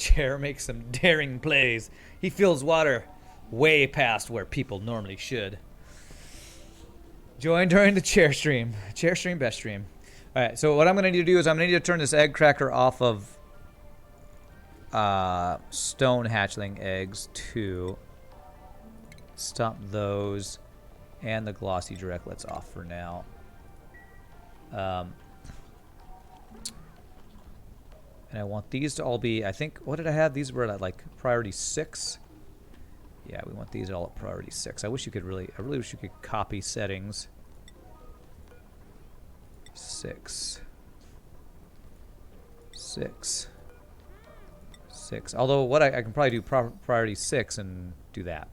Chair makes some daring plays. He fills water way past where people normally should. Join during the chair stream. Chair stream, best stream. Alright, so what I'm going to need to do is I'm going to need to turn this egg cracker off of stone hatchling eggs to stop those, and the glossy directlets off for now. And I want these to all be, I think, what did I have? These were at like priority 6. Yeah, we want these all at priority 6. I wish you could I really wish you could copy settings. 6. 6. 6. Although what I can probably do priority 6 and do that.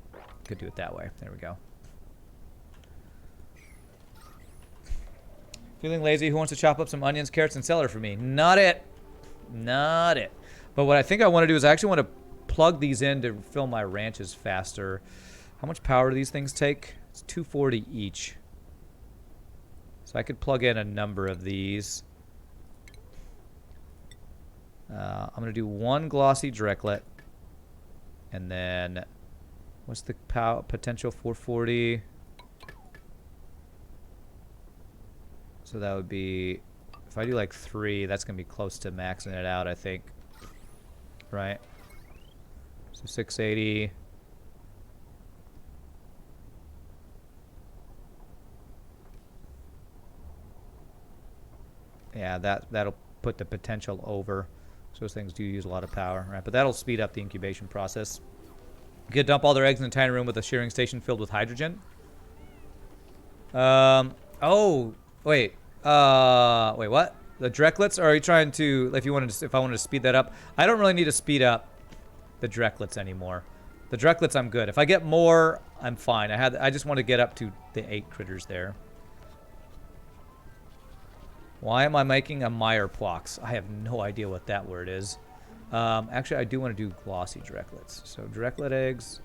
Could do it that way. There we go. Feeling lazy? Who wants to chop up some onions, carrots, and celery for me? Not it. Not it. But what I think I want to do is I actually want to plug these in to fill my ranches faster. How much power do these things take? It's 240 each. So I could plug in a number of these. I'm going to do one glossy directlet. And then, what's the potential? 440. So that would be, if I do like 3, that's going to be close to maxing it out, I think. Right? So 680. Yeah, that'll put the potential over. So those things do use a lot of power, right? But that'll speed up the incubation process. You could dump all their eggs in a tiny room with a shearing station filled with hydrogen. Oh, wait. Wait, what? The directlets? Or are you trying to, if I wanted to speed that up? I don't really need to speed up the directlets anymore. The directlets, I'm good. If I get more, I'm fine. I just want to get up to the 8 critters there. Why am I making a Meyerpox? I have no idea what that word is. Actually, I do want to do glossy directlets. So directlet eggs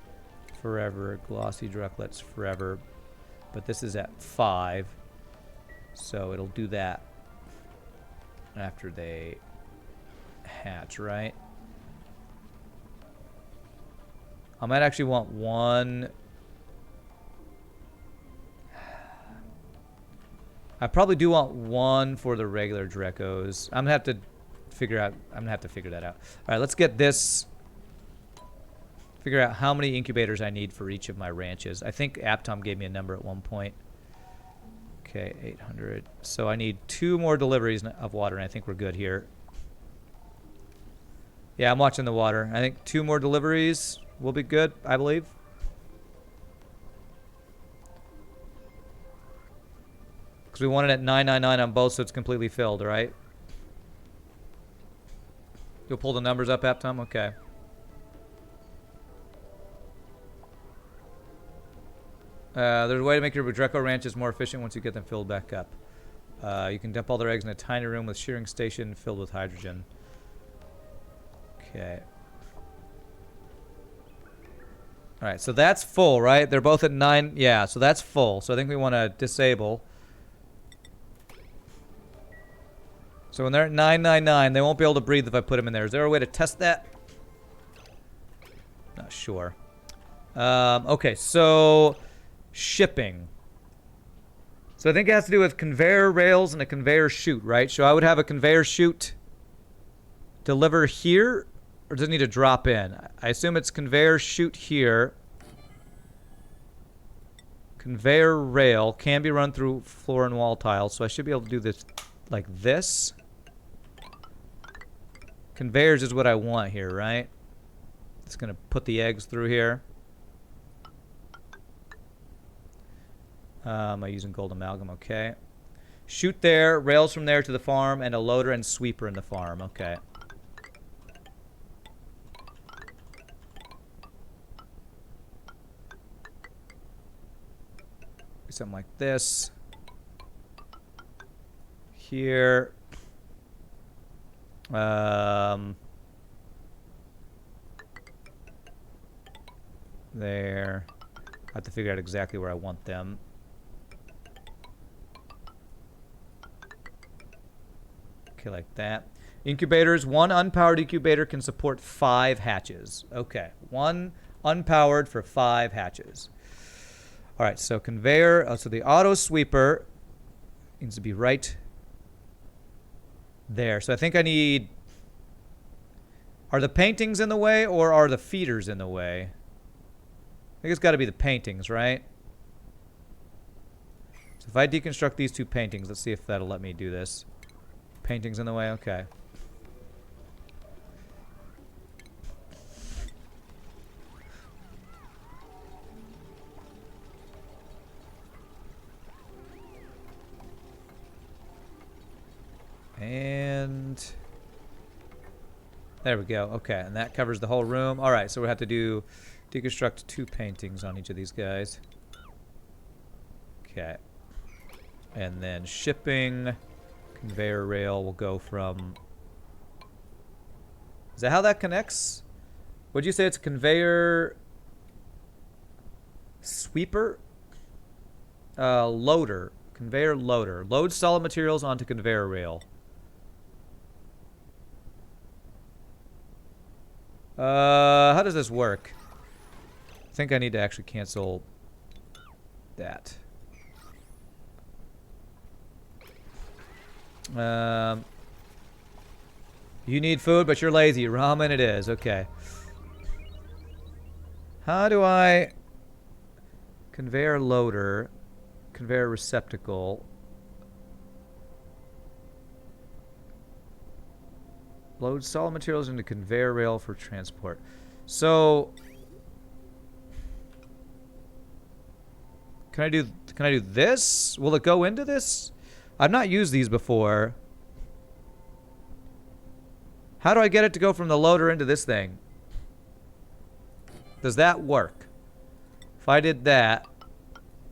forever, glossy directlets forever. But this is at 5. So it'll do that after they hatch, right? I might actually want one. I probably do want one for the regular Drekos. I'm gonna have to figure that out. All right, let's get this. Figure out how many incubators I need for each of my ranches. I think Aptom gave me a number at one point. Okay, 800. So I need 2 more deliveries of water, and I think we're good here. Yeah, I'm watching the water. I think 2 more deliveries will be good, I believe. Because we want it at 999 on both, so it's completely filled, right? You'll pull the numbers up, Aptom? Okay. There's a way to make your Dreco ranches more efficient once you get them filled back up. You can dump all their eggs in a tiny room with shearing station filled with hydrogen. Okay. Alright, so that's full, right? They're both at 9. Yeah, so that's full. So I think we want to disable. So when they're at 999, they won't be able to breathe if I put them in there. Is there a way to test that? Not sure. Okay, so shipping. So I think it has to do with conveyor rails and a conveyor chute, right? So I would have a conveyor chute deliver here, or does it need to drop in? I assume it's conveyor chute here. Conveyor rail can be run through floor and wall tiles, so I should be able to do this like this. Conveyors is what I want here, right? It's gonna put the eggs through here. Am I using gold amalgam? Okay. Chute there, rails from there to the farm, and a loader and sweeper in the farm. Okay. Something like this. Here. There. I have to figure out exactly where I want them. Okay, like that. Incubators. One unpowered incubator can support 5 hatches. Okay. One unpowered for 5 hatches. All right. So conveyor. So the auto sweeper needs to be right there. So I think I need... Are the paintings in the way or are the feeders in the way? I think it's got to be the paintings, right? So if I deconstruct these 2 paintings, let's see if that'll let me do this. Paintings in the way? Okay. And there we go. Okay, and that covers the whole room. All right, so we have to do deconstruct 2 paintings on each of these guys. Okay. And then shipping conveyor rail will go from... Is that how that connects? Would you say it's a conveyor sweeper? Loader. Conveyor loader. Loads solid materials onto conveyor rail. How does this work? I think I need to actually cancel that. You need food, but you're lazy. Ramen it is. Okay. How do I... Conveyor loader. Conveyor receptacle. Load solid materials into conveyor rail for transport. So... Can I do this? Will it go into this? I've not used these before. How do I get it to go from the loader into this thing? Does that work? If I did that,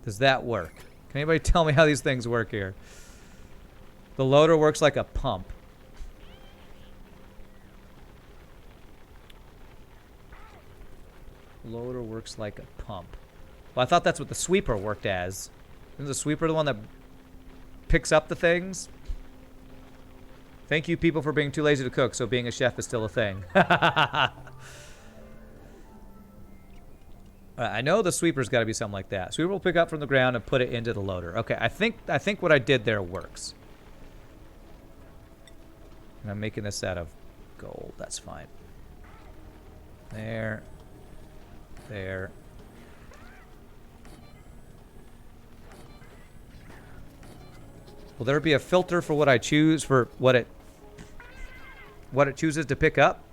does that work? Can anybody tell me how these things work here? The loader works like a pump. Loader works like a pump. Well, I thought that's what the sweeper worked as. Isn't the sweeper the one that picks up the things? Thank you, people, for being too lazy to cook, so being a chef is still a thing. I know the sweeper's got to be something like that. Sweeper will pick up from the ground and put it into the loader. Okay, I think what I did there works. And I'm making this out of gold. That's fine. There. There. Will there be a filter for what I choose, for what it chooses to pick up?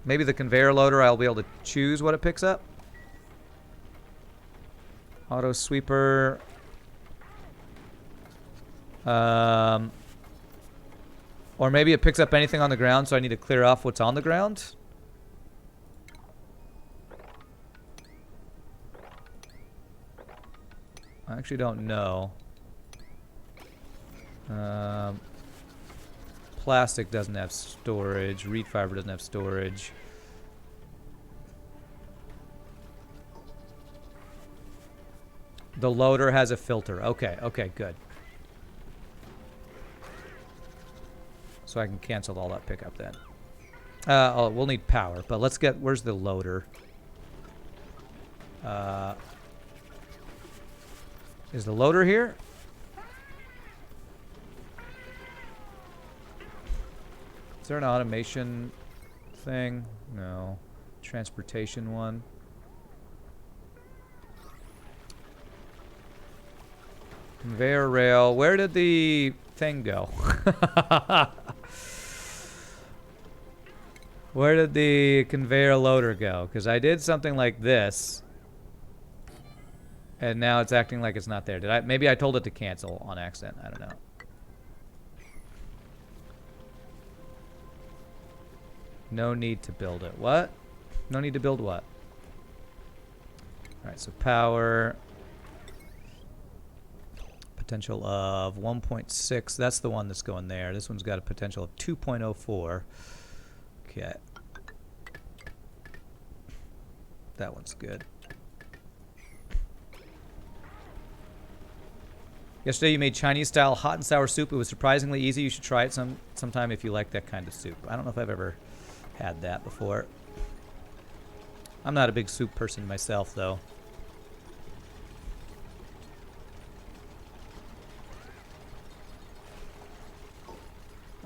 Maybe the conveyor loader, I'll be able to choose what it picks up. Auto sweeper. Or maybe it picks up anything on the ground, so I need to clear off what's on the ground. I actually don't know. Plastic doesn't have storage. Reed fiber doesn't have storage. The loader has a filter. Okay, okay, good. So I can cancel all that pickup then. Oh, we'll need power, but let's get... Where's the loader? Is the loader here? Is there an automation thing? No. Transportation one. Conveyor rail. Where did the thing go? Where did the conveyor loader go? Because I did something like this. And now it's acting like it's not there. Did I? Maybe I told it to cancel on accident. I don't know. No need to build it. What? No need to build what? Alright, so power. Potential of 1.6. That's the one that's going there. This one's got a potential of 2.04. Okay. That one's good. Yesterday you made Chinese-style hot and sour soup. It was surprisingly easy. You should try it sometime if you like that kind of soup. I don't know if I've ever had that before. I'm not a big soup person myself, though.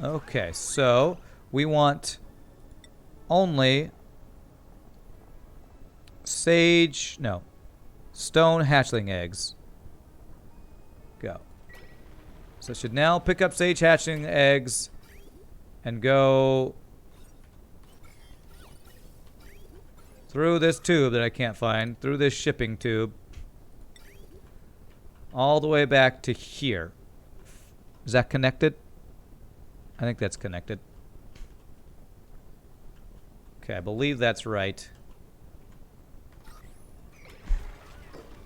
Okay, so we want only stone hatchling eggs. Go. So it should now pick up sage hatchling eggs and go through this tube that I can't find, through this shipping tube, all the way back to here. Is that connected? I think that's connected. Okay, I believe that's right.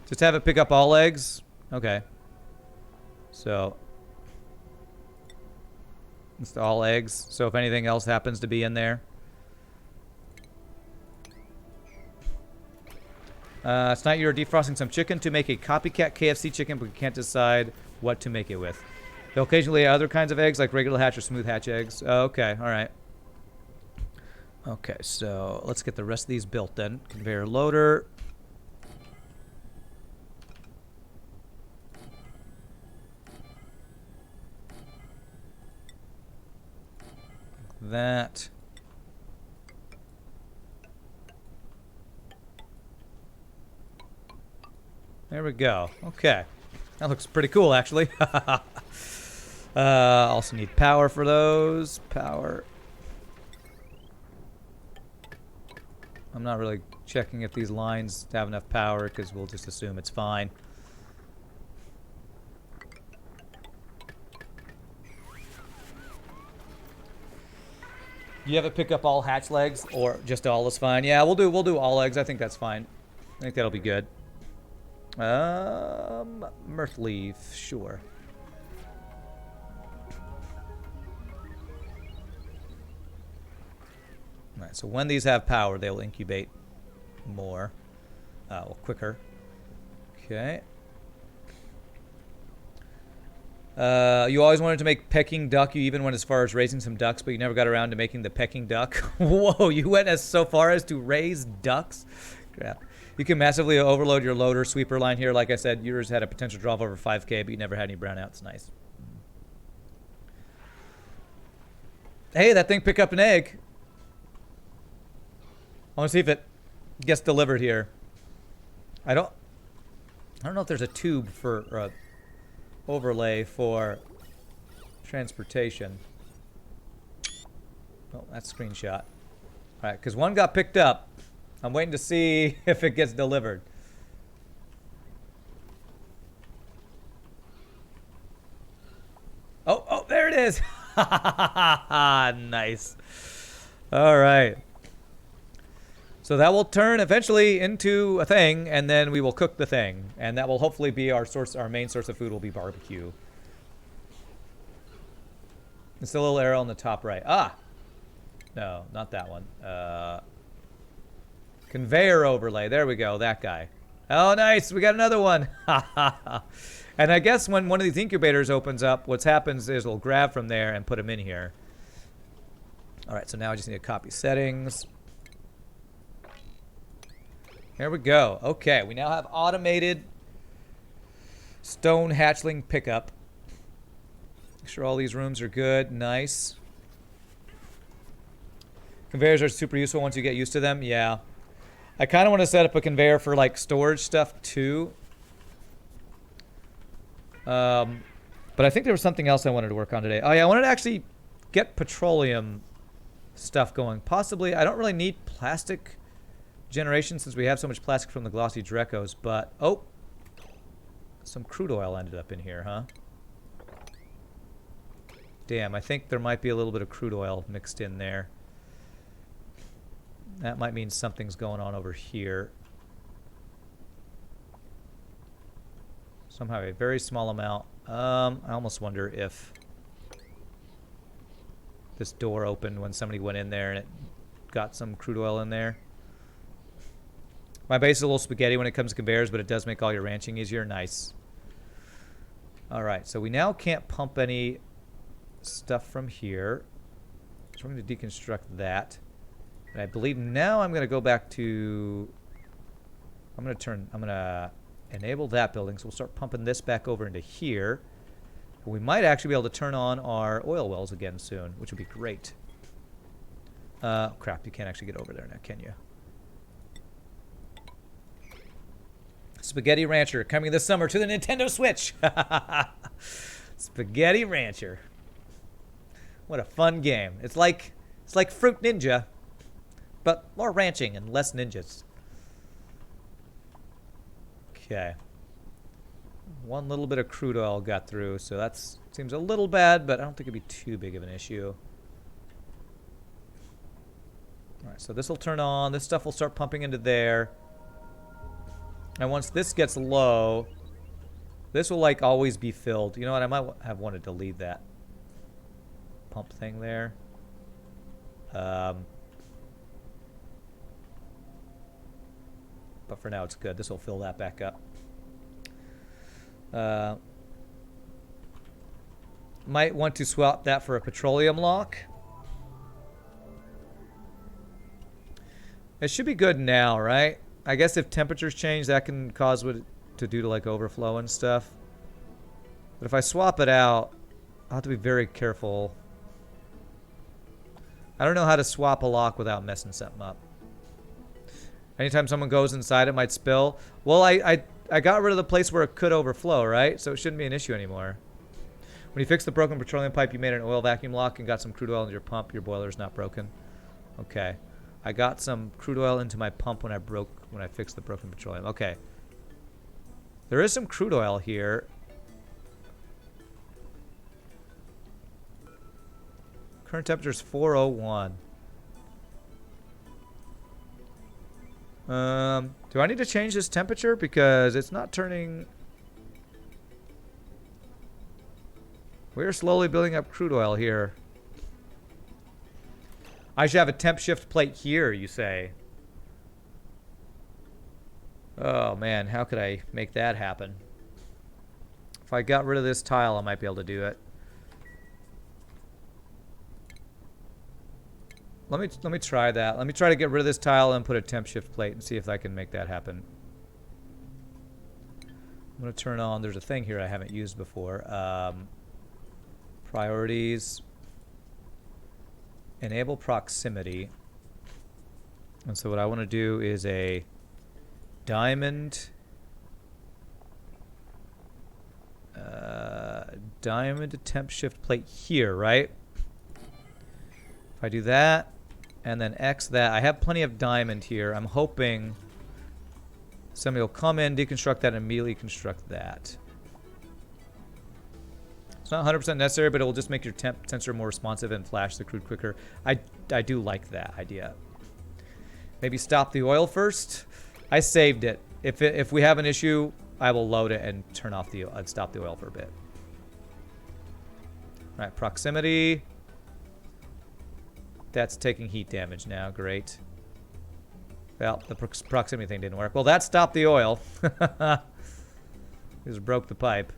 Just have it pick up all eggs? Okay. So, it's all eggs. So if anything else happens to be in there. Tonight you are defrosting some chicken to make a copycat KFC chicken, but you can't decide what to make it with. They'll occasionally lay other kinds of eggs, like regular hatch or smooth hatch eggs. Oh, okay, all right. Okay, so let's get the rest of these built then. Conveyor loader. That. There we go. Okay. That looks pretty cool, actually. Also need power for those. Power. I'm not really checking if these lines have enough power because we'll just assume it's fine. You have it pick up all hatch legs or just all is fine? Yeah, we'll do all eggs. I think that's fine. I think that'll be good. Mirth leaf, sure. Alright, so when these have power, they will incubate more. Well, quicker. Okay. You always wanted to make Peking duck. You even went as far as raising some ducks, but you never got around to making the Peking duck. Whoa, you went as so far as to raise ducks? Crap. You can massively overload your loader sweeper line here. Like I said, yours had a potential draw of over 5K, but you never had any brownouts. Nice. Hey, that thing picked up an egg. I want to see if it gets delivered here. I don't know if there's a tube for overlay for transportation. Oh, that's a screenshot. All right, because one got picked up. I'm waiting to see if it gets delivered. Oh, there it is. Nice. All right. So that will turn eventually into a thing, and then we will cook the thing, and that will hopefully be our main source of food will be barbecue. It's the little arrow on the top right. Ah, no, not that one. Conveyor overlay. There we go. That guy. Oh, nice. We got another one. And I guess when one of these incubators opens up, what happens is we'll grab from there and put them in here. All right. So now I just need to copy settings. Here we go. Okay. We now have automated stone hatchling pickup. Make sure all these rooms are good. Nice. Conveyors are super useful once you get used to them. Yeah. I kind of want to set up a conveyor for like storage stuff too. But I think there was something else I wanted to work on today. Oh yeah, I wanted to actually get petroleum stuff going. Possibly, I don't really need plastic generation since we have so much plastic from the glossy Drecos, but oh, some crude oil ended up in here, huh? Damn, I think there might be a little bit of crude oil mixed in there. That might mean something's going on over here. Somehow a very small amount. I almost wonder if this door opened when somebody went in there and it got some crude oil in there. My base is a little spaghetti when it comes to conveyors, but it does make all your ranching easier. Nice. All right, so we now can't pump any stuff from here. So we're going to deconstruct that. And I believe now I'm going to go back to... I'm going to enable that building. So we'll start pumping this back over into here. We might actually be able to turn on our oil wells again soon, which would be great. Crap, you can't actually get over there now, can you? Spaghetti Rancher coming this summer to the Nintendo Switch. Spaghetti Rancher. What a fun game. It's like Fruit Ninja, but more ranching and less ninjas. Okay. One little bit of crude oil got through, so that seems a little bad, but I don't think it'd be too big of an issue. All right, so this will turn on. This stuff will start pumping into there. And once this gets low, this will like always be filled. You know what? I might have wanted to leave that pump thing there. But for now, it's good. This will fill that back up. Might want to swap that for a petroleum lock. It should be good now, right? I guess if temperatures change, that can cause what to do to like overflow and stuff. But if I swap it out, I'll have to be very careful. I don't know how to swap a lock without messing something up. Anytime someone goes inside, it might spill. Well, I got rid of the place where it could overflow, right? So it shouldn't be an issue anymore. When you fixed the broken petroleum pipe, you made an oil vacuum lock and got some crude oil into your pump. Your boiler's not broken. Okay. I got some crude oil into my pump when I fixed the broken petroleum. Okay. There is some crude oil here. Current temperature is 401. Do I need to change this temperature? Because it's not turning... We're slowly building up crude oil here. I should have a temp shift plate here, you say. Oh, man. How could I make that happen? If I got rid of this tile, I might be able to do it. Let me try that. Let me try to get rid of this tile and put a temp shift plate and see if I can make that happen. I'm going to turn on... There's a thing here I haven't used before. Priorities. Enable proximity. And so what I want to do is a diamond... diamond temp shift plate here, right? If I do that, and then X that, I have plenty of diamond here. I'm hoping somebody will come in, deconstruct that, and immediately construct that. It's not 100% necessary, but it will just make your temp sensor more responsive and flash the crude quicker. I do like that idea. Maybe stop the oil first. I saved it. If we have an issue, I will load it and turn off the and stop the oil for a bit. All right, proximity. That's taking heat damage now. Great. Well, the proximity thing didn't work. Well, that stopped the oil. Just broke the pipe.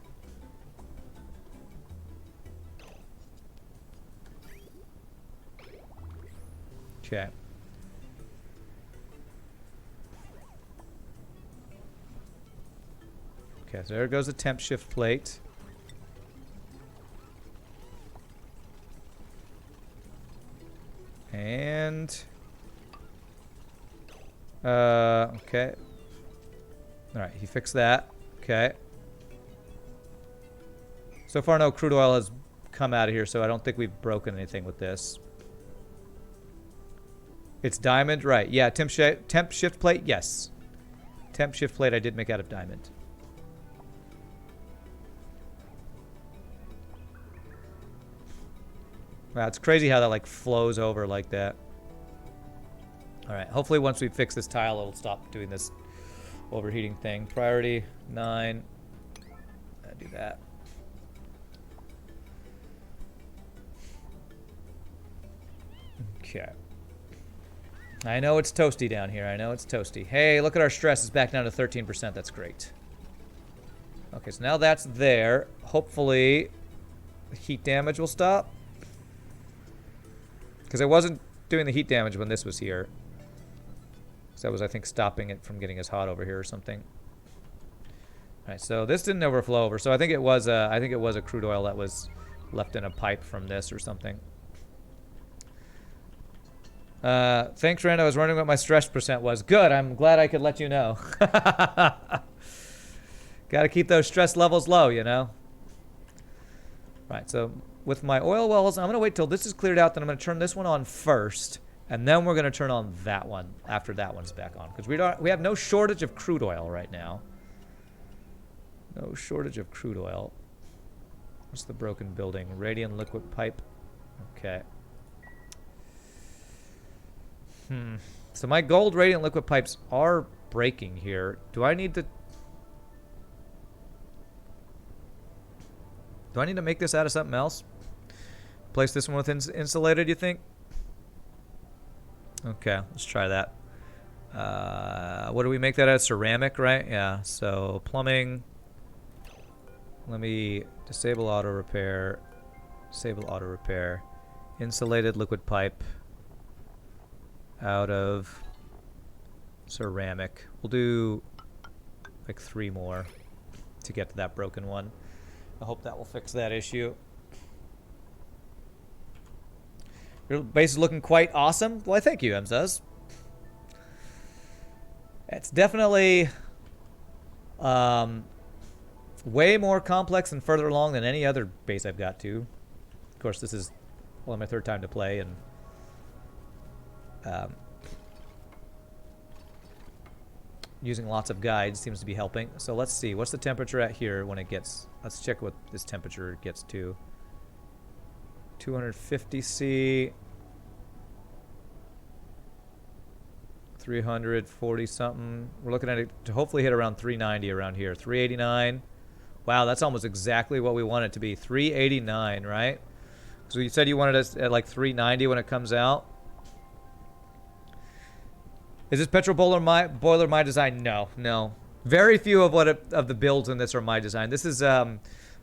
Okay. Okay, so there goes the temp shift plate. And... okay. Alright, he fixed that. Okay. So far, no crude oil has come out of here, so I don't think we've broken anything with this. It's diamond, right. Yeah, temp shift plate, yes. Temp shift plate I did make out of diamond. Wow, it's crazy how that like flows over like that. Alright, hopefully once we fix this tile, it'll stop doing this overheating thing. Priority 9. Do that. Okay. I know it's toasty down here. I know it's toasty. Hey, look at our stress. It's back down to 13%. That's great. Okay, so now that's there. Hopefully, the heat damage will stop. Because it wasn't doing the heat damage when this was here. So that was, I think, stopping it from getting as hot over here or something. All right, so this didn't overflow over. So I think it was a crude oil that was left in a pipe from this or something. Thanks, Rand. I was wondering what my stress percent was. Good. I'm glad I could let you know. Got to keep those stress levels low, you know. Right. So with my oil wells, I'm going to wait till this is cleared out. Then I'm going to turn this one on first, and then we're going to turn on that one after that one's back on, because we have no shortage of crude oil right now. No shortage of crude oil. What's the broken building? Radiant liquid pipe. Okay. So my gold radiant liquid pipes are breaking here. Do I need to make this out of something else? Place this one with insulated, you think? Okay, let's try that. What do we make that out of? Ceramic, right? Yeah, so plumbing. Let me disable auto repair. Disable auto repair. Insulated liquid pipe out of ceramic. We'll do like 3 more to get to that broken one. I hope that will fix that issue. Your base is looking quite awesome. Well, thank you, Emzaz. It's definitely way more complex and further along than any other base I've got to. Of course, this is only my 3rd time to play, and using lots of guides seems to be helping. So let's see, what's the temperature at here when it gets, let's check what this temperature gets to. 250 C, 340 something. We're looking at it to hopefully hit around 390 around here. 389. Wow, that's almost exactly what we want it to be. 389, right? So you said you wanted us at like 390 when it comes out. Is this petrol boiler my design? No, no. Very few of the builds in this are my design. This is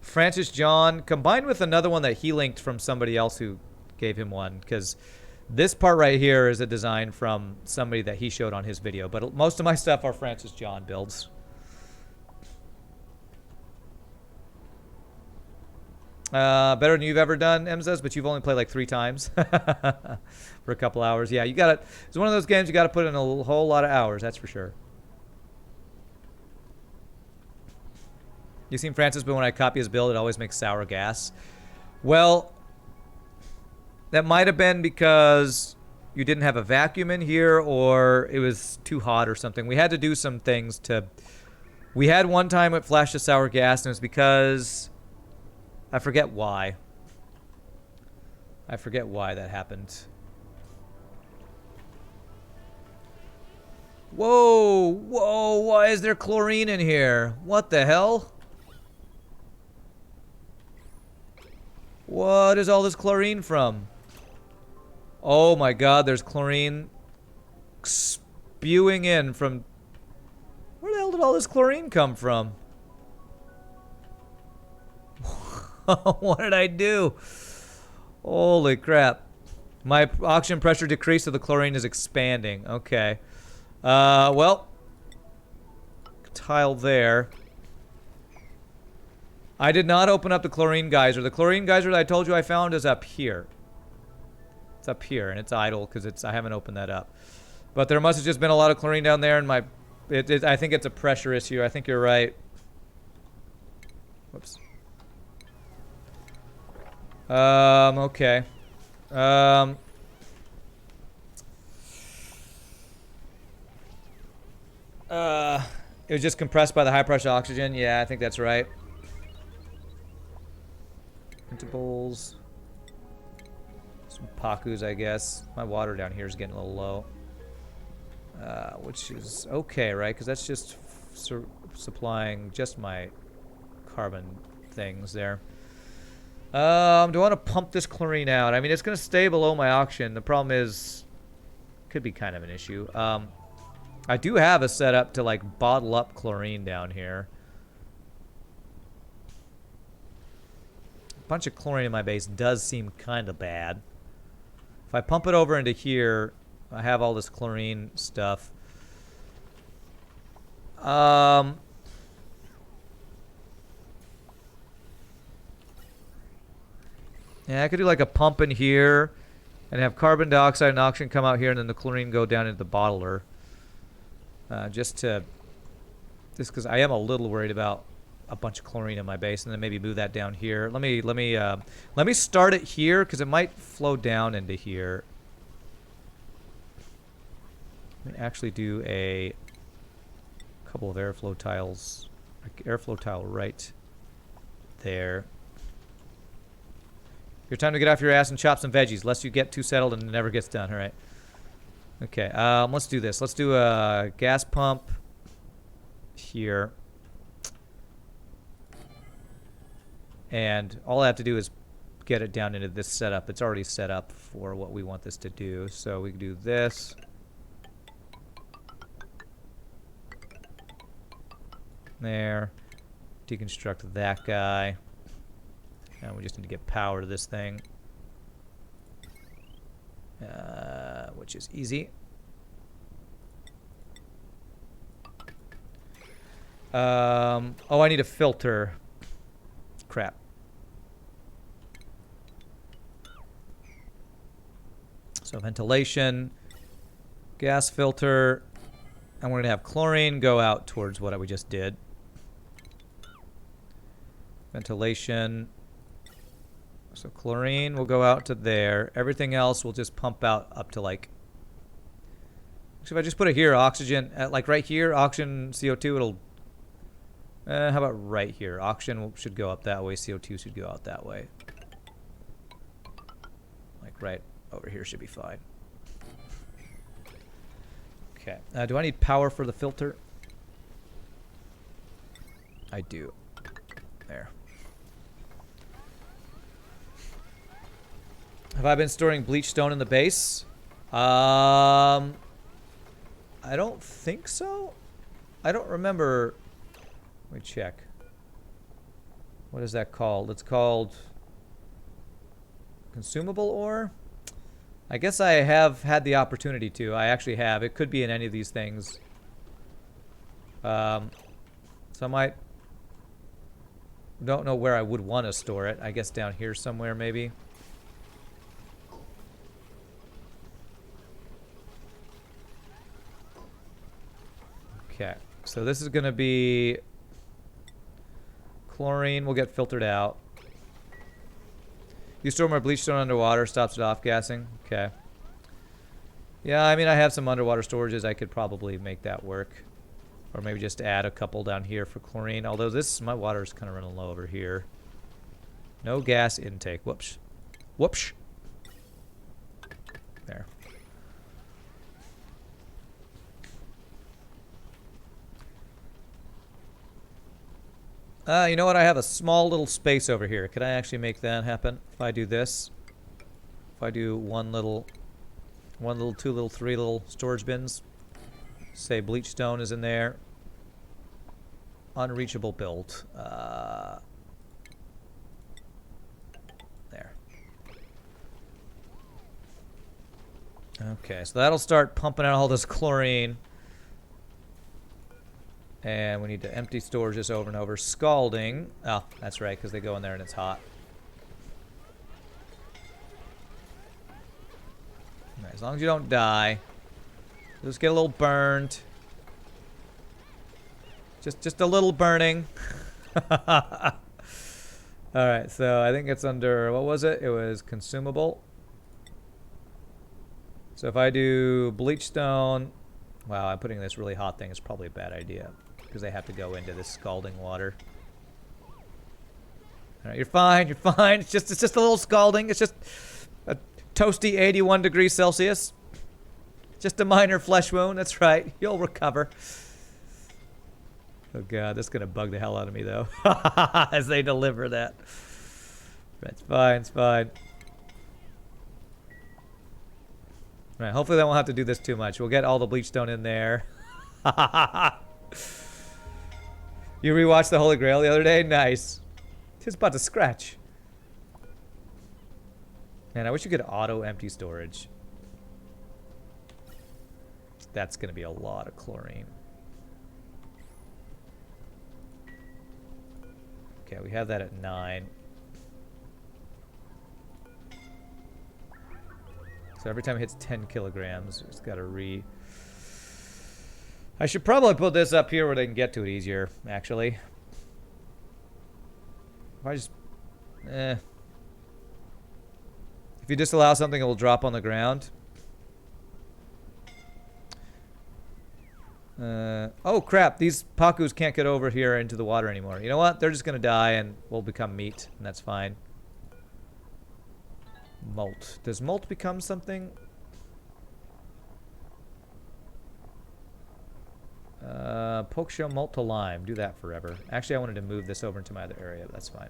Francis John combined with another one that he linked from somebody else who gave him one, because this part right here is a design from somebody that he showed on his video. But most of my stuff are Francis John builds. Better than you've ever done, Emzas, but you've only played like 3 times for a couple hours. Yeah, you got it. It's one of those games you got to put in a whole lot of hours, that's for sure. You've seen Francis, but when I copy his build, it always makes sour gas. Well, that might have been because you didn't have a vacuum in here, or it was too hot or something. We had to do some things to... We had one time it flashed a sour gas, and it was because... I forget why. I forget why that happened. Whoa! Whoa! Why is there chlorine in here? What the hell? What is all this chlorine from? Oh my god, there's chlorine spewing in from... Where the hell did all this chlorine come from? What did I do? Holy crap. My oxygen pressure decreased, so the chlorine is expanding. Okay. Well. Tile there. I did not open up the chlorine geyser. The chlorine geyser that I told you I found is up here. It's up here, and it's idle because I haven't opened that up. But there must have just been a lot of chlorine down there, and I think it's a pressure issue. I think you're right. Whoops. Okay. It was just compressed by the high pressure oxygen. Yeah, I think that's right. Printables. Some Pakus, I guess. My water down here is getting a little low. Which is okay, right? Because that's just supplying just my carbon things there. Do I want to pump this chlorine out? I mean, it's going to stay below my oxygen. The problem is, could be kind of an issue. I do have a setup to, like, bottle up chlorine down here. A bunch of chlorine in my base does seem kind of bad. If If I pump it over into here, I have all this chlorine stuff. Yeah, I could do like a pump in here and have carbon dioxide and oxygen come out here, and then the chlorine go down into the bottler. Just because I am a little worried about a bunch of chlorine in my base, and then maybe move that down here. Let me start it here because it might flow down into here. Let me actually do a couple of airflow tiles, airflow tile right there. Your time to get off your ass and chop some veggies, lest you get too settled and it never gets done. All right. Okay. Let's do this. Let's do a gas pump here. And all I have to do is get it down into this setup. It's already set up for what we want this to do. So we can do this. There. Deconstruct that guy. And we just need to get power to this thing. Which is easy. Oh, I need a filter. Crap. So ventilation, gas filter, and we're going to have chlorine go out towards what we just did. Ventilation. So chlorine will go out to there. Everything else will just pump out up to like... Actually, if I just put it here, oxygen, like right here, oxygen, CO2, it'll... how about right here? Oxygen should go up that way. CO2 should go out that way. Like right over here should be fine. Okay. Do I need power for the filter? I do. There. Have I been storing bleach stone in the base? I don't think so. I don't remember. Let me check. What is that called? It's called consumable ore. I guess I have had the opportunity to. I actually have. It could be in any of these things. So I might... Don't know where I would want to store it. I guess down here somewhere maybe. Okay, so this is going to be chlorine will get filtered out. You store more bleach stone underwater, stops it off gassing. Okay. Yeah, I mean, I have some underwater storages. I could probably make that work. Or maybe just add a couple down here for chlorine. Although this, my water's kind of running low over here. No gas intake. Whoops. Whoops. There. You know what? I have a small little space over here. Could I actually make that happen? If I do this. If I do one little, two little, three little storage bins. Say bleach stone is in there. Unreachable build. There. Okay, so that'll start pumping out all this chlorine. And we need to empty storages over and over. Scalding. Oh, that's right, because they go in there and it's hot. Right, as long as you don't die. Just get a little burned. Just a little burning. Alright, so I think it's under, what was it? It was consumable. So if I do bleach stone... Wow, I'm putting this really hot thing. It's probably a bad idea. Because they have to go into this scalding water. Alright, you're fine, you're fine. It's just a little scalding. It's just a toasty 81 degrees Celsius. Just a minor flesh wound, that's right. You'll recover. Oh god, that's gonna bug the hell out of me though. As they deliver that. It's fine, it's fine. Alright, hopefully they won't have to do this too much. We'll get all the bleach stone in there. You rewatched the Holy Grail the other day? Nice. Just about to scratch. Man, I wish you could auto empty storage. That's going to be a lot of chlorine. Okay, we have that at 9. So every time it hits 10 kilograms, it's got to I should probably put this up here where they can get to it easier, actually. If I just... If you disallow something, it will drop on the ground. Oh, crap. These Pakus can't get over here into the water anymore. You know what? They're just going to die and we'll become meat, and that's fine. Molt. Does molt become something? Poke shell molt to lime. Do that forever. Actually, I wanted to move this over into my other area, but that's fine.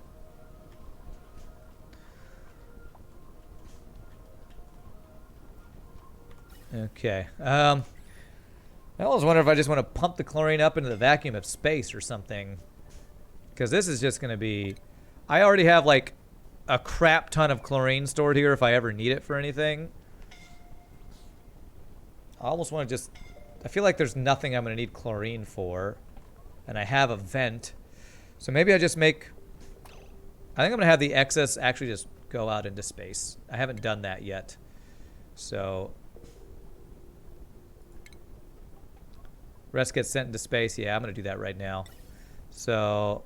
Okay. I always wonder if I just want to pump the chlorine up into the vacuum of space or something. Because this is just going to be... I already have, like, a crap ton of chlorine stored here if I ever need it for anything. I almost want to just... I feel like there's nothing I'm going to need chlorine for. And I have a vent. So maybe I just make... I think I'm going to have the excess actually just go out into space. I haven't done that yet. So... Rest gets sent into space. Yeah, I'm going to do that right now. So...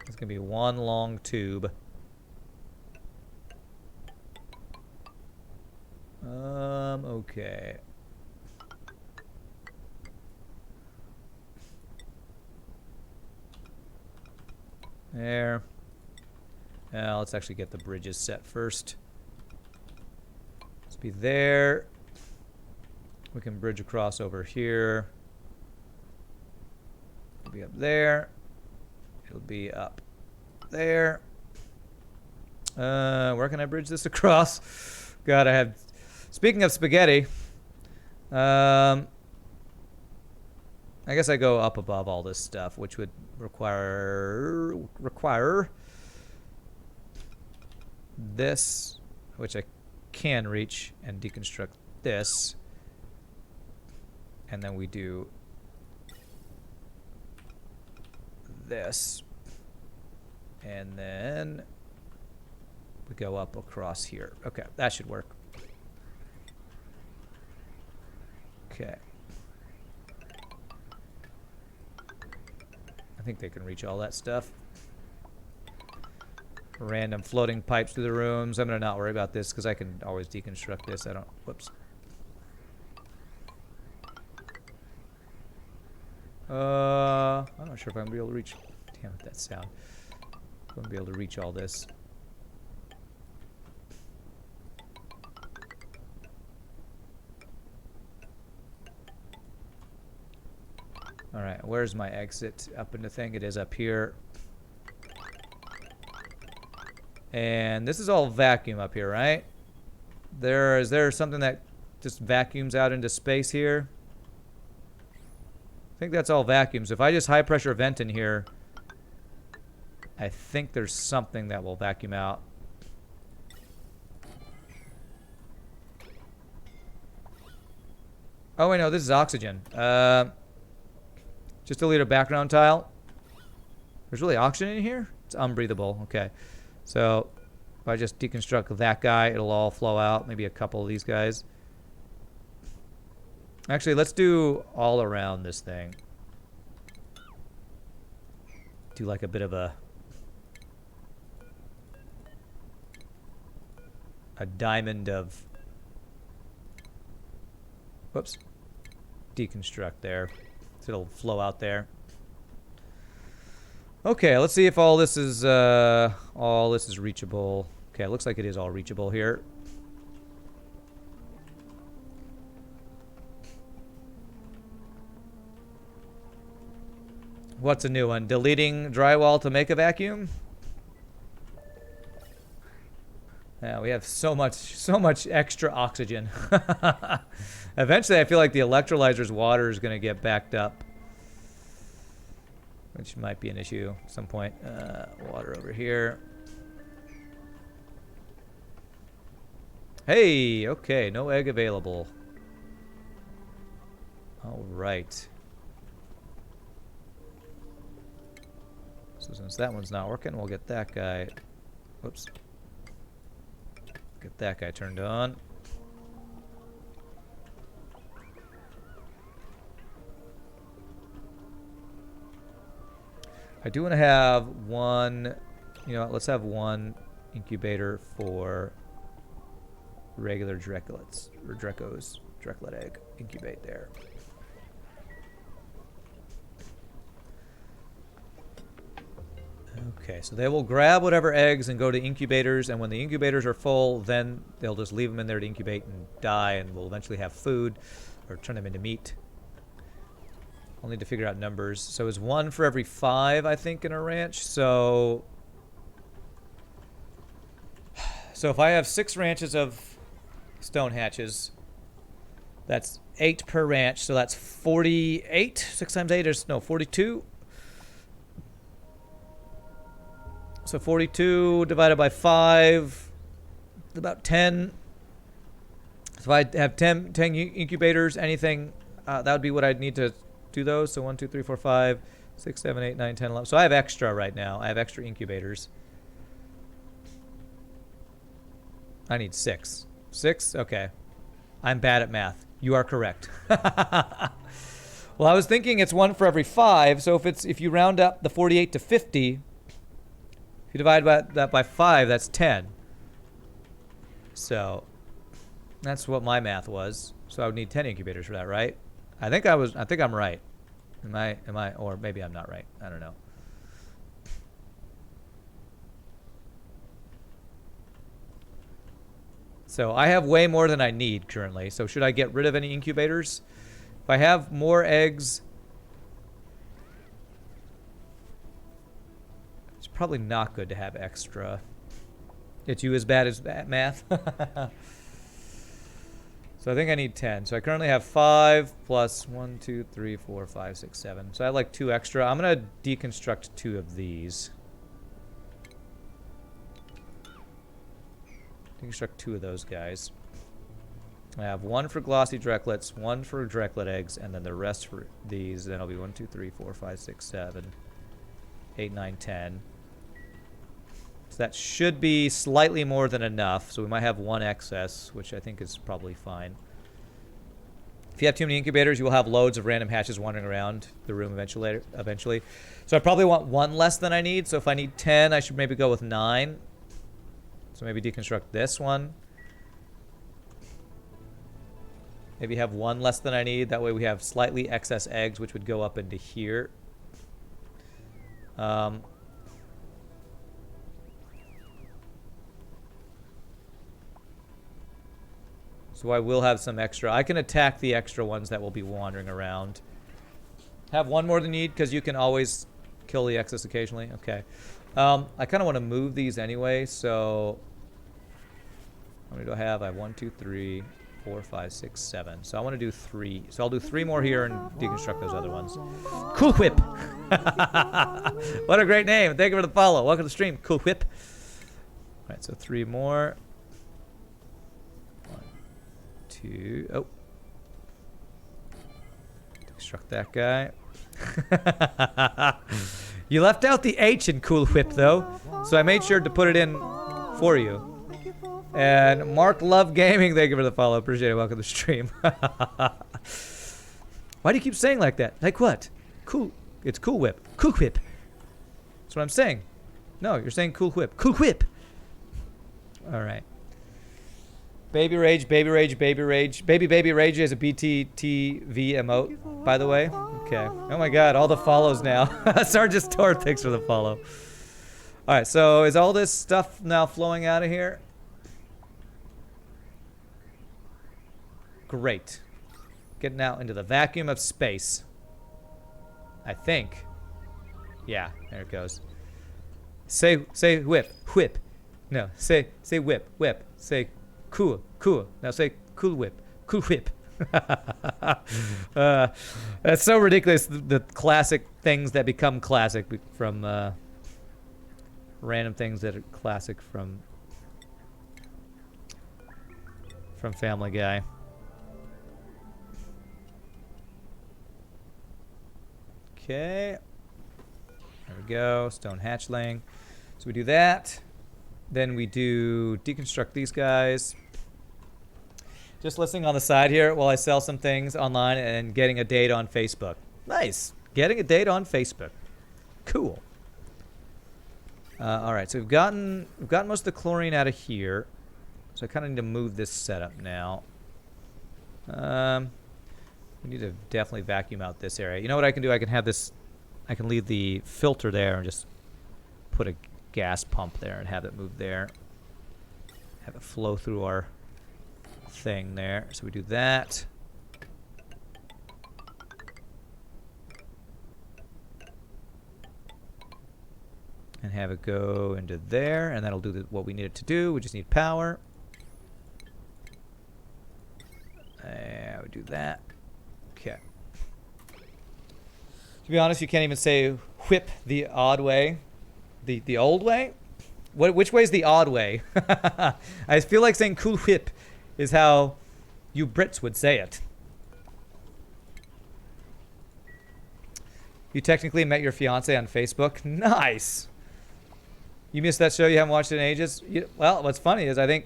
It's going to be one long tube. Okay. There. Now let's actually get the bridges set first. Let's be there. We can bridge across over here. It'll be up there. It'll be up there. Where can I bridge this across? God, I have... Speaking of spaghetti, I guess I go up above all this stuff, which would require this, which I can reach and deconstruct this. And then we do this. And then we go up across here. Okay, that should work. Okay. I think they can reach all that stuff. Random floating pipes through the rooms. I'm going to not worry about this because I can always deconstruct this. I don't... Whoops. I'm not sure if I'm going to be able to reach... Damn it, that sound. I'm going to be able to reach all this. Alright, where's my exit up in the thing? It is up here. And this is all vacuum up here, right? Is there something that just vacuums out into space here? I think that's all vacuums. If I just high pressure vent in here, I think there's something that will vacuum out. Oh wait, no, this is oxygen. Just delete a background tile. There's really oxygen in here? It's unbreathable. Okay. So if I just deconstruct that guy, it'll all flow out. Maybe a couple of these guys. Actually, let's do all around this thing. Do like a bit of a diamond of... Whoops. Deconstruct there. So it'll flow out there. Okay, let's see if all this is reachable. Okay, it looks like it is all reachable here. What's a new one? Deleting drywall to make a vacuum? Yeah, we have so much extra oxygen. Eventually, I feel like the electrolyzer's water is going to get backed up, which might be an issue at some point. Water over here. Hey, okay, no egg available. All right. So since that one's not working, we'll get that guy. Whoops. Get that guy turned on. I do want to have one, you know, let's have one incubator for regular Drecklets, or Drecos, Drecklet egg. Incubate there. Okay, so they will grab whatever eggs and go to incubators, and when the incubators are full, then they'll just leave them in there to incubate and die, and we'll eventually have food, or turn them into meat. I'll need to figure out numbers. So it's 1 for every 5, I think, in a ranch. So if I have 6 ranches of stone hatches, that's 8 per ranch. So that's 48. 6 times 8 is, no, 42. So 42 divided by 5, about 10. So if I have 10 incubators, anything, that would be what I'd need to do those. So 1, 2, 3, 4, 5, 6, 7, 8, 9, 10, 11. So I have extra right now. I have extra incubators. I need 6. 6? Okay. I'm bad at math. You are correct. Well, I was thinking it's 1 for every 5. So if you round up the 48 to 50, if you divide that by 5, that's 10. So that's what my math was. So I would need 10 incubators for that, right? I think I'm right. Am I, or maybe I'm not right. I don't know. So I have way more than I need currently. So should I get rid of any incubators? If I have more eggs, it's probably not good to have extra. It's you as bad as math? So I think I need 10. So I currently have 5 plus 1, 2, 3, 4, 5, 6, 7. So I have like 2 extra. I'm going to deconstruct 2 of these. Deconstruct 2 of those guys. I have 1 for glossy Drecklets, 1 for Drecklet eggs, and then the rest for these. Then it'll be 1, 2, 3, 4, 5, 6, 7, 8, 9, 10. So that should be slightly more than enough. So we might have 1 excess, which I think is probably fine. If you have too many incubators, you will have loads of random hatches wandering around the room eventually. So I probably want 1 less than I need. So if I need 10, I should maybe go with 9. So maybe deconstruct this one. Maybe have 1 less than I need. That way we have slightly excess eggs, which would go up into here. So I will have some extra. I can attack the extra ones that will be wandering around. Have 1 more than you need, because you can always kill the excess occasionally. Okay. I kind of want to move these anyway, so how many do I have? I have 1, 2, 3, 4, 5, 6, 7. So I want to do 3. So I'll do 3 more here and deconstruct those other ones. Cool Whip. What a great name. Thank you for the follow. Welcome to the stream, Cool Whip. All right, so 3 more. 1, 2. Oh. Deconstruct that guy. You left out the H in Cool Whip, though, so I made sure to put it in for you. And Mark Love Gaming, thank you for the follow. Appreciate it. Welcome to the stream. Why do you keep saying like that? Like what? Cool. It's Cool Whip. Cool Whip. That's what I'm saying. No, you're saying Cool Whip. Cool Whip. All right. Baby Rage, Baby Rage, Baby Rage. Baby Rage is a BTTV emote, by the way. Okay. Oh my god, all the follows now. Sergeant Store, thanks for the follow. Alright, so is all this stuff now flowing out of here? Great. Getting out into the vacuum of space. I think. Yeah, there it goes. Say whip, whip. No, say whip, whip. Say cool. Now say cool whip. That's so ridiculous. The classic things that become classic from random things that are classic from from Family Guy. Okay. There we go. Stone hatchling. So we do that. Then we do deconstruct these guys. Just listening on the side here while I sell some things online and getting a date on Facebook. Nice. Getting a date on Facebook. Cool. All right, so we've gotten most of the chlorine out of here. So I kind of need to move this setup now. We need to definitely vacuum out this area. You know what I can do? I can leave the filter there and just put a gas pump there and have it move there. Have it flow through our thing there. So we do that. And have it go into there, and that'll do what we need it to do. We just need power. And we do that. Okay. To be honest, you can't even say whip the odd way. The old way? Which way is the odd way? I feel like saying cool whip is how you Brits would say it. You technically met your fiance on Facebook? Nice! You missed that show? You haven't watched it in ages? Well, what's funny is I think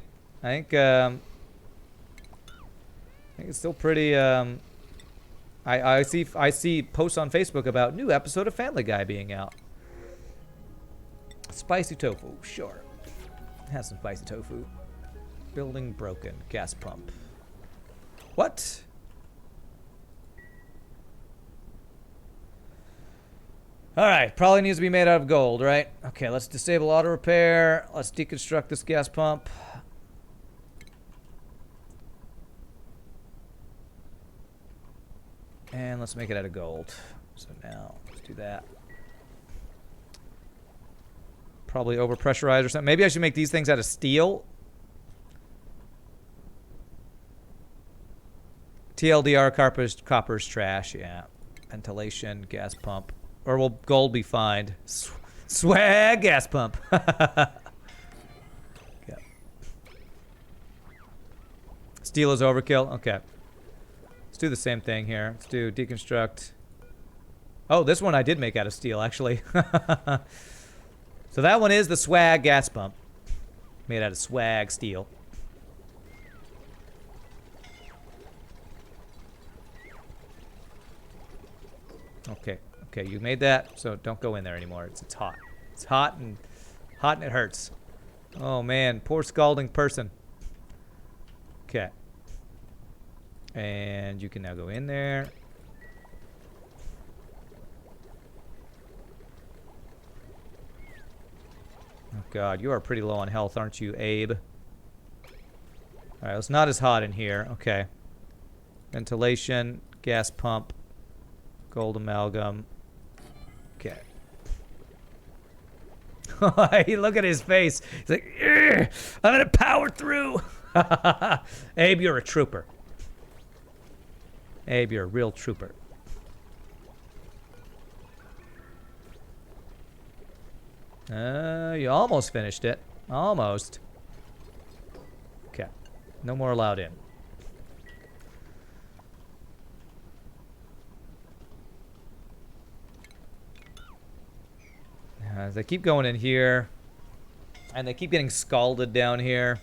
it's still pretty. I see posts on Facebook about new episode of Family Guy being out. Spicy tofu, sure. Have some spicy tofu. Building broken. Gas pump. What? Alright, probably needs to be made out of gold, right? Okay, let's disable auto repair. Let's deconstruct this gas pump. And let's make it out of gold. So now, let's do that. Probably overpressurized or something. Maybe I should make these things out of steel. TLDR copper's trash, yeah. Ventilation, gas pump. Or will gold be fine? Swag gas pump. Okay. Steel is overkill? Okay. Let's do the same thing here. Let's do deconstruct. Oh, this one I did make out of steel, actually. So that one is the swag gas pump. Made out of swag steel. Okay. Okay, you made that, so don't go in there anymore. It's hot. It's hot and it hurts. Oh man, poor scalding person. Okay. And you can now go in there. Oh god, you are pretty low on health, aren't you, Abe? Alright, it's not as hot in here. Okay. Ventilation, gas pump, gold amalgam. Okay. Look at his face. He's like, I'm gonna power through. Abe, you're a trooper. Abe, you're a real trooper. You almost finished it. Almost. Okay. No more allowed in. As they keep going in here, and they keep getting scalded down here.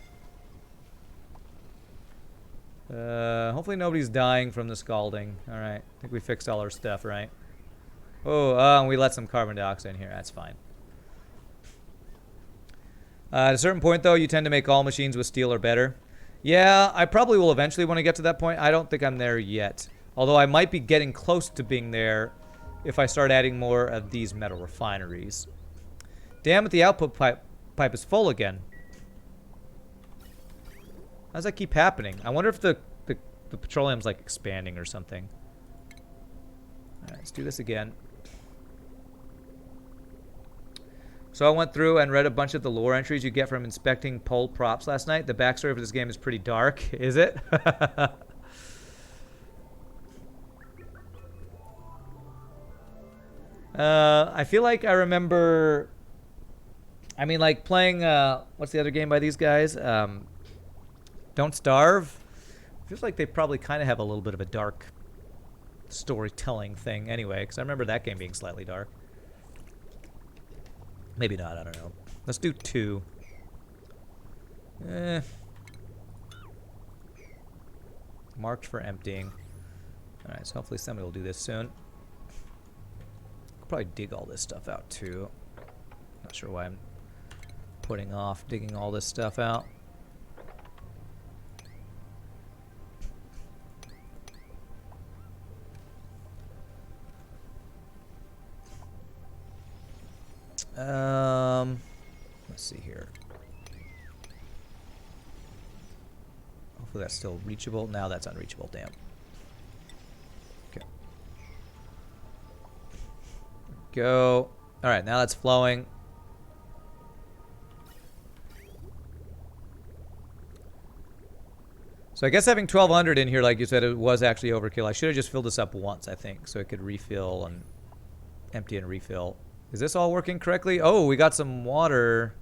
Hopefully nobody's dying from the scalding. All right, I think we fixed all our stuff, right? Oh, we let some carbon dioxide in here. That's fine. At a certain point, though, you tend to make all machines with steel or better. Yeah, I probably will eventually want to get to that point. I don't think I'm there yet. Although I might be getting close to being there if I start adding more of these metal refineries. Damn it, the output pipe is full again. How does that keep happening? I wonder if the petroleum's like expanding or something. Alright, let's do this again. So I went through and read a bunch of the lore entries you get from inspecting pulled props last night. The backstory for this game is pretty dark. Is it? I feel like I remember... I mean, like, playing... what's the other game by these guys? Don't Starve? Feels like they probably kind of have a little bit of a dark storytelling thing anyway, because I remember that game being slightly dark. Maybe not, I don't know. Let's do 2. Marked for emptying. Alright, so hopefully somebody will do this soon. I'll probably dig all this stuff out too. Not sure why I'm putting off digging all this stuff out. Let's see here. Hopefully that's still reachable. Now that's unreachable, damn. Okay. Go. Alright, now that's flowing. So I guess having 1200 in here, like you said, it was actually overkill. I should have just filled this up once, I think, so it could refill and empty and refill. Is this all working correctly? Oh, we got some water.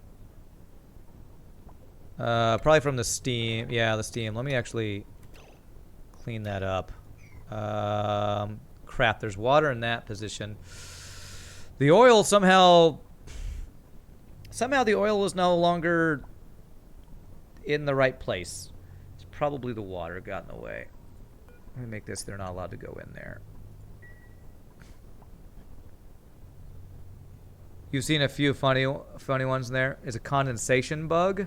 Probably from the steam. Yeah, the steam. Let me actually clean that up. Crap, there's water in that position. The oil somehow the oil is no longer in the right place. It's probably the water got in the way. Let me make this, they're not allowed to go in there. You've seen a few funny ones there. Is a condensation bug.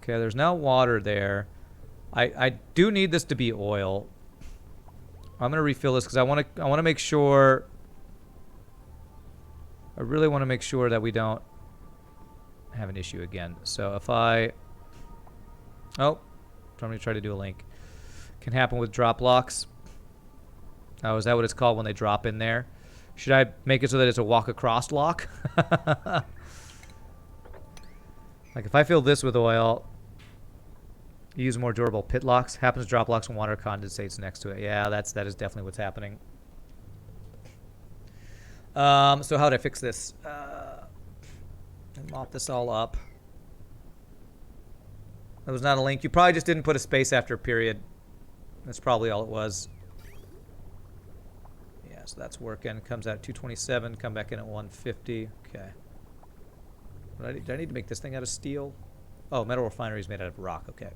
Okay, there's now water there. I do need this to be oil. I'm gonna refill this because I want to make sure. I really want to make sure that we don't have an issue again. So if I, I'm gonna try to do a link. Can happen with drop locks. Oh, is that what it's called when they drop in there? Should I make it so that it's a walk across lock? Like if I fill this with oil, use more durable pit locks. Happens to drop locks when water condensates next to it. Yeah, that is definitely what's happening. So how did I fix this? Mop this all up. That was not a link. You probably just didn't put a space after a period. That's probably all it was. Yeah, so that's working. Comes out at 227. Come back in at 150. Okay. Do I need to make this thing out of steel? Oh, metal refinery is made out of rock. Okay.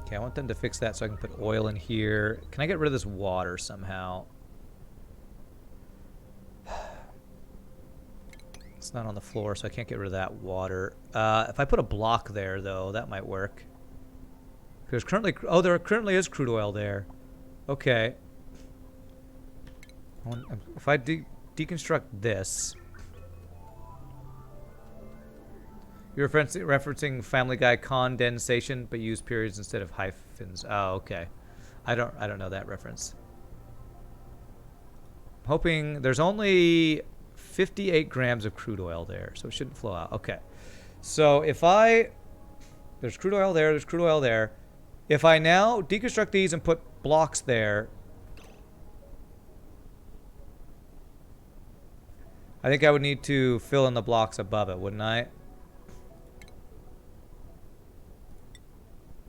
Okay, I want them to fix that so I can put oil in here. Can I get rid of this water somehow? It's not on the floor, so I can't get rid of that water. If I put a block there, though, that might work. There's currently... Oh, there currently is crude oil there. Okay. If I deconstruct this... You're referencing Family Guy condensation, but use periods instead of hyphens. Oh, okay. I don't know that reference. I'm hoping there's only 58 grams of crude oil there, so it shouldn't flow out. Okay. So if there's crude oil there, there's crude oil there. If I now deconstruct these and put blocks there, I think I would need to fill in the blocks above it, wouldn't I?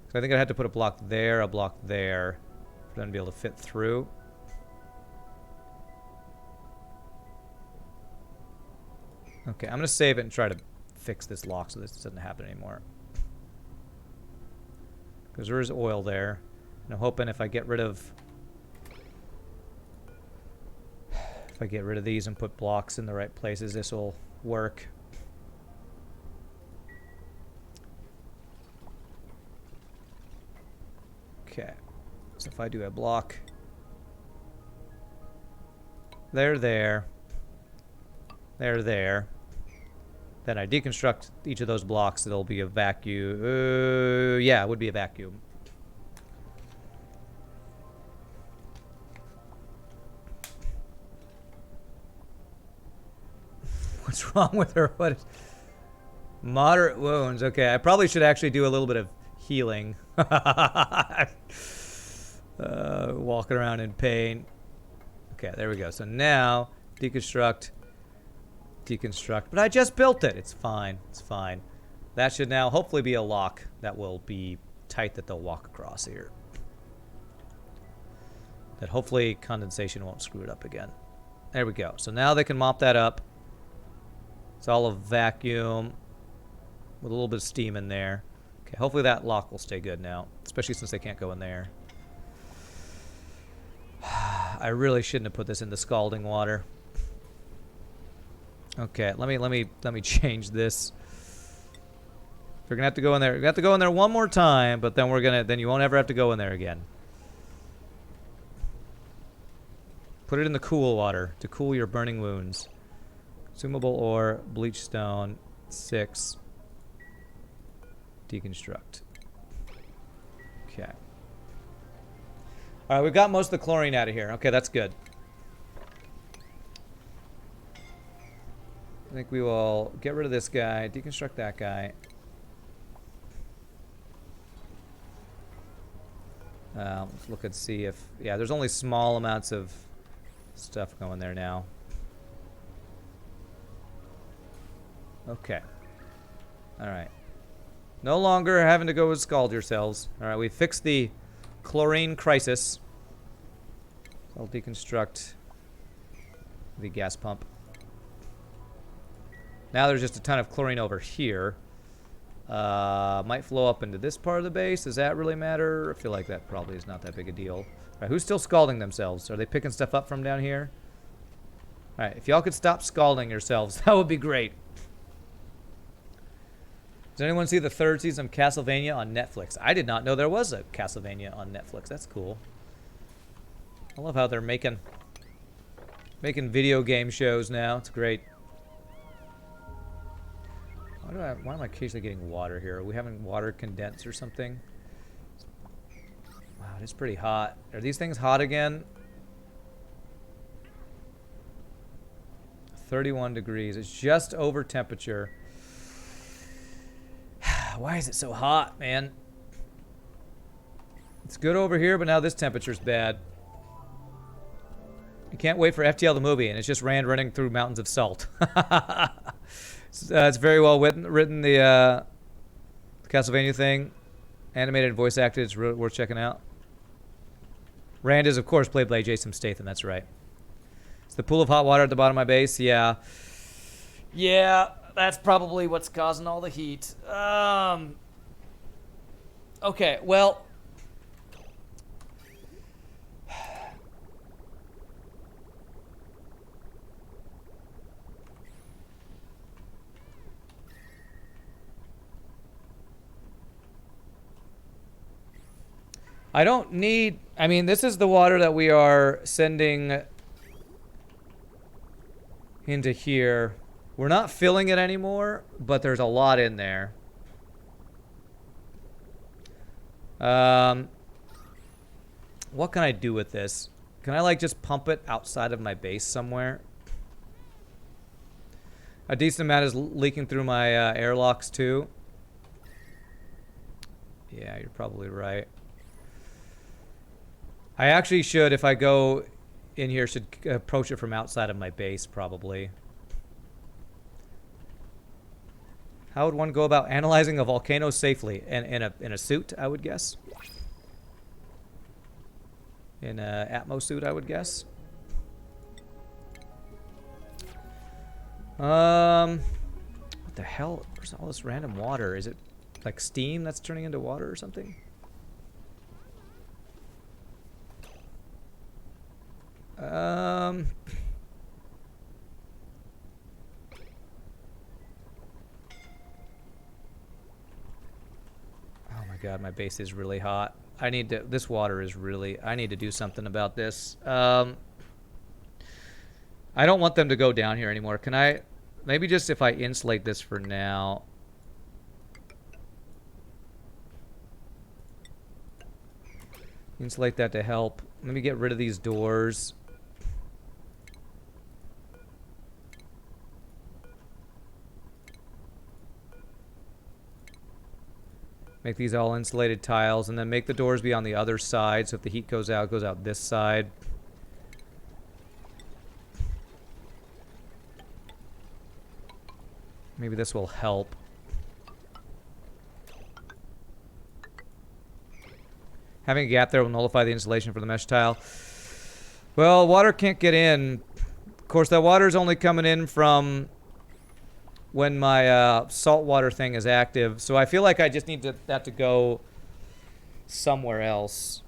So I think I'd have to put a block there for them to be able to fit through. Okay, I'm going to save it and try to fix this lock so this doesn't happen anymore. Because there is oil there. And I'm hoping if I get rid of... If I get rid of these and put blocks in the right places, this will work. Okay, so if I do a block, there, then I deconstruct each of those blocks, it'll be a vacuum. Yeah, it would be a vacuum. What's wrong with her? What is... Moderate wounds. Okay, I probably should actually do a little bit of healing. Walking around in pain. Okay, there we go. So now Deconstruct. Deconstruct. But I just built it. It's fine. It's fine. That should now hopefully be a lock that will be tight that they'll walk across here. That hopefully condensation won't screw it up again. There we go. So now they can mop that up. It's all a vacuum with a little bit of steam in there. Okay, hopefully that lock will stay good now, especially since they can't go in there. I really shouldn't have put this in the scalding water. Okay, let me change this. We're gonna have to go in there. We're gonna have to go in there one more time, but then you won't ever have to go in there again. Put it in the cool water to cool your burning wounds. Consumable ore, bleach stone, 6. Deconstruct. Okay. All right, we've got most of the chlorine out of here. Okay, that's good. I think we will get rid of this guy, deconstruct that guy. Let's look and see if... Yeah, there's only small amounts of stuff going there now. Okay. Alright. No longer having to go and scald yourselves. Alright, we fixed the chlorine crisis. I'll deconstruct the gas pump. Now there's just a ton of chlorine over here. Might flow up into this part of the base. Does that really matter? I feel like that probably is not that big a deal. All right, who's still scalding themselves? Are they picking stuff up from down here? All right, if y'all could stop scalding yourselves, that would be great. Does anyone see the 3rd season of Castlevania on Netflix? I did not know there was a Castlevania on Netflix. That's cool. I love how they're making video game shows now. It's great. Why am I occasionally getting water here? Are we having water condense or something? Wow, it's pretty hot. Are these things hot again? 31 degrees. It's just over temperature. Why is it so hot, man? It's good over here, but now this temperature's bad. I can't wait for FTL the movie, and it's just Rand running through mountains of salt. It's very well written, the Castlevania thing. Animated and voice acted. It's worth checking out. Rand is, of course, played by Jason Statham. That's right. It's the pool of hot water at the bottom of my base. Yeah. Yeah, that's probably what's causing all the heat. Okay, well... I don't need... I mean, this is the water that we are sending into here. We're not filling it anymore, but there's a lot in there. What can I do with this? Can I, like, just pump it outside of my base somewhere? A decent amount is leaking through my airlocks, too. Yeah, you're probably right. I actually should, if I go in here, should approach it from outside of my base, probably. How would one go about analyzing a volcano safely? In a suit, I would guess. In a Atmos suit, I would guess. What the hell? Where's all this random water? Is it like steam that's turning into water or something? Oh my god, my base is really hot. I need to, this water is really, I need to do something about this. I don't want them to go down here anymore. Can I, maybe just if I insulate this for now. Insulate that to help. Let me get rid of these doors. Make these all insulated tiles, and then make the doors be on the other side, so if the heat goes out this side. Maybe this will help. Having a gap there will nullify the insulation for the mesh tile. Well, water can't get in. Of course, that water is only coming in from when my saltwater thing is active. So I feel like I just need that to go somewhere else.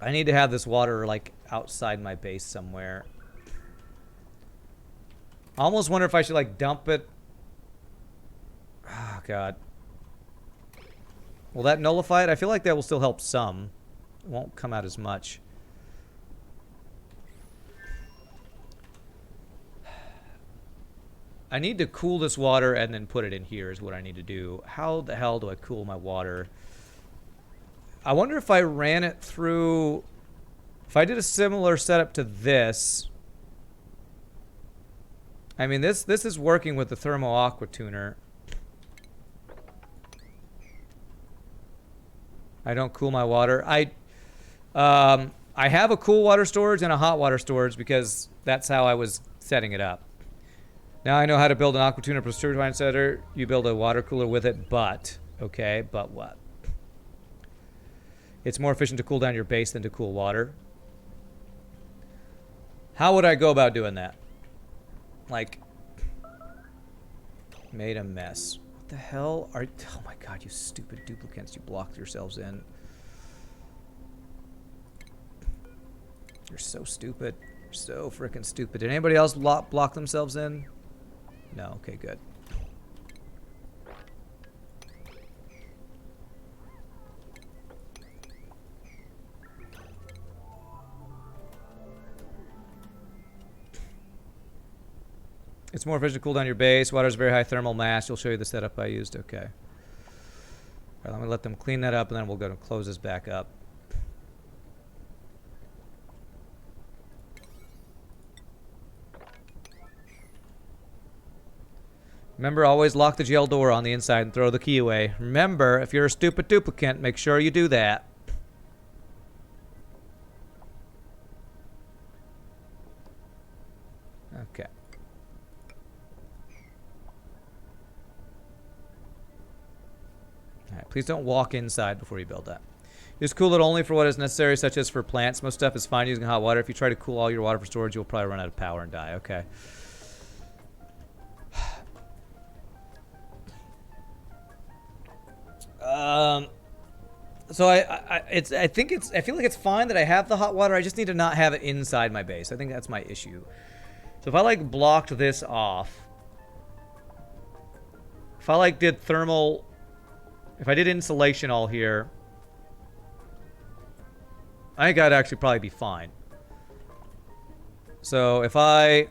I need to have this water like outside my base somewhere. I almost wonder if I should like dump it. Oh, God. Will that nullify it? I feel like that will still help some. It won't come out as much. I need to cool this water and then put it in here is what I need to do. How the hell do I cool my water? I wonder if I ran it through... If I did a similar setup to this... I mean, this is working with the Thermo Aqua Tuner. I don't cool my water. I have a cool water storage and a hot water storage because that's how I was setting it up. Now I know how to build an Aqua Tuner plus turbine setter. You build a water cooler with it, but... Okay, but what? It's more efficient to cool down your base than to cool water. How would I go about doing that? Like... Made a mess. What the hell are... Oh my god, you stupid duplicants. You blocked yourselves in. You're so stupid. You're so freaking stupid. Did anybody else block themselves in? No? Okay, good. It's more efficient to cool down your base. Water's very high thermal mass. You'll show you the setup I used. Okay. All right, let me let them clean that up, and then we'll go and close this back up. Remember, always lock the jail door on the inside and throw the key away. Remember, if you're a stupid duplicant, make sure you do that. Okay. Alright, please don't walk inside before you build that. Use cool it only for what is necessary, such as for plants. Most stuff is fine using hot water. If you try to cool all your water for storage, you'll probably run out of power and die. Okay. So I feel like it's fine that I have the hot water. I just need to not have it inside my base. I think that's my issue. So if I like blocked this off, if I like did thermal, if I did insulation all here, I think I'd actually probably be fine. So if I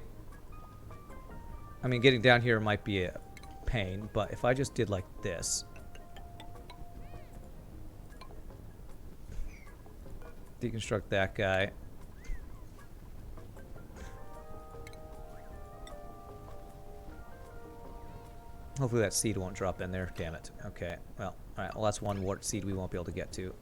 mean, getting down here might be a pain, but if I just did like this. Deconstruct that guy. Hopefully that seed won't drop in there. Damn it. Okay. Well, alright. Well, that's one wart seed we won't be able to get to.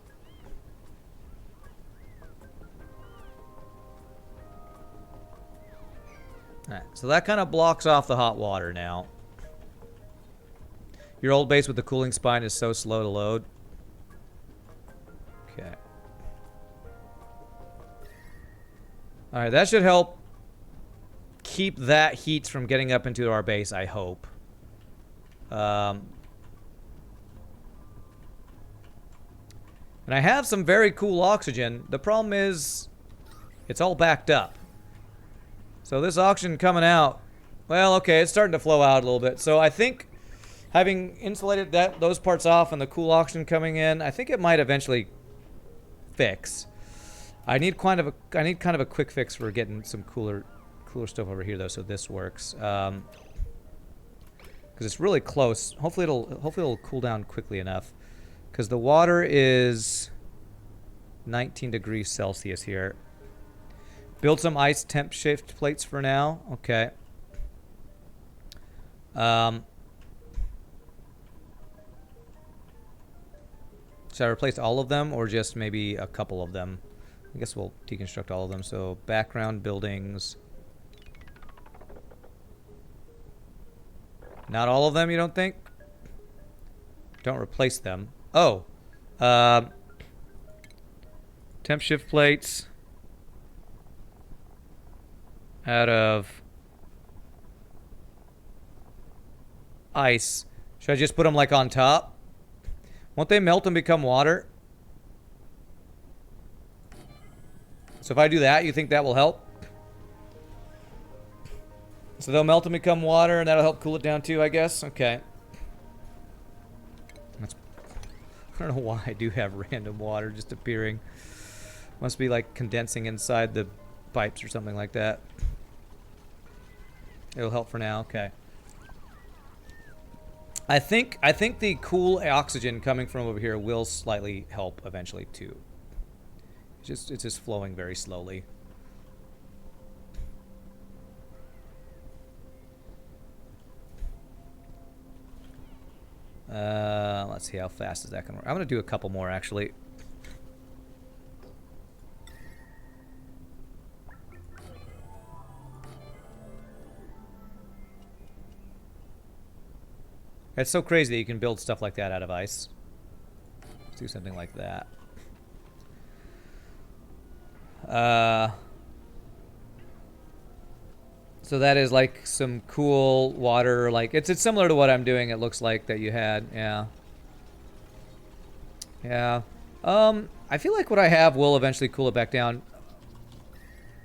Alright. So that kind of blocks off the hot water now. Your old base with the cooling spine is so slow to load. Okay. Alright, that should help keep that heat from getting up into our base, I hope. And I have some very cool oxygen. The problem is, it's all backed up. So this oxygen coming out, well, okay, it's starting to flow out a little bit. So I think having insulated those parts off and the cool oxygen coming in, I think it might eventually fix. I need kind of a quick fix for getting some cooler stuff over here though, so this works. Because it's really close. Hopefully it'll cool down quickly enough. Because the water is 19 degrees Celsius here. Build some ice temp shift plates for now. Okay. Should I replace all of them or just maybe a couple of them? I guess we'll deconstruct all of them. So background buildings. Not all of them, you don't think? Don't replace them. Oh. Temp shift plates. Out of ice. Should I just put them like on top? Won't they melt and become water? So if I do that, you think that will help? So they'll melt and become water, and that'll help cool it down too, I guess? Okay. I don't know why I do have random water just appearing. Must be like condensing inside the pipes or something like that. It'll help for now, okay. I think the cool oxygen coming from over here will slightly help eventually too. It's just flowing very slowly. Let's see how fast is that gonna work. I'm gonna do a couple more actually. It's so crazy that you can build stuff like that out of ice. Let's do something like that. So that is like some cool water, like it's similar to what I'm doing. It looks like that you had, yeah. Yeah. I feel like what I have will eventually cool it back down.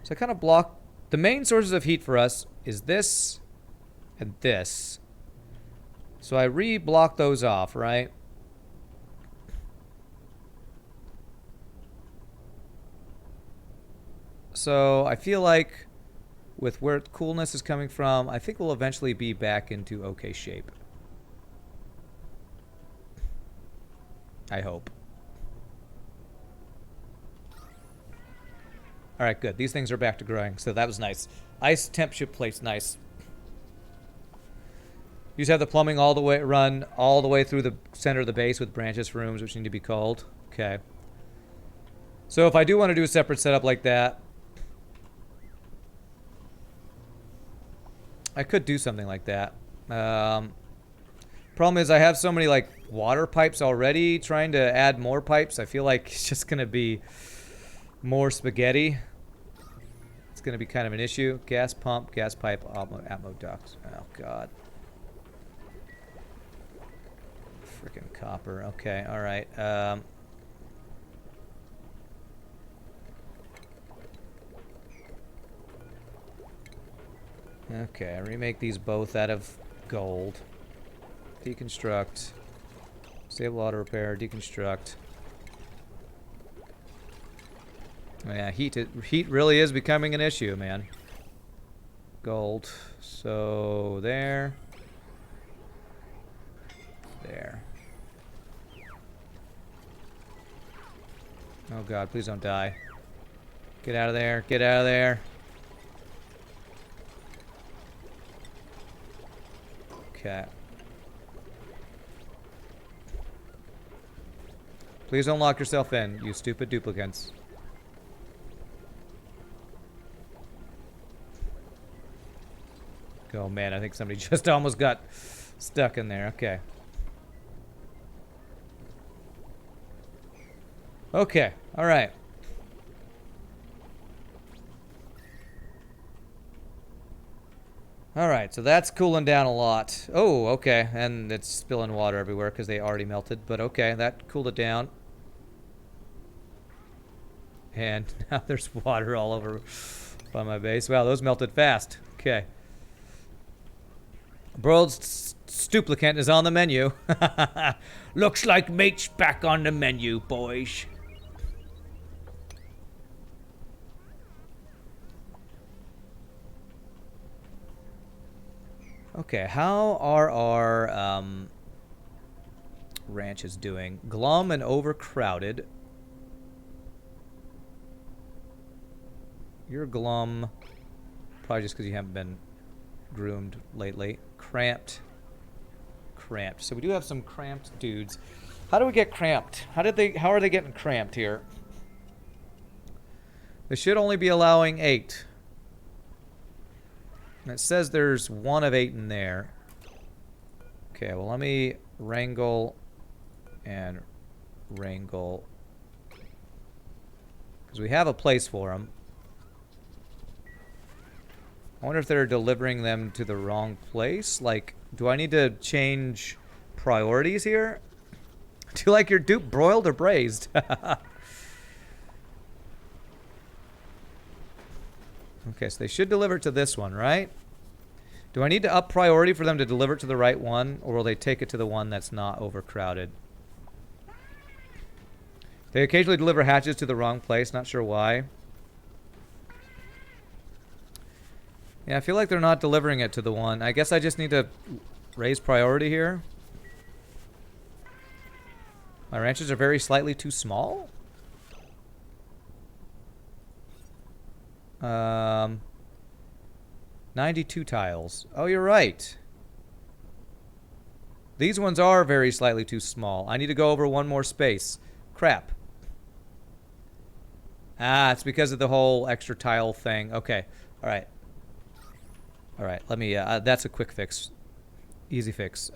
So I kind of block the main sources of heat for us is this and this. So I re-block those off, right? So I feel like with where coolness is coming from, I think we'll eventually be back into okay shape. I hope. All right, good. These things are back to growing, so that was nice. Ice temp ship plates, nice. You just have the plumbing all the way run all the way through the center of the base with branches for rooms which need to be cold. Okay. So if I do want to do a separate setup like that, I could do something like that. Problem is I have so many like water pipes already. Trying to add more pipes, I feel like it's just gonna be more spaghetti. It's gonna be kind of an issue. Gas pump, gas pipe, atmo ducts. Oh god. Freaking copper. Okay, all right. Okay, I remake these both out of gold. Deconstruct. Disable auto repair. Deconstruct. Oh, yeah, heat really is becoming an issue, man. Gold. So there. There. Oh god, please don't die. Get out of there. Get out of there. Okay. Please don't lock yourself in, you stupid duplicants. Oh man, I think somebody just almost got stuck in there. Okay. Okay, alright. Alright, so that's cooling down a lot. Oh, okay, and it's spilling water everywhere because they already melted. But okay, that cooled it down. And now there's water all over by my base. Wow, those melted fast. Okay. Broiled stuplicant is on the menu. Looks like mate's back on the menu, boys. Okay, how are our ranches doing? Glum and overcrowded. You're glum. Probably just because you haven't been groomed lately. Cramped. Cramped. So we do have some cramped dudes. How do we get cramped? How are they getting cramped here? They should only be allowing 8. And it says there's 1 of 8 in there. Okay, well, let me wrangle and wrangle. Because we have a place for them. I wonder if they're delivering them to the wrong place. Like, do I need to change priorities here? Do you like your dupe broiled or braised? Okay, so they should deliver to this one, right? Do I need to up priority for them to deliver to the right one, or will they take it to the one that's not overcrowded? They occasionally deliver hatches to the wrong place, not sure why. Yeah, I feel like they're not delivering it to the one. I guess I just need to raise priority here. My ranches are very slightly too small. 92 tiles. Oh, you're right. These ones are very slightly too small. I need to go over one more space. Crap. Ah, it's because of the whole extra tile thing. Okay. All right. All right. Let me... that's a quick fix. Easy fix.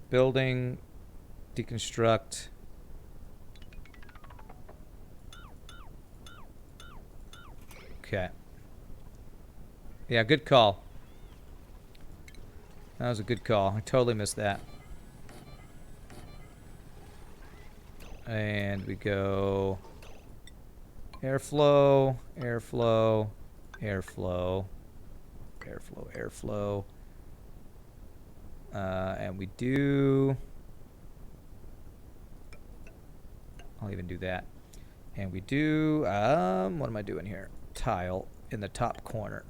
Building. Deconstruct. Okay. Yeah, good call. That was a good call. I totally missed that. And we go airflow, airflow, airflow, airflow, airflow. And we do... I'll even do that. And we do... what am I doing here? Tile in the top corner.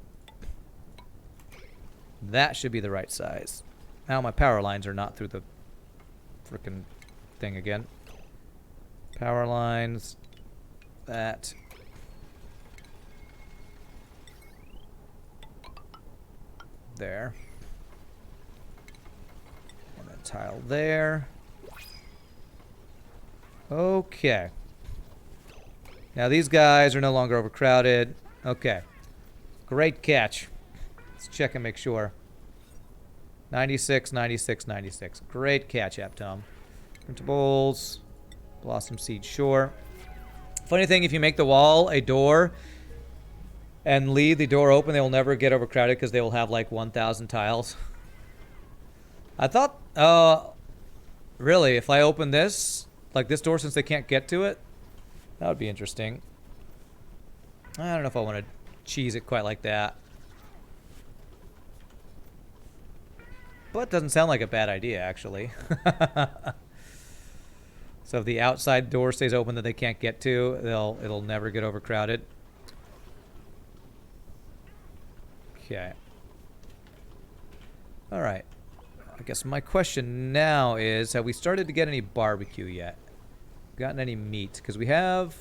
That should be the right size. Now my power lines are not through the frickin' thing again. Power lines. That. There. And then tile there. Okay. Now these guys are no longer overcrowded. Okay. Great catch. Let's check and make sure. 96, 96, 96. Great catch, Aptom. Printables. Blossom Seed, sure. Funny thing, if you make the wall a door and leave the door open, they will never get overcrowded because they will have like 1,000 tiles. I thought, really, if I open this, like this door, since they can't get to it, that would be interesting. I don't know if I want to cheese it quite like that. But it doesn't sound like a bad idea, actually. So if the outside door stays open that they can't get to, it'll never get overcrowded. Okay. All right. I guess my question now is, have we started to get any barbecue yet? Gotten any meat? Because we have...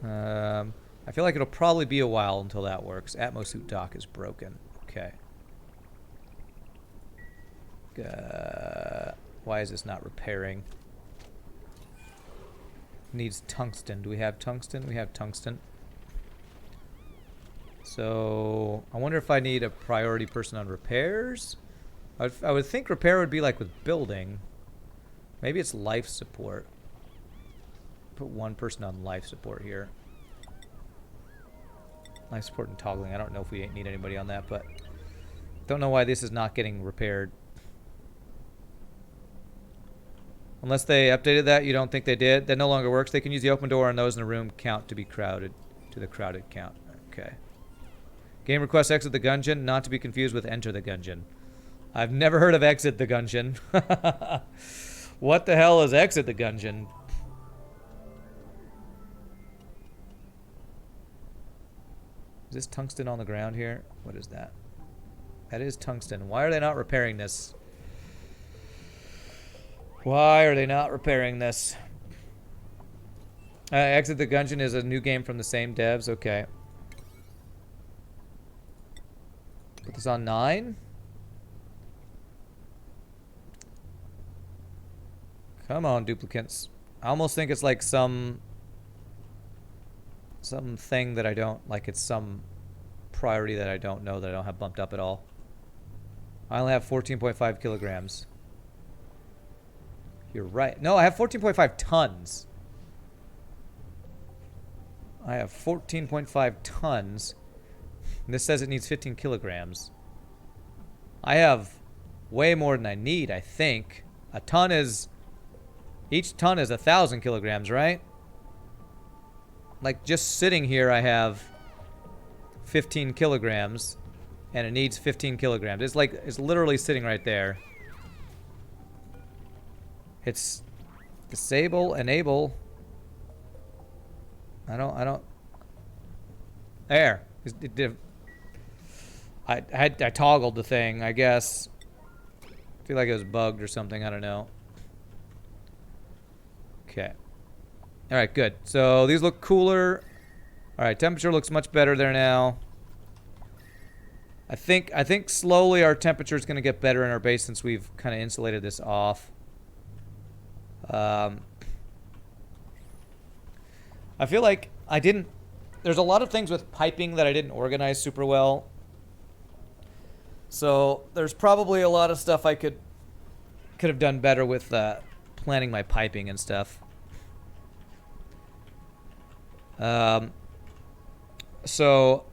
I feel like it'll probably be a while until that works. Atmosuit dock is broken. Okay. Why is this not repairing? Needs tungsten. Do we have tungsten? We have tungsten. So, I wonder if I need a priority person on repairs? I would think repair would be like with building. Maybe it's life support. Put one person on life support here. Life support and toggling. I don't know if we need anybody on that, but don't know why this is not getting repaired. Unless they updated that, you don't think they did? That no longer works. They can use the open door and those in the room count to be crowded, to the crowded count. Okay. Game request exit the Gungeon, not to be confused with enter the Gungeon. I've never heard of exit the Gungeon. What the hell is exit the Gungeon? Is this tungsten on the ground here? What is that? That is tungsten. Why are they not repairing this? Why are they not repairing this? Exit the Gungeon is a new game from the same devs. Okay. Put this on 9. Come on, duplicates. I almost think it's like some something that I don't like. It's some priority that I don't know that I don't have bumped up at all. I only have 14.5 kilograms. You're right. No, I have 14.5 tons. I have 14.5 tons. And this says it needs 15 kilograms. I have way more than I need, I think. A ton is... Each ton is 1,000 kilograms, right? Like, just sitting here, I have 15 kilograms. And it needs 15 kilograms. It's like, it's literally sitting right there. It's... Disable, enable... I don't... There. It did... I toggled the thing, I guess. I feel like it was bugged or something, I don't know. Okay. Alright, good. So these look cooler. Alright, temperature looks much better there now. I think slowly our temperature is going to get better in our base since we've kind of insulated this off. I feel like I didn't... There's a lot of things with piping that I didn't organize super well. So there's probably a lot of stuff I could have done better with planning my piping and stuff. So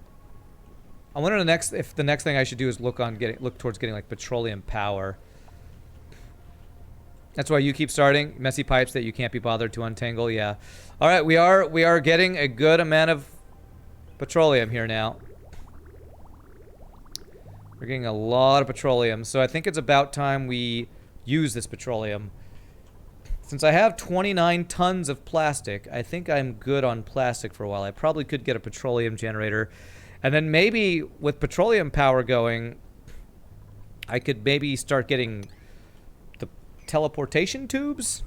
I wonder if the next thing I should do is look towards getting like petroleum power. That's why you keep starting messy pipes that you can't be bothered to untangle. Yeah. All right, we are getting a good amount of petroleum here now. We're getting a lot of petroleum, so I think it's about time we use this petroleum. Since I have 29 tons of plastic, I think I'm good on plastic for a while. I probably could get a petroleum generator. And then maybe with petroleum power going, I could maybe start getting the teleportation tubes?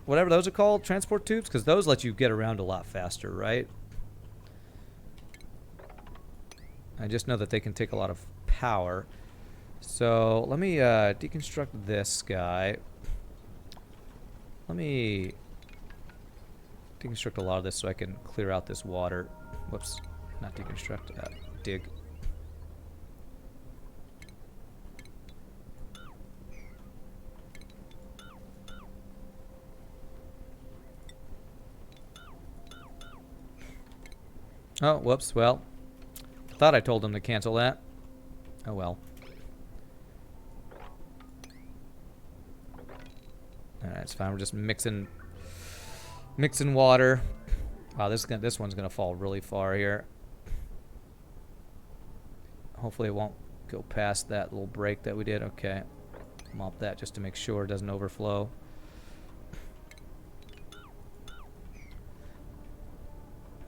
Whatever those are called, transport tubes? Because those let you get around a lot faster, right? I just know that they can take a lot of power. So let me deconstruct this guy. Let me deconstruct a lot of this so I can clear out this water. Whoops, not deconstruct, dig. Oh, whoops, well. Thought I told him to cancel that. Oh well. Alright, it's fine. We're just mixing water. Wow, this one's gonna fall really far here. Hopefully it won't go past that little break that we did. Okay. Mop that just to make sure it doesn't overflow.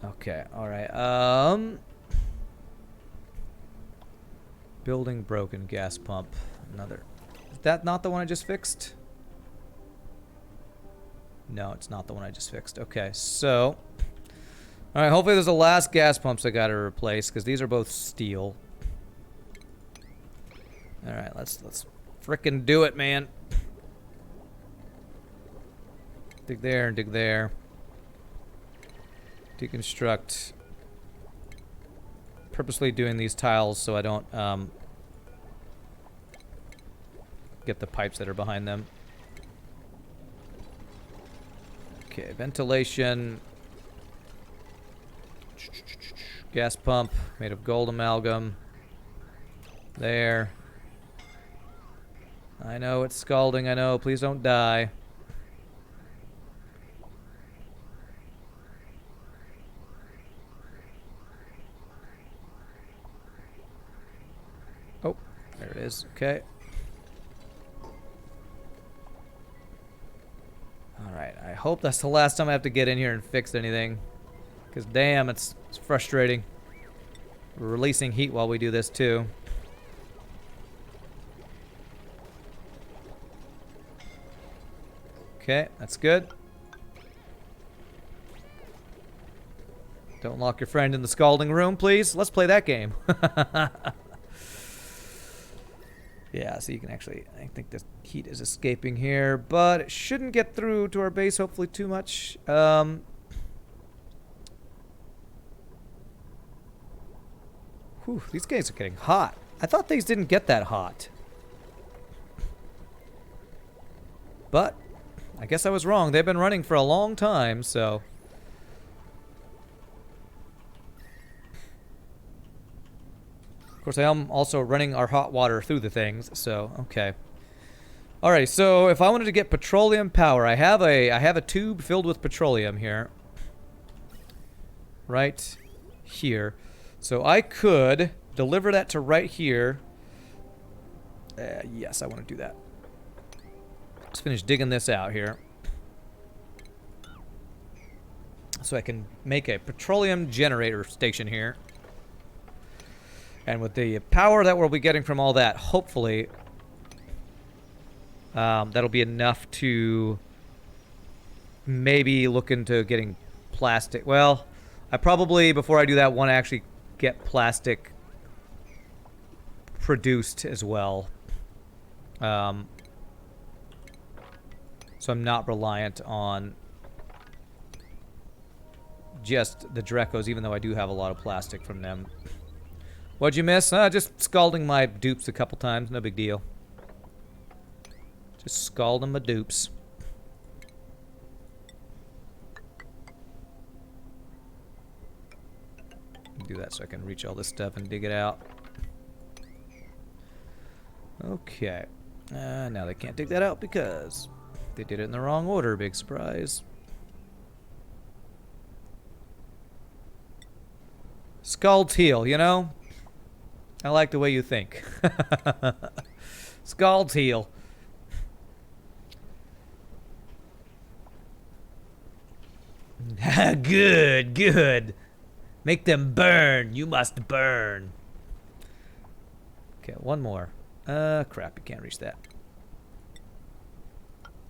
Okay, alright. Building broken gas pump. Another. Is that not the one I just fixed? No, it's not the one I just fixed. Okay, so. Alright, hopefully there's the last gas pumps I gotta replace, because these are both steel. Alright, let's frickin' do it, man. Dig there and dig there. Deconstruct. Purposely doing these tiles so I don't get the pipes that are behind them. Okay, ventilation. Gas pump made of gold amalgam. There. I know it's scalding, I know. Please don't die. Oh, there it is. Okay. Alright, I hope that's the last time I have to get in here and fix anything. Because damn, it's frustrating. We're releasing heat while we do this too. Okay, that's good. Don't lock your friend in the scalding room, please. Let's play that game. Yeah, so you can actually, I think the heat is escaping here, but it shouldn't get through to our base, hopefully, too much. Whew, these guys are getting hot. I thought these didn't get that hot. But I guess I was wrong. They've been running for a long time, so... Of course, I am also running our hot water through the things, so okay. Alright, so if I wanted to get petroleum power, I have a tube filled with petroleum here. Right here. So I could deliver that to right here. Yes, I want to do that. Let's finish digging this out here. So I can make a petroleum generator station here. And with the power that we'll be getting from all that, hopefully, that'll be enough to maybe look into getting plastic. Well, I probably, before I do that, want to actually get plastic produced as well. So I'm not reliant on just the Drecos, even though I do have a lot of plastic from them. What'd you miss? Just scalding my dupes a couple times. No big deal. Just scalding my dupes. Do that so I can reach all this stuff and dig it out. Okay. Now they can't dig that out because they did it in the wrong order. Big surprise. Scald Teal, you know? I like the way you think. Scald Teal. Good, good. Make them burn. You must burn. Okay, one more. Crap, you can't reach that.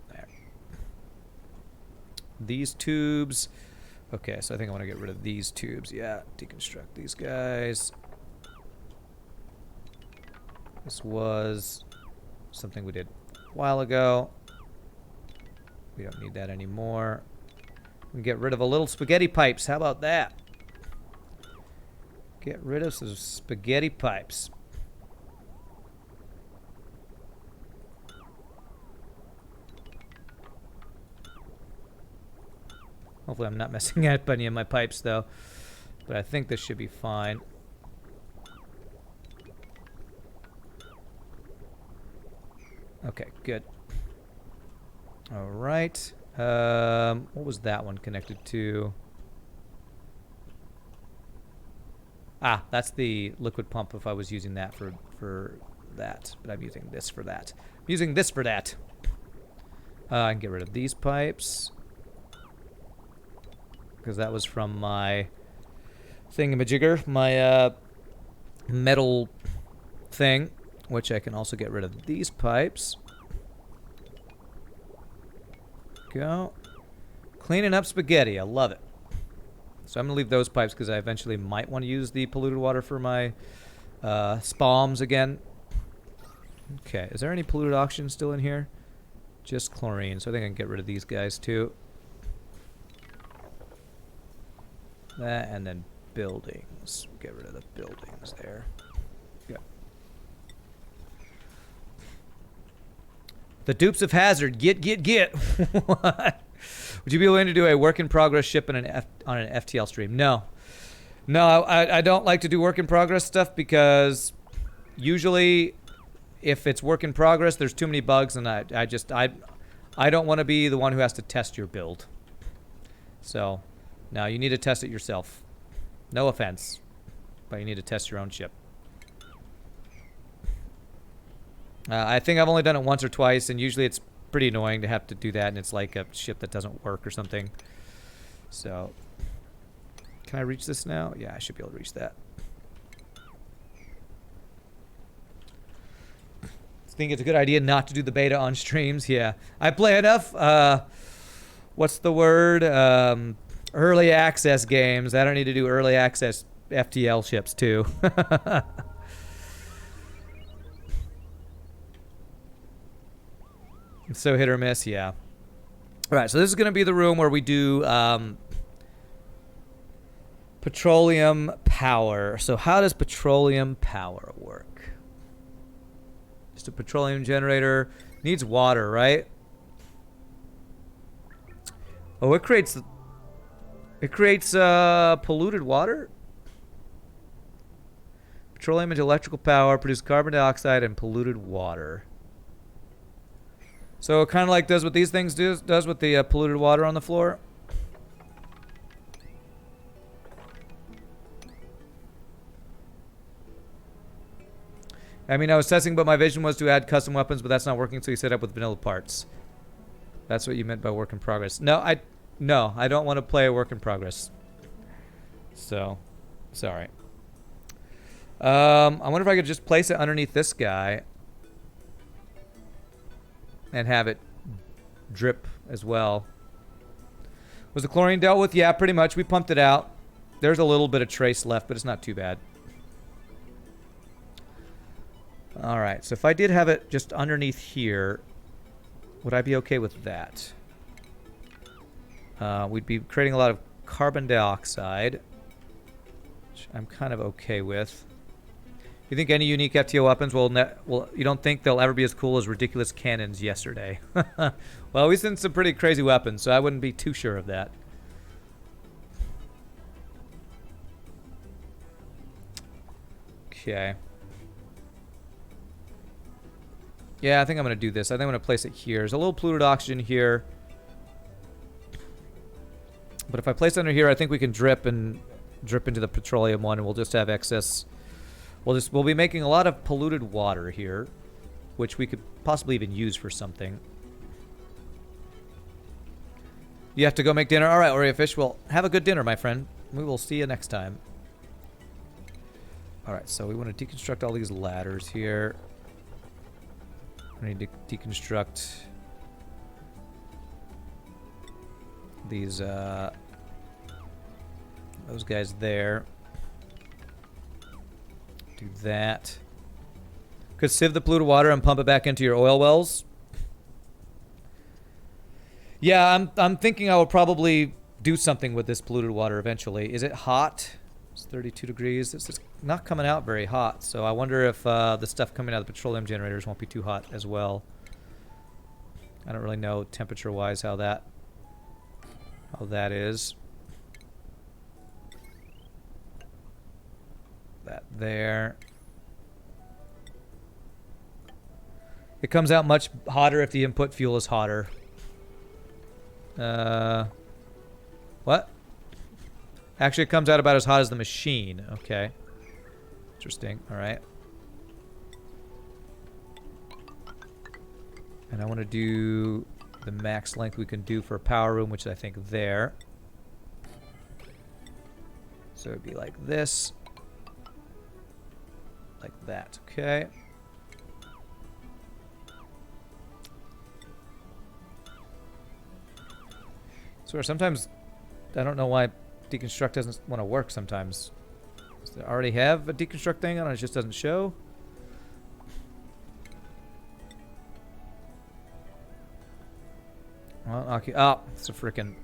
There. These tubes. Okay, so I think I want to get rid of these tubes. Yeah, deconstruct these guys. This was something we did a while ago. We don't need that anymore. We can get rid of a little spaghetti pipes. How about that? Get rid of some spaghetti pipes. Hopefully I'm not messing up any of my pipes, though. But I think this should be fine. Okay, good. All right. What was that one connected to? Ah, that's the liquid pump if I was using that for that. But I'm using this for that. I'm using this for that. I can get rid of these pipes. Because that was from my thingamajigger, my metal thing. Which I can also get rid of these pipes. Go. Cleaning up spaghetti. I love it. So I'm going to leave those pipes because I eventually might want to use the polluted water for my spalms again. Okay. Is there any polluted oxygen still in here? Just chlorine. So I think I can get rid of these guys too. That and then buildings. Get rid of the buildings there. Yeah. The dupes of hazard. Get. What? Would you be willing to do a work in progress ship on an FTL stream? No. No, I don't like to do work in progress stuff because usually if it's work in progress, there's too many bugs and I don't want to be the one who has to test your build. So, no, you need to test it yourself. No offense, but you need to test your own ship. I think I've only done it once or twice, and usually it's pretty annoying to have to do that, and it's like a ship that doesn't work or something. So, can I reach this now? Yeah, I should be able to reach that. I think it's a good idea not to do the beta on streams. Yeah, I play enough. What's the word? Early access games. I don't need to do early access FTL ships too. So hit or miss, yeah. All right, so this is going to be the room where we do petroleum power. So how does petroleum power work? Just a petroleum generator. Needs water, right? Oh, it creates polluted water? Petroleum and electrical power produce carbon dioxide and polluted water. So it kind of like does what these things does with the polluted water on the floor. I mean, I was testing, but my vision was to add custom weapons, but that's not working, so you set up with vanilla parts. That's what you meant by work in progress. No, I don't want to play a work in progress. So, sorry. I wonder if I could just place it underneath this guy and have it drip as well. Was the chlorine dealt with? Yeah, pretty much. We pumped it out. There's a little bit of trace left, but it's not too bad. Alright, so if I did have it just underneath here, would I be okay with that? We'd be creating a lot of carbon dioxide, which I'm kind of okay with. You think any unique FTO weapons will you don't think they'll ever be as cool as ridiculous cannons yesterday? Well, we've seen some pretty crazy weapons, so I wouldn't be too sure of that. Okay. Yeah, I think I'm going to do this. I think I'm going to place it here. There's a little polluted oxygen here. But if I place it under here, I think we can drip into the petroleum one, and we'll just have excess. We'll be making a lot of polluted water here, which we could possibly even use for something. You have to go make dinner? All right, Oreo Fish. Well, have a good dinner, my friend. We will see you next time. All right, so we want to deconstruct all these ladders here. I need to deconstruct these, those guys there. Do that. Could sieve the polluted water and pump it back into your oil wells. Yeah, I'm thinking I will probably do something with this polluted water eventually. Is it hot? It's 32 degrees. It's not coming out very hot, so I wonder if the stuff coming out of the petroleum generators won't be too hot as well. I don't really know temperature-wise how that is. That there. It comes out much hotter if the input fuel is hotter. What? Actually, it comes out about as hot as the machine. Okay. Interesting. All right. And I want to do the max length we can do for a power room, which I think there. So it'd be like this. Like that. Okay. So sometimes I don't know why deconstruct doesn't want to work sometimes. Does they already have a deconstruct thing on it? It just doesn't show. Well, okay. Oh, it's a freaking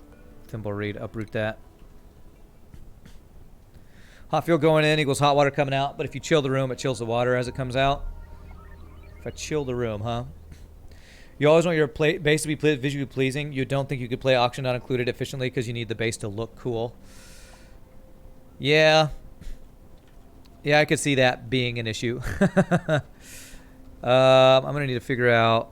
thimble reed. Uproot that. Hot fuel going in equals hot water coming out, but if you chill the room, it chills the water as it comes out. If I chill the room, huh? You always want your base to be visually pleasing. You don't think you could play Auction Not Included efficiently because you need the base to look cool. Yeah. Yeah, I could see that being an issue. I'm going to need to figure out...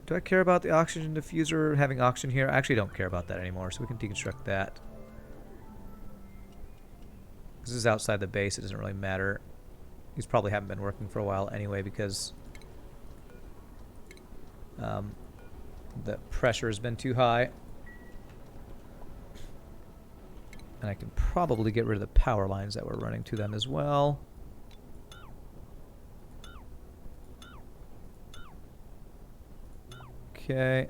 Do I care about the oxygen diffuser having oxygen here? I actually don't care about that anymore, so we can deconstruct that. This is outside the base. It doesn't really matter. These probably haven't been working for a while anyway because... the pressure has been too high. And I can probably get rid of the power lines that we're running to them as well. Okay.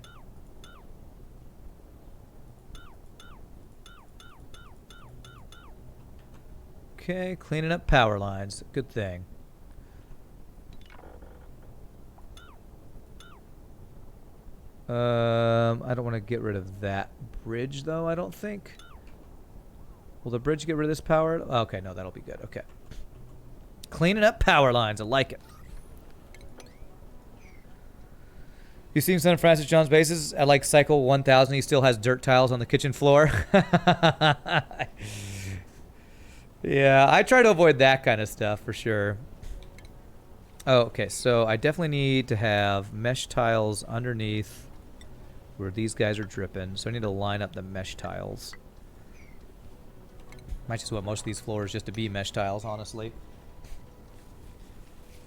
Okay, cleaning up power lines. Good thing. I don't want to get rid of that bridge, though, I don't think. Will the bridge get rid of this power? Okay, no, that'll be good. Okay. Cleaning up power lines. I like it. You seen Son of Francis John's bases? At like cycle 1000, he still has dirt tiles on the kitchen floor. Yeah, I try to avoid that kind of stuff for sure. Oh, okay, so I definitely need to have mesh tiles underneath where these guys are dripping. So I need to line up the mesh tiles. Might just want most of these floors just to be mesh tiles, honestly.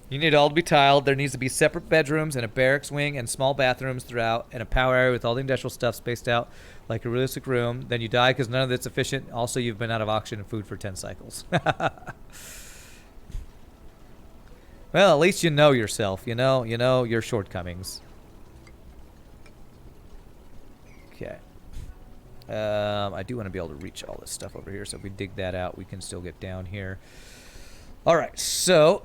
You need it all to be tiled. There needs to be separate bedrooms and a barracks wing and small bathrooms throughout and a power area with all the industrial stuff spaced out like a realistic room. Then you die because none of it's efficient. Also, you've been out of oxygen and food for 10 cycles. Well, at least you know yourself. You know your shortcomings. Okay. I do want to be able to reach all this stuff over here. So if we dig that out, we can still get down here. All right, so...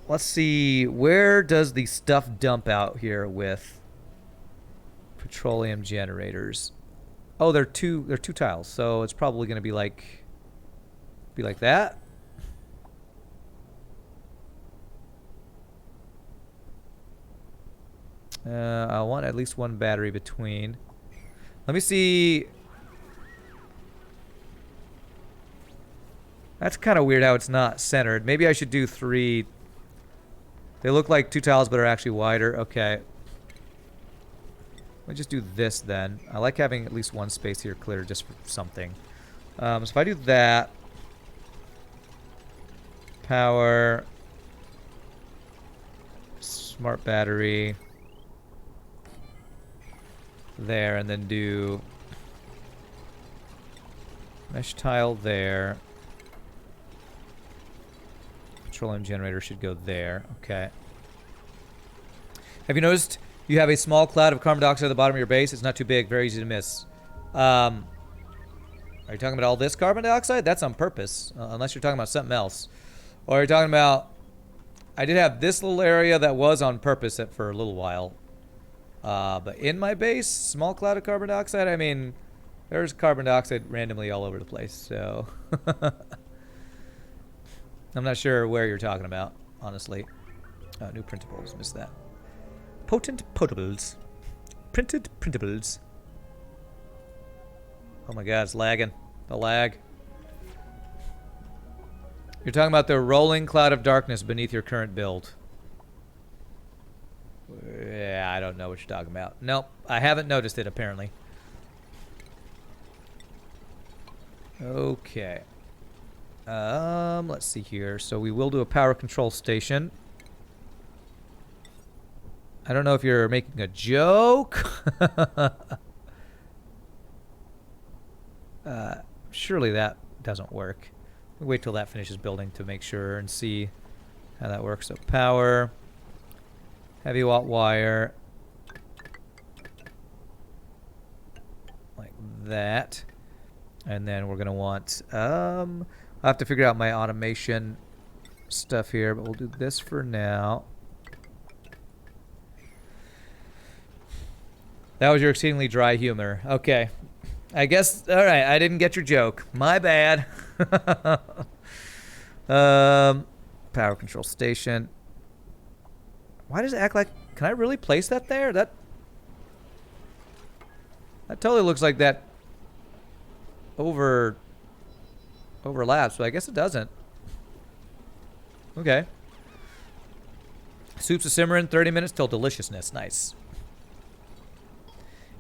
let's see, where does the stuff dump out here with petroleum generators? Oh, they're two tiles, so it's probably going to be like that. I want at least one battery between. Let me see. That's kind of weird how it's not centered. Maybe I should do 3. They look like 2 tiles, but are actually wider. Okay. Let me just do this then. I like having at least one space here clear just for something. So if I do that. Power. Smart battery. There, and then do mesh tile there. Petroleum generator should go there. Okay. Have you noticed you have a small cloud of carbon dioxide at the bottom of your base? It's not too big, very easy to miss. Are you talking about all this carbon dioxide? That's on purpose, unless you're talking about something else. Or you're talking about... I did have this little area that was on purpose for a little while. But in my base, small cloud of carbon dioxide, I mean, there's carbon dioxide randomly all over the place, so... I'm not sure where you're talking about, honestly. New printables, missed that. Potent potables. Printed printables. Oh my god, it's lagging. The lag. You're talking about the rolling cloud of darkness beneath your current build. Yeah, I don't know what you're talking about. Nope, I haven't noticed it, apparently. Okay. Let's see here. So we will do a power control station. I don't know if you're making a joke. Surely that doesn't work. We'll wait till that finishes building to make sure and see how that works. So power, heavy watt wire, like that. And then we're gonna want, I'll have to figure out my automation stuff here, but we'll do this for now. That was your exceedingly dry humor. Okay. I guess, all right, I didn't get your joke. My bad. Power control station. Why does it act like, can I really place that there? That totally looks like that overlaps, but I guess it doesn't. Okay. Soup's a simmering, 30 minutes till deliciousness. Nice.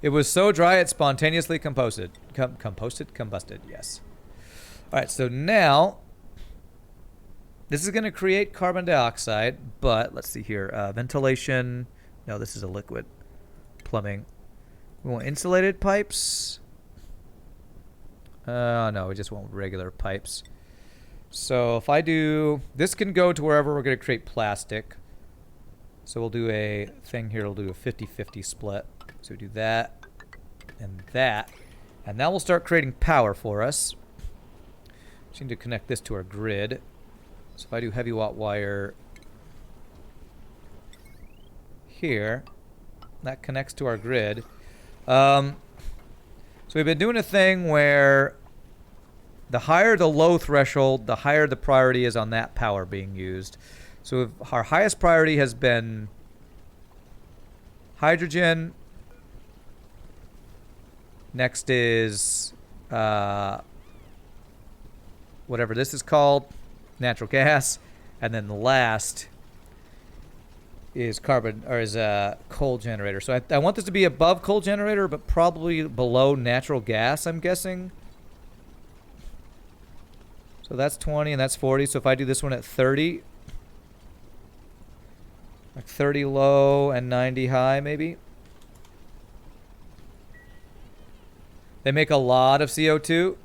It was so dry it spontaneously combusted. Combusted, yes. All right, so now this is going to create carbon dioxide, but let's see here. Ventilation. No, this is a liquid. Plumbing. We want insulated pipes. No, we just want regular pipes. So if I do, this can go to wherever we're going to create plastic. So we'll do a thing here. We'll do a 50-50 split. So we do that and that. And now we'll start creating power for us. Just need to connect this to our grid. So if I do heavy watt wire here, that connects to our grid. So we've been doing a thing where the higher the low threshold, the higher the priority is on that power being used. So if our highest priority has been hydrogen. Next is whatever this is called, natural gas, and then the last is coal generator. So I want this to be above coal generator, but probably below natural gas, I'm guessing. So that's 20 and that's 40. So if I do this one at 30, like 30 low and 90 high, maybe. They make a lot of CO2.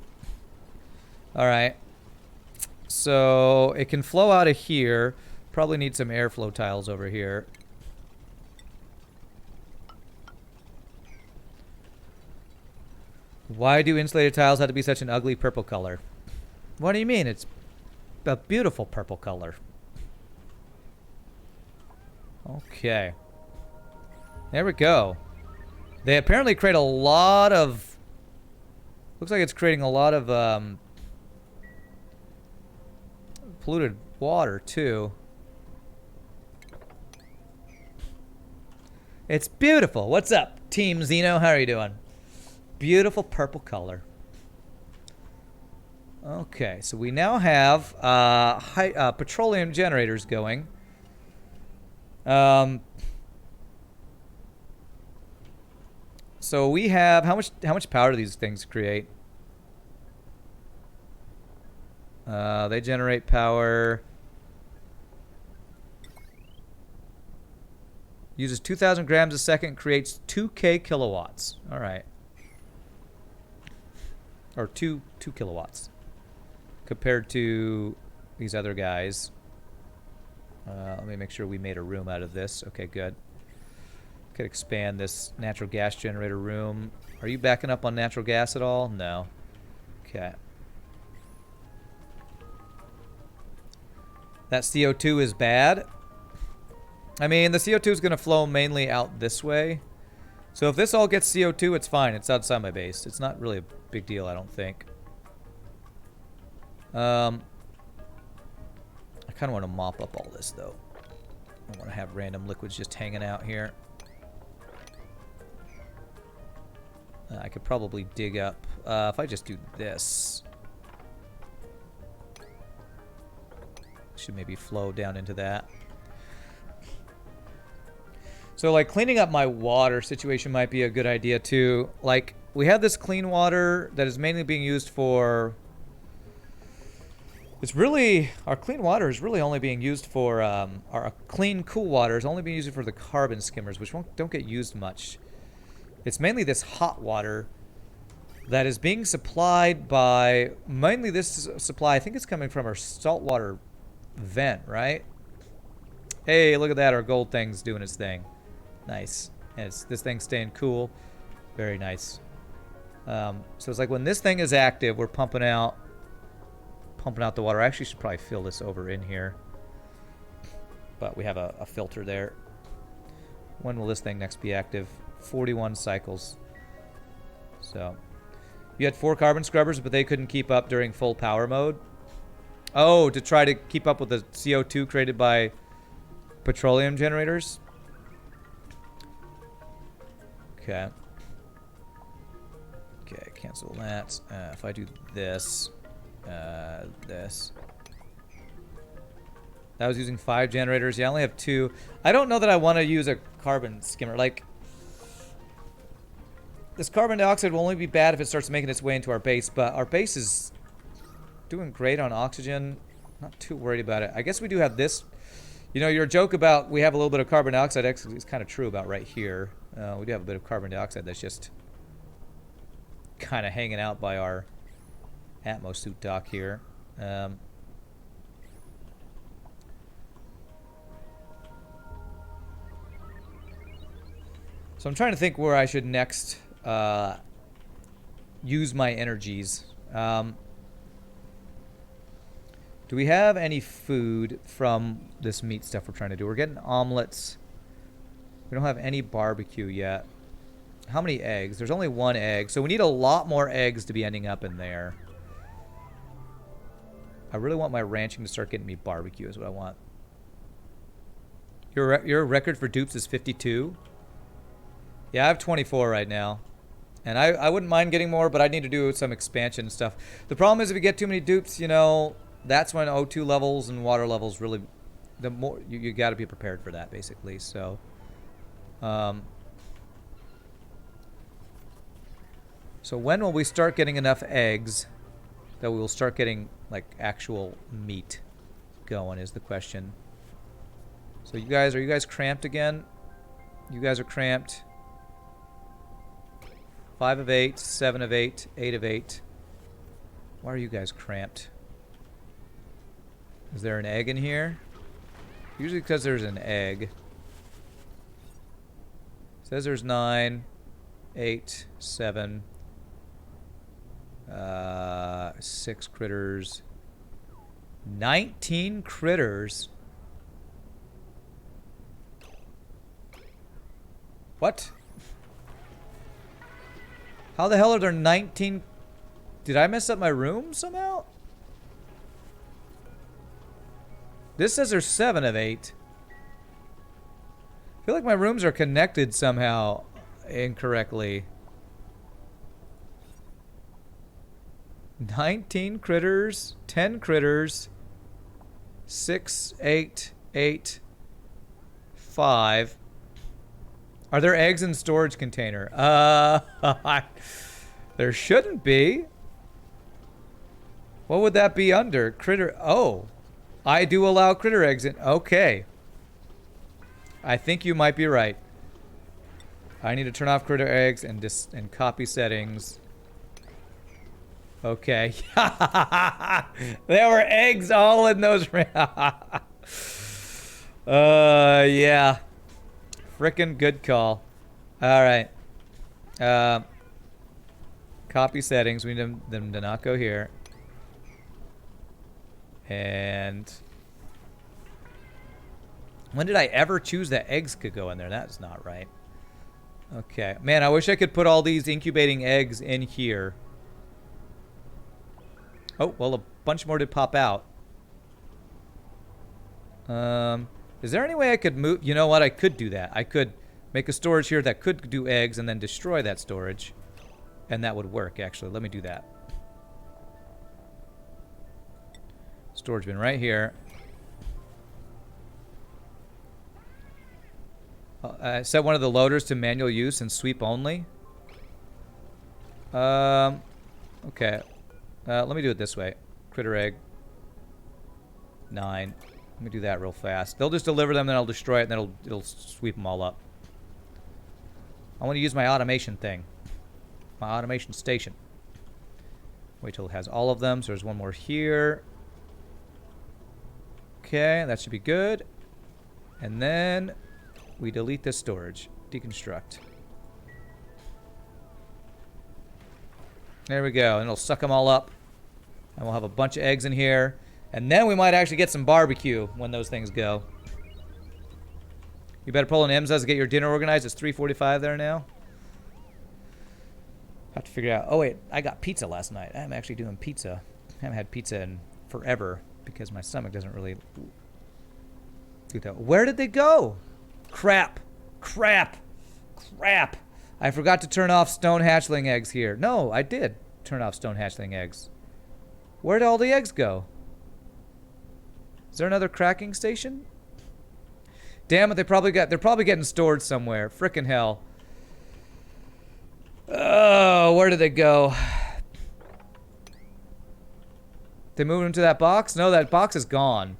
All right. So it can flow out of here. Probably need some airflow tiles over here. Why do insulated tiles have to be such an ugly purple color? What do you mean? It's a beautiful purple color. Okay. There we go. They apparently create a lot of... Looks like it's creating a lot of polluted water, too. It's beautiful. What's up, Team Xeno? How are you doing? Beautiful purple color. Okay, so we now have petroleum generators going. So we have how much power do these things create? They generate power. Uses 2,000 grams a second, creates 2K kilowatts. All right. Or 2 kilowatts. Compared to these other guys. Let me make sure we made a room out of this. Okay, good. Could expand this natural gas generator room. Are you backing up on natural gas at all? No. Okay. That CO2 is bad. I mean, the CO2 is going to flow mainly out this way. So if this all gets CO2, it's fine. It's outside my base. It's not really a big deal, I don't think. I kind of want to mop up all this, though. I don't want to have random liquids just hanging out here. I could probably dig up... if I just do this... should maybe flow down into that. So, like, cleaning up my water situation might be a good idea, too. Like, we have this clean water that is mainly being used for... It's really... Our clean water is really only being used for... our clean, cool water is only being used for the carbon skimmers, which don't get used much. It's mainly this hot water that is being supplied by... Mainly this supply, I think it's coming from our saltwater vent, right? Hey, look at that. Our gold thing's doing its thing. Nice. And this thing's staying cool. Very nice. So it's like when this thing is active, we're pumping out the water. I actually should probably fill this over in here. But we have a filter there. When will this thing next be active? 41 cycles. So you had 4 carbon scrubbers, but they couldn't keep up during full power mode. Oh, to try to keep up with the CO2 created by petroleum generators? Okay. Okay, cancel that. If I do this, this. That was using 5 generators. Yeah, I only have 2. I don't know that I want to use a carbon skimmer. Like, this carbon dioxide will only be bad if it starts making its way into our base, but our base is doing great on oxygen. Not too worried about it. I guess we do have this. You know, your joke about we have a little bit of carbon dioxide actually is kind of true about right here. We do have a bit of carbon dioxide that's just kind of hanging out by our Atmos suit dock here. So I'm trying to think where I should next use my energies. Do we have any food from this meat stuff we're trying to do? We're getting omelets. We don't have any barbecue yet. How many eggs? There's only one egg. So we need a lot more eggs to be ending up in there. I really want my ranching to start getting me barbecue is what I want. Your record for dupes is 52? Yeah, I have 24 right now. And I wouldn't mind getting more, but I need to do some expansion and stuff. The problem is if you get too many dupes, you know, that's when O2 levels and water levels really... The more you got to be prepared for that, basically. So... So when will we start getting enough eggs that we will start getting, like, actual meat going is the question. So you guys, are you guys cramped again? You guys are cramped. 5 of 8, 7 of 8, 8 of 8. Why are you guys cramped? Is there an egg in here? Usually because there's an egg. Says there's 9, 8, 7, 6 critters. 19 critters? What? How the hell are there 19? Did I mess up my room somehow? This says there's 7 of 8. I feel like my rooms are connected somehow incorrectly. 19 critters, 10 critters, 6, 8, 8, 5. Are there eggs in storage container? There shouldn't be. What would that be under? Critter. Oh, I do allow critter eggs in. Okay. I think you might be right. I need to turn off critter eggs and copy settings. Okay. There were eggs all in those. Yeah. Frickin' good call. All right. Copy settings. We need them to not go here. And when did I ever choose that eggs could go in there? That's not right. Okay. Man, I wish I could put all these incubating eggs in here. Oh, well, a bunch more did pop out. Is there any way I could move? You know what? I could do that. I could make a storage here that could do eggs and then destroy that storage. And that would work, actually. Let me do that. Storage bin right here. Set one of the loaders to manual use and sweep only. Okay. Let me do it this way. Critter egg. 9. Let me do that real fast. They'll just deliver them, then I'll destroy it, and then it'll sweep them all up. I want to use my automation thing. My automation station. Wait till it has all of them. So there's one more here. Okay, that should be good. And then we delete this storage. Deconstruct. There we go. And it'll suck them all up. And we'll have a bunch of eggs in here. And then we might actually get some barbecue when those things go. You better pull an MZAS to get your dinner organized. It's 3:45 there now. Have to figure out. Oh, wait. I got pizza last night. I'm actually doing pizza. I haven't had pizza in forever because my stomach doesn't really do that. Where did they go? Crap. Crap. Crap. I forgot to turn off stone hatchling eggs here. No, I did turn off stone hatchling eggs. Where did all the eggs go? Is there another cracking station? Damn it, they're probably getting stored somewhere. Frickin' hell. Oh, where did they go? They moved into that box? No, that box is gone.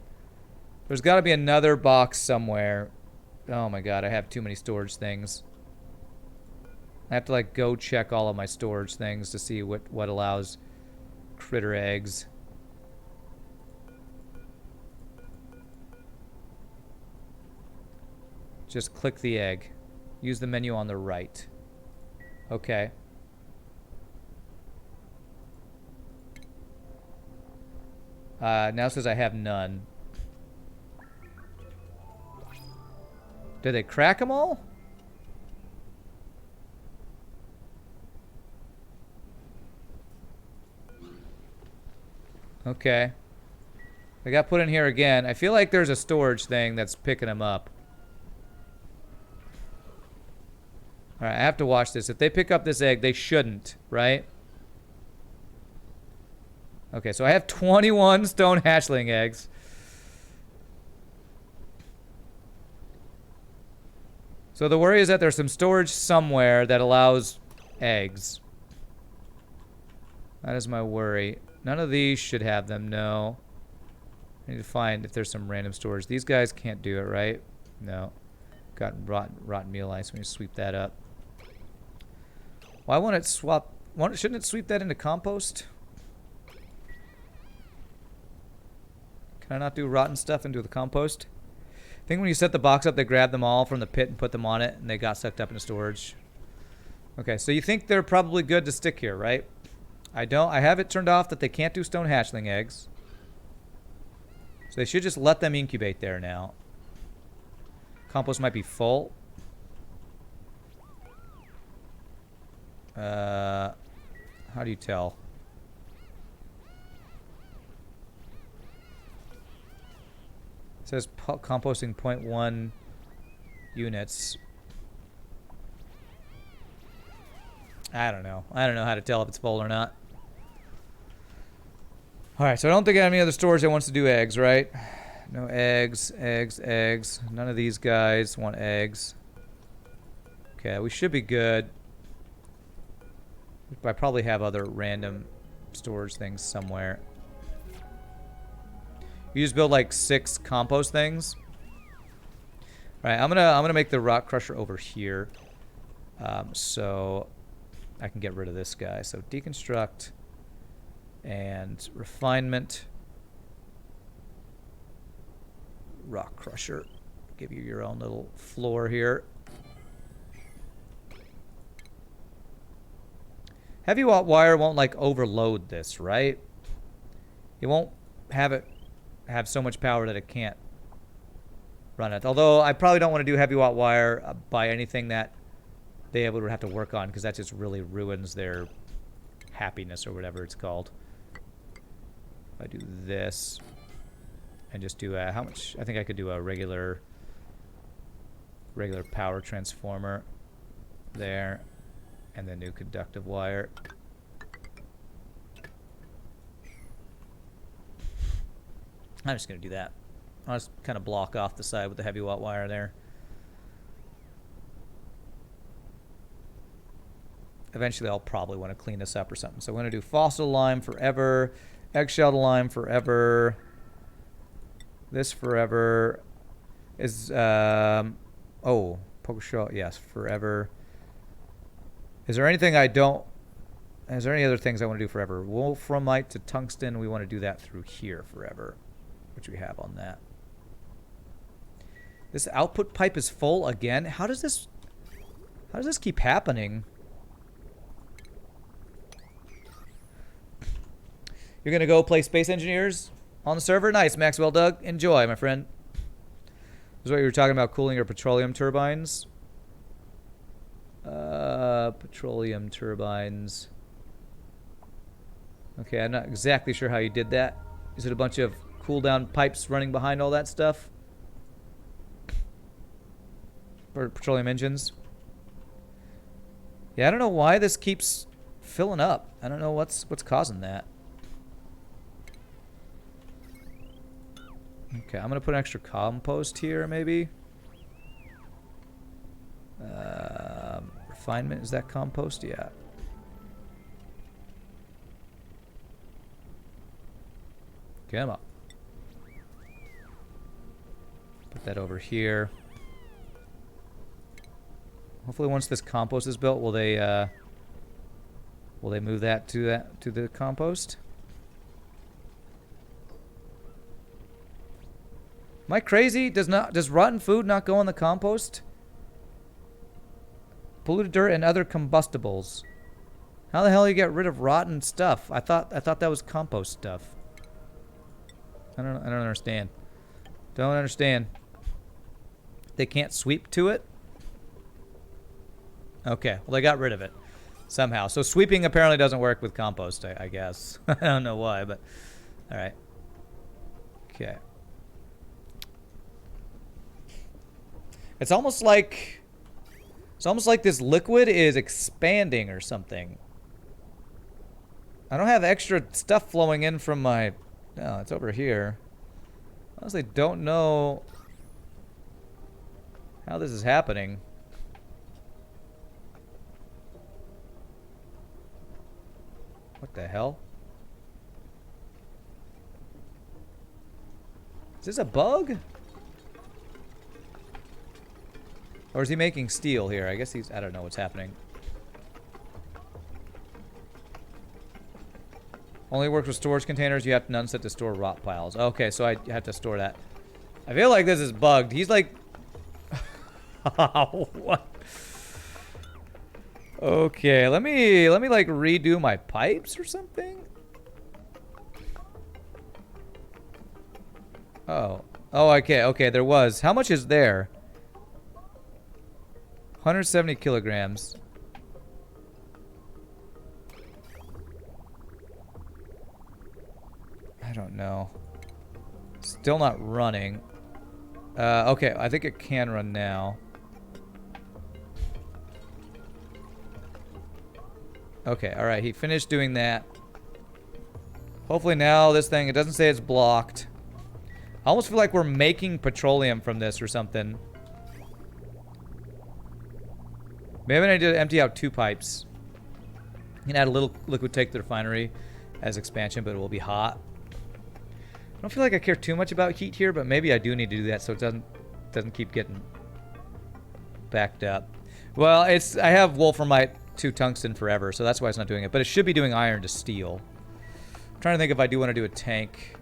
There's got to be another box somewhere. Oh my god, I have too many storage things. I have to like go check all of my storage things to see what allows critter eggs. Just click the egg. Use the menu on the right. Okay. Now it says I have none. Did they crack them all? Okay. They got put in here again. I feel like there's a storage thing that's picking them up. Alright, I have to watch this. If they pick up this egg, they shouldn't, right? Okay, so I have 21 stone hatchling eggs. So the worry is that there's some storage somewhere that allows eggs. That is my worry. None of these should have them, no. I need to find if there's some random storage. These guys can't do it, right? No. Got rotten meal ice. We need to sweep that up. Why won't it swap? Shouldn't it sweep that into compost? Can I not do rotten stuff into the compost? I think when you set the box up, they grabbed them all from the pit and put them on it, and they got sucked up into storage. Okay, so you think they're probably good to stick here, right? I don't. I have it turned off that they can't do stone hatchling eggs. So they should just let them incubate there now. Compost might be full. How do you tell? It says composting 0.1 units. I don't know. I don't know how to tell if it's full or not. Alright, so I don't think I have any other storage that wants to do eggs, right? No eggs, eggs, eggs. None of these guys want eggs. Okay, we should be good. I probably have other random storage things somewhere. You just build like 6 compost things. All right, I'm gonna make the rock crusher over here, so I can get rid of this guy. So deconstruct and refinement. Rock crusher. Give you your own little floor here. Heavy wire won't like overload this, right? It won't have so much power that it can't run it. Although I probably don't want to do heavy watt wire by anything that they would have to work on, because that just really ruins their happiness or whatever it's called. If I do this and just do how much? I think I could do a regular power transformer there. And then new conductive wire. I'm just going to do that. I'll just kind of block off the side with the heavy watt wire there. Eventually I'll probably want to clean this up or something. So I'm going to do fossil lime forever. Eggshell lime forever. This forever. Is, oh, poker shell, yes, forever. Is there anything I don't... Is there any other things I want to do forever? Wolframite to tungsten, we want to do that through here forever. Which we have on that. This output pipe is full again? How does this keep happening? You're going to go play Space Engineers on the server? Nice, Maxwell Doug. Enjoy, my friend. This is what you were talking about, cooling your petroleum turbines. Petroleum turbines. Okay, I'm not exactly sure how you did that. Is it a bunch of cool down pipes running behind all that stuff? For petroleum engines? Yeah, I don't know why this keeps filling up. I don't know what's causing that. Okay, I'm gonna put an extra compost here, maybe. Refinement, is that compost? Yeah. Come on. Put that over here. Hopefully once this compost is built, will they move that to the compost? Am I crazy? Does rotten food not go in the compost? Polluted dirt and other combustibles. How the hell do you get rid of rotten stuff? I thought that was compost stuff. I don't understand. Don't understand. They can't sweep to it? Okay, well they got rid of it somehow. So sweeping apparently doesn't work with compost, I guess. I don't know why, but All right. Okay. It's almost like this liquid is expanding or something. I don't have extra stuff flowing in from my... No, it's over here. Honestly, don't know how this is happening. What the hell? Is this a bug? Or is he making steel here? I guess he's... I don't know what's happening. Only works with storage containers. You have to unset to store rot piles. Okay, so I have to store that. I feel like this is bugged. He's like... What? Okay, let me like redo my pipes or something. Oh. Oh, okay, there was. How much is there? 170 kilograms. I don't know. Still not running. Okay, I think it can run now. Okay, alright, he finished doing that. Hopefully now this thing, it doesn't say it's blocked. I almost feel like we're making petroleum from this or something. Maybe I need to empty out 2 pipes. You can add a little liquid take to the refinery as expansion, but it will be hot. I don't feel like I care too much about heat here, but maybe I do need to do that so it doesn't keep getting backed up. Well, I have wolframite to tungsten forever, so that's why it's not doing it. But it should be doing iron to steel. I'm trying to think if I do want to do a tank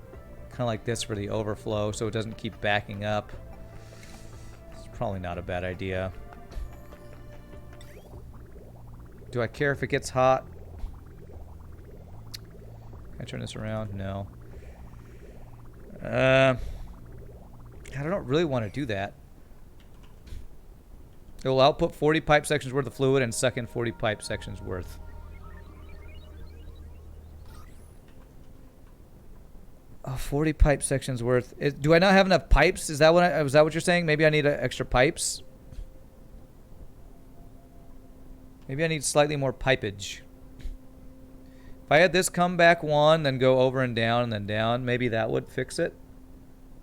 kind of like this for the overflow so it doesn't keep backing up. It's probably not a bad idea. Do I care if it gets hot? Can I turn this around? No. I don't really want to do that. It will output 40 pipe sections worth of fluid and suck in 40 pipe sections worth. Oh, 40 pipe sections worth. Do I not have enough pipes? Is that what you're saying? Maybe I need extra pipes? Maybe I need slightly more pipage. If I had this come back 1, then go over and then down, maybe that would fix it.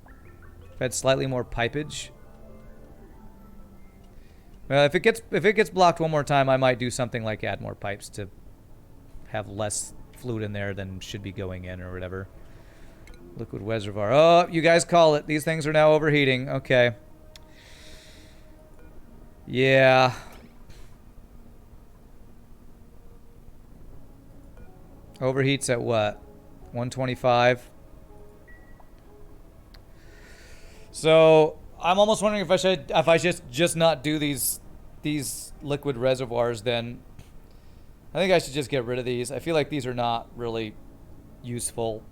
If I had slightly more pipage. Well, if it gets blocked one more time, I might do something like add more pipes to have less fluid in there than should be going in or whatever. Liquid reservoir. Oh, you guys call it. These things are now overheating. Okay. Yeah. Overheats at what? 125. So I'm almost wondering if I should just not do these liquid reservoirs. Then I think I should just get rid of these. I feel like these are not really useful.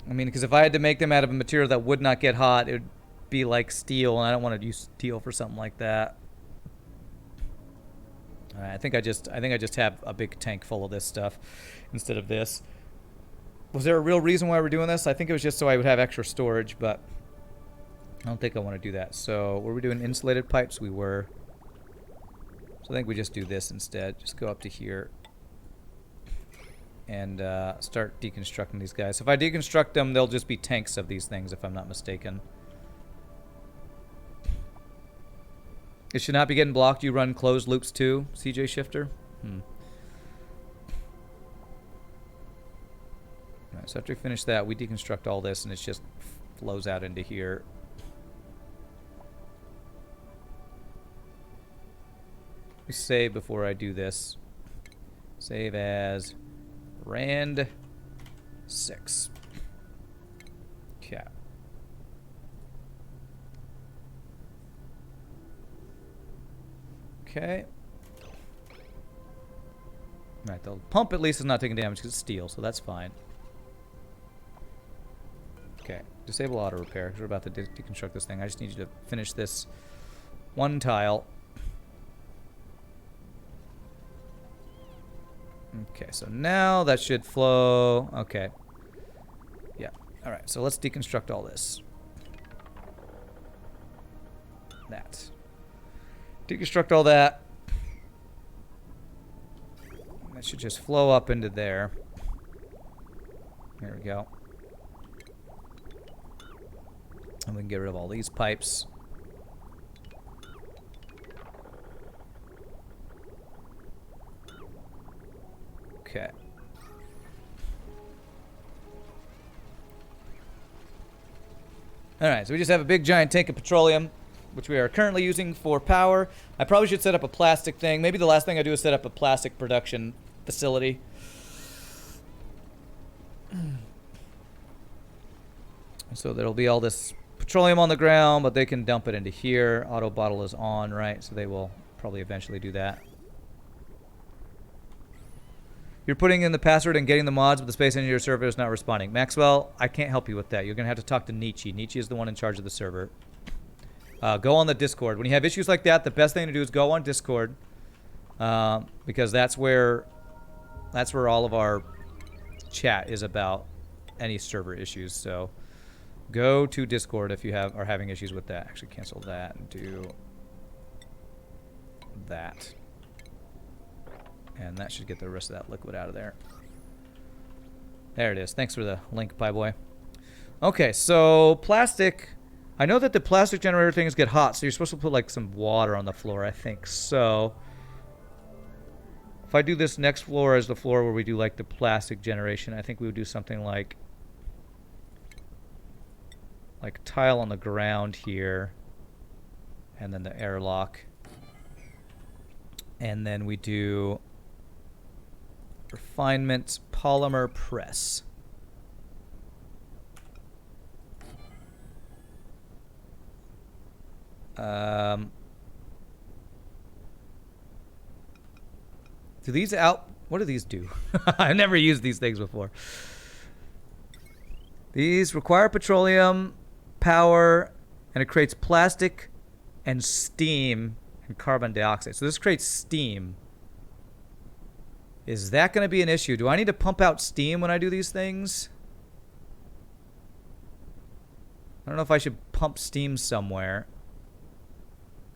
I mean, because if I had to make them out of a material that would not get hot, it would be like steel, and I don't want to use steel for something like that. All right, I think I just have a big tank full of this stuff instead of this. Was there a real reason why we're doing this? I think it was just so I would have extra storage, but I don't think I want to do that. So were we doing insulated pipes? We were. So I think we just do this instead. Just go up to here and start deconstructing these guys. If I deconstruct them, they'll just be tanks of these things, if I'm not mistaken. It should not be getting blocked. You run closed loops too, CJ Shifter. Alright, so after we finish that, we deconstruct all this and it just flows out into here. We save before I do this. Save as Rand 6. Okay. Okay. Alright, the pump at least is not taking damage because it's steel, so that's fine. Okay, disable auto repair because we're about to deconstruct this thing. I just need you to finish this one tile. Okay, so now that should flow. Okay. Yeah. All right, so let's deconstruct all this. That. Deconstruct all that. That should just flow up into there. There we go. And we can get rid of all these pipes. Okay. Alright, so we just have a big giant tank of petroleum, which we are currently using for power. I probably should set up a plastic thing. Maybe the last thing I do is set up a plastic production facility. So there'll be all this petroleum on the ground, but they can dump it into here. Auto bottle is on, right? So they will probably eventually do that. You're putting in the password and getting the mods, but the Space Engineer server is not responding. Maxwell, I can't help you with that. You're going to have to talk to Nietzsche. Nietzsche is the one in charge of the server. Go on the Discord. When you have issues like that, the best thing to do is go on Discord. Because that's where all of our chat is about any server issues. So go to Discord if you are having issues with that. Actually, cancel that and do that. And that should get the rest of that liquid out of there. There it is. Thanks for the link, Pie Boy. Okay, so plastic. I know that the plastic generator things get hot, so you're supposed to put like some water on the floor, I think. So if I do this next floor as the floor where we do like the plastic generation, I think we would do something like tile on the ground here, and then the airlock. And then we do refinement polymer press. Do these out? What do these do? I've never used these things before. These require petroleum, power, and it creates plastic and steam and carbon dioxide. So this creates steam. Is that going to be an issue? Do I need to pump out steam when I do these things? I don't know if I should pump steam somewhere.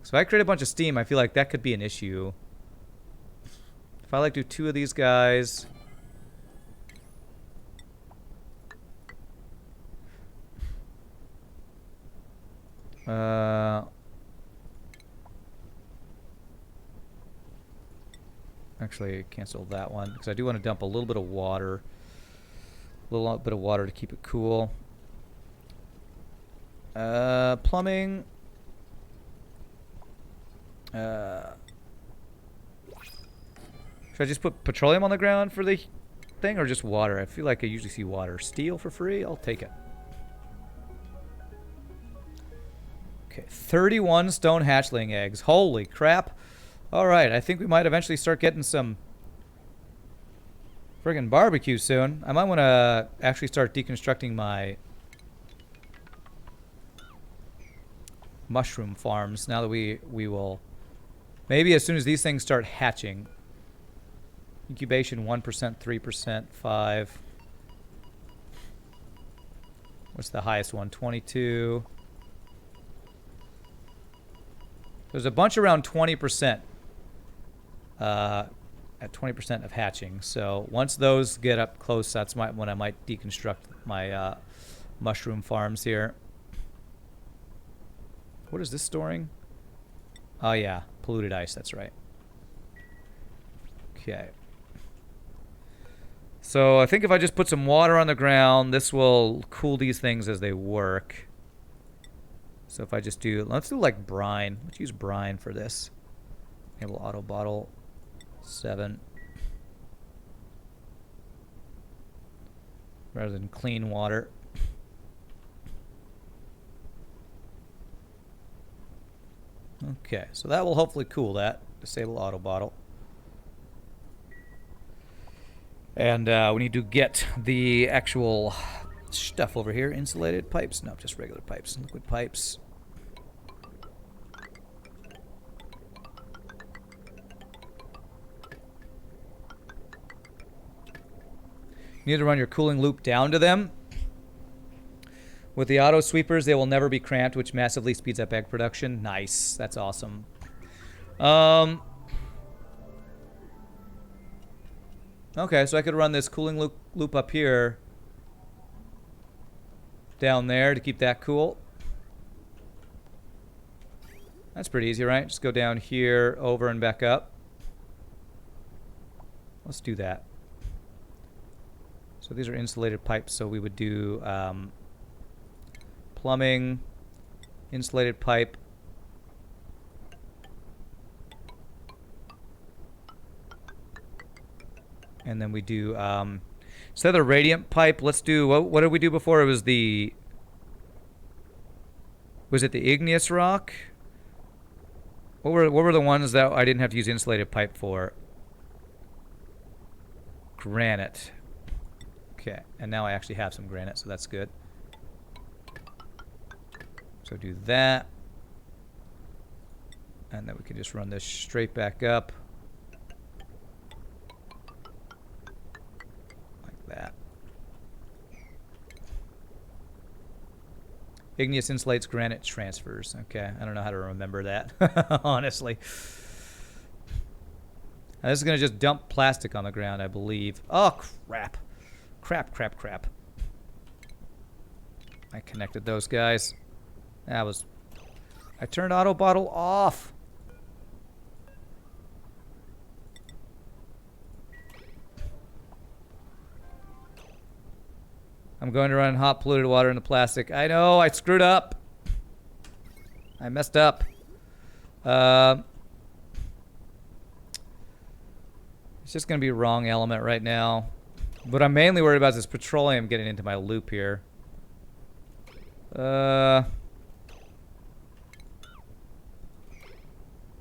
So if I create a bunch of steam, I feel like that could be an issue. If I do 2 of these guys. Actually, cancel that one because I do want to dump a little bit of water. A little bit of water to keep it cool. Plumbing. Should I just put petroleum on the ground for the thing or just water? I feel like I usually see water. Steel for free? I'll take it. Okay, 31 stone hatchling eggs. Holy crap. Alright, I think we might eventually start getting some friggin' barbecue soon. I might want to actually start deconstructing my mushroom farms now that we will. Maybe as soon as these things start hatching. Incubation 1%, 3%, 5%. What's the highest one? 22. There's a bunch around 20%. At 20% of hatching. So once those get up close, that's when I might deconstruct my mushroom farms here. What is this storing? Oh yeah, polluted ice, that's right. Okay. So I think if I just put some water on the ground, this will cool these things as they work. So if I just do, let's do like brine. Let's use brine for this. Enable auto bottle 7. Rather than clean water. Okay, so that will hopefully cool that. Disable auto bottle. And we need to get the actual stuff over here. Insulated pipes? No, just regular pipes. Liquid pipes. You need to run your cooling loop down to them. With the auto sweepers, they will never be cramped, which massively speeds up egg production. Nice. That's awesome. Okay, so I could run this cooling loop up here. Down there to keep that cool. That's pretty easy, right? Just go down here, over and back up. Let's do that. So these are insulated pipes, so we would do plumbing, insulated pipe. And then we do, instead of the radiant pipe, let's do, what did we do before? It was the, was it the igneous rock? What were the ones that I didn't have to use insulated pipe for? Granite. Okay, and now I actually have some granite, so that's good. So do that. And then we can just run this straight back up. Like that. Igneous insulates, granite transfers. Okay, I don't know how to remember that, honestly. Now, this is going to just dump plastic on the ground, I believe. Oh, crap. Crap. I connected those guys. That was... I turned auto bottle off. I'm going to run hot polluted water into plastic. I know, I screwed up. I messed up. It's just going to be wrong element right now. What I'm mainly worried about is this petroleum getting into my loop here.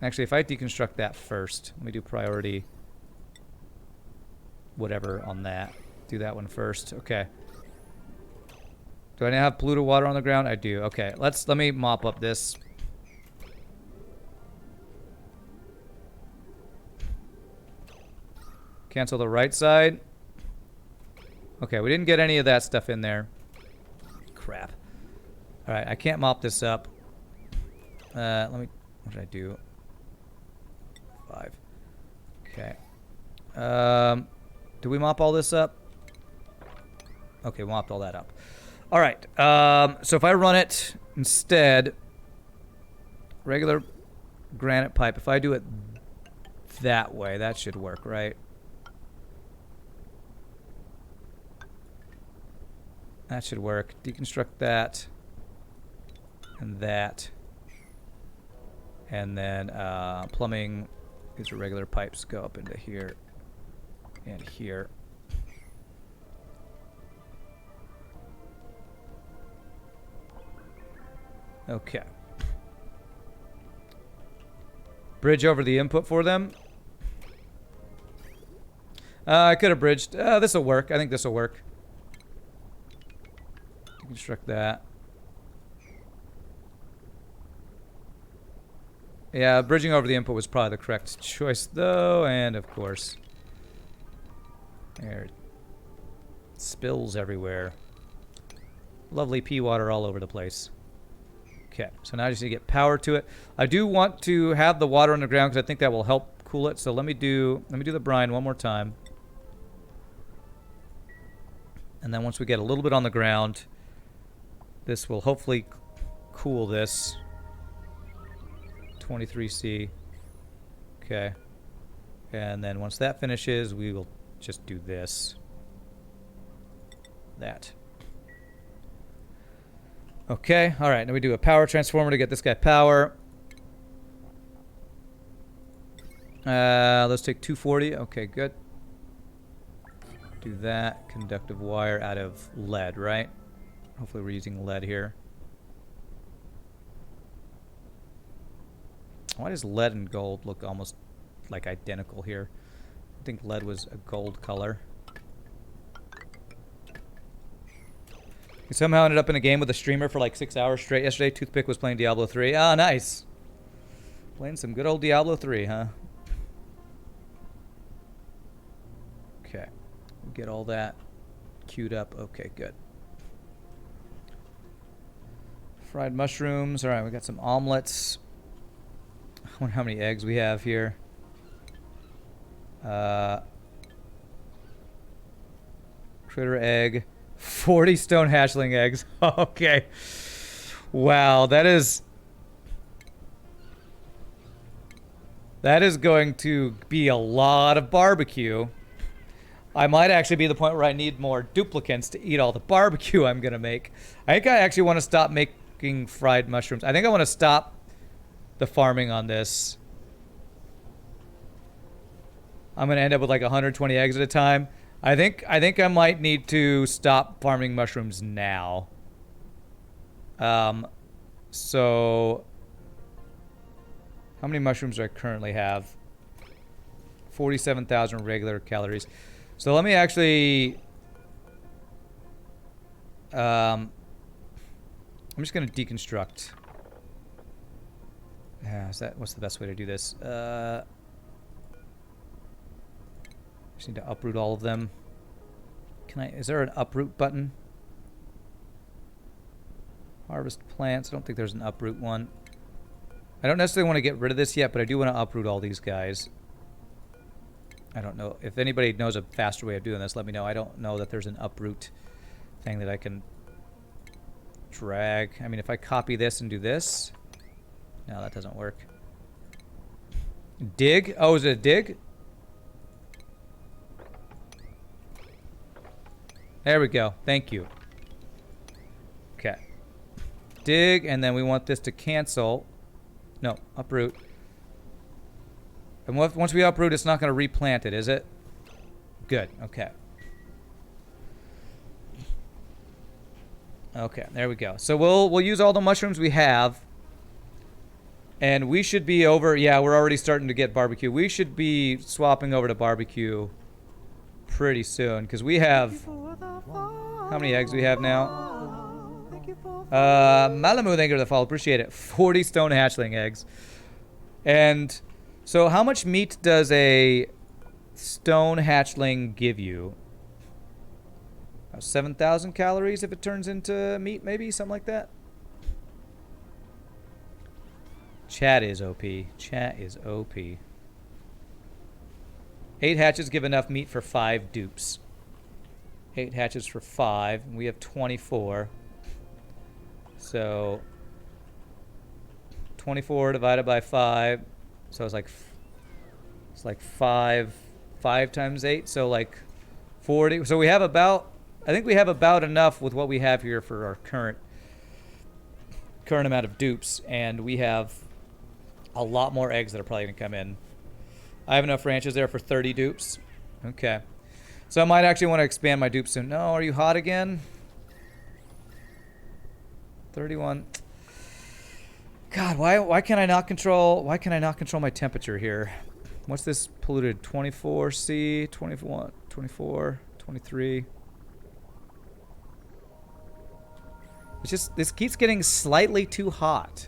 Actually, if I deconstruct that first, let me do priority whatever on that. Do that one first. Okay. Do I now have polluted water on the ground? I do. Okay, let me mop up this. Cancel the right side. Okay, we didn't get any of that stuff in there. Crap. All right, I can't mop this up. Let me. What did I do? 5. Okay. Do we mop all this up? Okay, we mopped all that up. All right. So if I run it instead, regular granite pipe. If I do it that way, that should work, right? That should work. Deconstruct that. And that. And then plumbing. These are regular pipes. Go up into here. And here. Okay. Bridge over the input for them. I could have bridged. This will work. I think this will work. Construct that. Yeah, bridging over the input was probably the correct choice, though. And, of course, there it spills everywhere. Lovely pea water all over the place. Okay, so now I just need to get power to it. I do want to have the water on the ground because I think that will help cool it. So let me do the brine one more time. And then once we get a little bit on the ground, this will hopefully cool this. 23C. Okay. And then once that finishes, we will just do this. That. Okay, all right, now we do a power transformer to get this guy power. Let's take 240. Okay, good. Do that. Conductive wire out of lead, right? Hopefully we're using lead here. Why does lead and gold look almost like identical here? I think lead was a gold color. We somehow ended up in a game with a streamer for like 6 hours straight yesterday. Toothpick was playing Diablo 3. Ah, nice. Playing some good old Diablo 3, huh? Okay. We'll get all that queued up. Okay, good. Fried mushrooms. All right, we got some omelets. I wonder how many eggs we have here. Critter egg. 40 stone hatchling eggs. Okay. Wow, that is going to be a lot of barbecue. I might actually be the point where I need more duplicants to eat all the barbecue I'm going to make. I think I actually want to stop making fried mushrooms. I think I want to stop the farming on this. I'm going to end up with like 120 eggs at a time. I think I might need to stop farming mushrooms now. So how many mushrooms do I currently have? 47,000 regular calories. So let me actually I'm just going to deconstruct. Yeah, what's the best way to do this? Just need to uproot all of them. Is there an uproot button? Harvest plants. I don't think there's an uproot one. I don't necessarily want to get rid of this yet, but I do want to uproot all these guys. I don't know. If anybody knows a faster way of doing this, let me know. I don't know that there's an uproot thing that I can drag. I mean, if I copy this and do this. No, that doesn't work. Dig? Oh, is it a dig? There we go. Thank you. Okay. Dig, and then we want this to cancel. No, uproot. And once we uproot, it's not going to replant it, is it? Good. Okay. Okay, there we go. So we'll use all the mushrooms we have. And we should be over... Yeah, we're already starting to get barbecue. We should be swapping over to barbecue pretty soon. Because we have... How many eggs do we have now? Malamu, thank you for the follow. Appreciate it. 40 stone hatchling eggs. And so how much meat does a stone hatchling give you? 7,000 calories if it turns into meat, maybe? Something like that? Chat is OP. Chat is OP. 8 hatches give enough meat for 5 dupes. 8 hatches for 5. And we have 24. So 24 divided by 5. So it's like 5 times 8. So like 40. So we have about... I think we have about enough with what we have here for our current amount of dupes. And we have a lot more eggs that are probably going to come in. I have enough ranches there for 30 dupes. Okay. So I might actually want to expand my dupes soon. No, are you hot again? 31. God, why can I not control my temperature here? What's this polluted? 24C, 21, 24, 23. It's just, this keeps getting slightly too hot.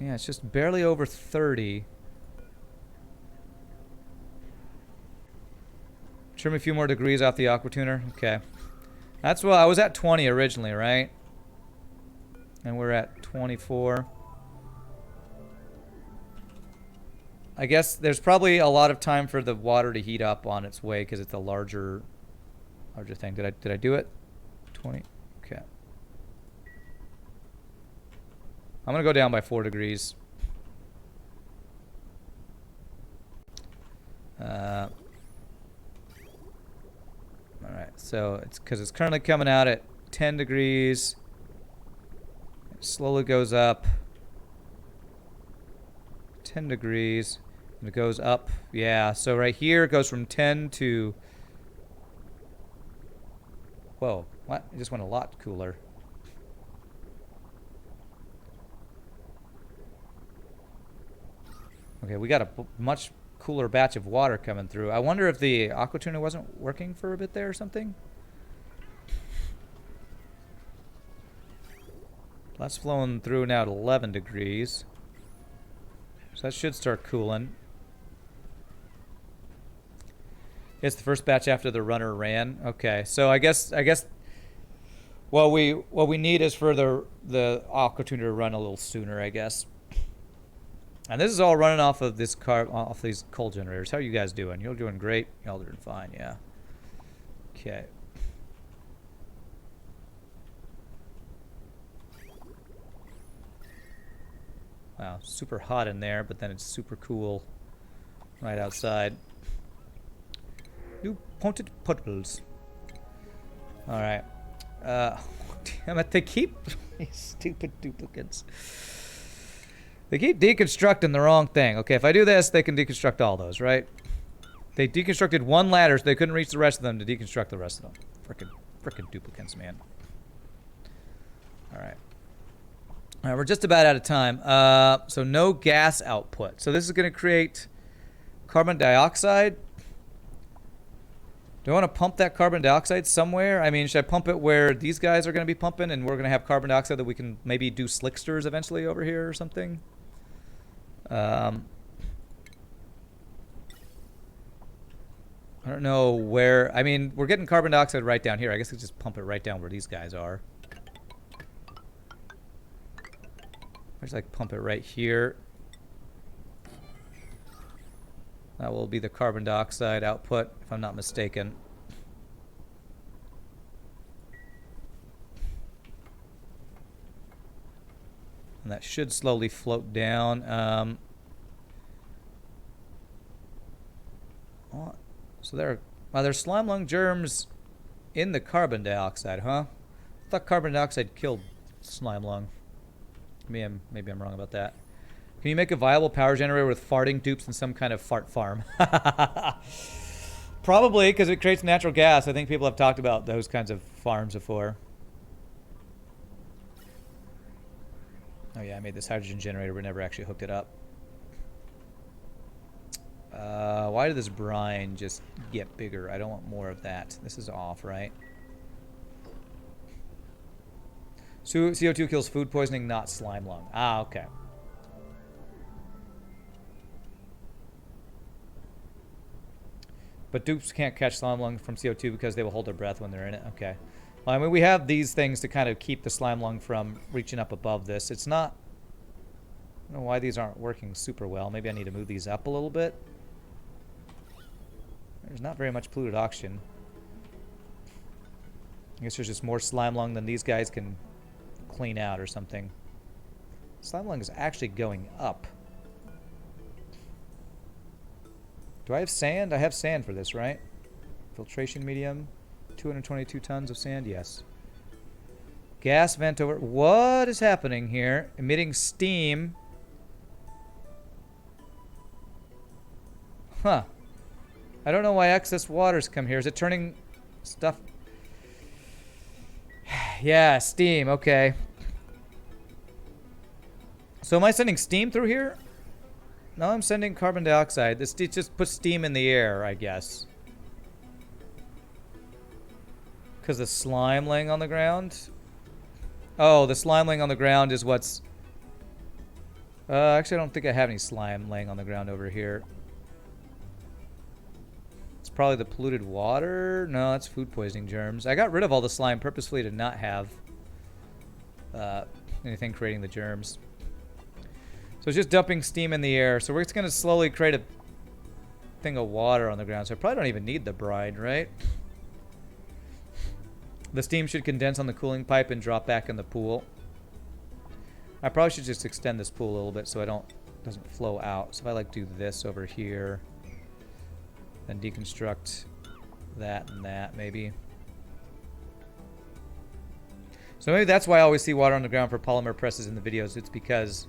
Yeah, it's just barely over 30. Trim a few more degrees off the aqua tuner. Okay. That's what I was at 20 originally, right? And we're at 24. I guess there's probably a lot of time for the water to heat up on its way because it's a larger thing. Did I do it? 20. Okay. I'm gonna go down by 4 degrees. All right. So it's because it's currently coming out at 10 degrees. It slowly goes up. 10 degrees. And it goes up. Yeah. So right here it goes from 10 to... Whoa. What? It just went a lot cooler. Okay, we got a much cooler batch of water coming through. I wonder if the aqua tuner wasn't working for a bit there or something. That's flowing through now at 11 degrees. So that should start cooling. It's the first batch after the runner ran. Okay, so I guess what we need is for the aqua tuner to run a little sooner, I guess. And this is all running off of off these coal generators. How are you guys doing? You're doing great. Y'all doing fine, yeah. Okay. Wow, super hot in there, but then it's super cool right outside. New pointed puddles. All right. Damn it! They keep these stupid duplicates. They keep deconstructing the wrong thing. Okay, if I do this, they can deconstruct all those, right? They deconstructed one ladder, so they couldn't reach the rest of them to deconstruct the rest of them. Frickin' duplicates, man. All right. All right, we're just about out of time. So no gas output. So this is going to create carbon dioxide. Do I want to pump that carbon dioxide somewhere? I mean, should I pump it where these guys are going to be pumping and we're going to have carbon dioxide that we can maybe do slicksters eventually over here or something? I don't know where. I mean, we're getting carbon dioxide right down here. I guess I just pump it right down where these guys are. I just like pump it right here. That will be the carbon dioxide output, if I'm not mistaken. And that should slowly float down. So there's slime lung germs in the carbon dioxide, huh? I thought carbon dioxide killed slime lung. Maybe I'm wrong about that. Can you make a viable power generator with farting dupes and some kind of fart farm? Probably, because it creates natural gas. I think people have talked about those kinds of farms before. Oh yeah, I made this hydrogen generator, but never actually hooked it up. Why did this brine just get bigger? I don't want more of that. This is off, right? So CO2 kills food poisoning, not slime lung. Ah, okay. But dupes can't catch slime lung from CO2 because they will hold their breath when they're in it. Okay. Well, I mean, we have these things to kind of keep the slime lung from reaching up above this. It's not... I don't know why these aren't working super well. Maybe I need to move these up a little bit. There's not very much polluted oxygen. I guess there's just more slime lung than these guys can clean out or something. Slime lung is actually going up. Do I have sand? I have sand for this, right? Filtration medium. 222 tons of sand, yes. Gas vent over... What is happening here? Emitting steam. Huh. I don't know why excess waters come here. Is it turning stuff... Yeah, steam, okay. So am I sending steam through here? No, I'm sending carbon dioxide. This just puts steam in the air, I guess. Because the slime laying on the ground? Oh, the slime laying on the ground is what's... actually, I don't think I have any slime laying on the ground over here. It's probably the polluted water. No, that's food poisoning germs. I got rid of all the slime purposefully to not have anything creating the germs. So it's just dumping steam in the air. So we're just going to slowly create a thing of water on the ground. So I probably don't even need the brine, right? The steam should condense on the cooling pipe and drop back in the pool. I probably should just extend this pool a little bit so it doesn't flow out. So if I like do this over here, then deconstruct that and that maybe. So maybe that's why I always see water on the ground for polymer presses in the videos. It's because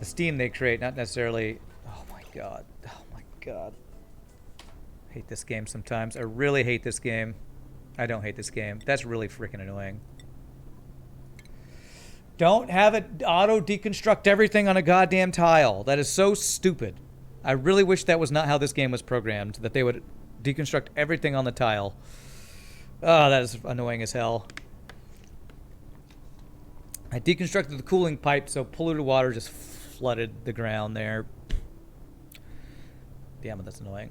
the steam they create, not necessarily... Oh my god. Oh my god. I hate this game sometimes. I really hate this game. I don't hate this game. That's really freaking annoying. Don't have it auto-deconstruct everything on a goddamn tile. That is so stupid. I really wish that was not how this game was programmed. That they would deconstruct everything on the tile. Oh, that is annoying as hell. I deconstructed the cooling pipe so polluted water just flooded the ground there. Damn it, that's annoying.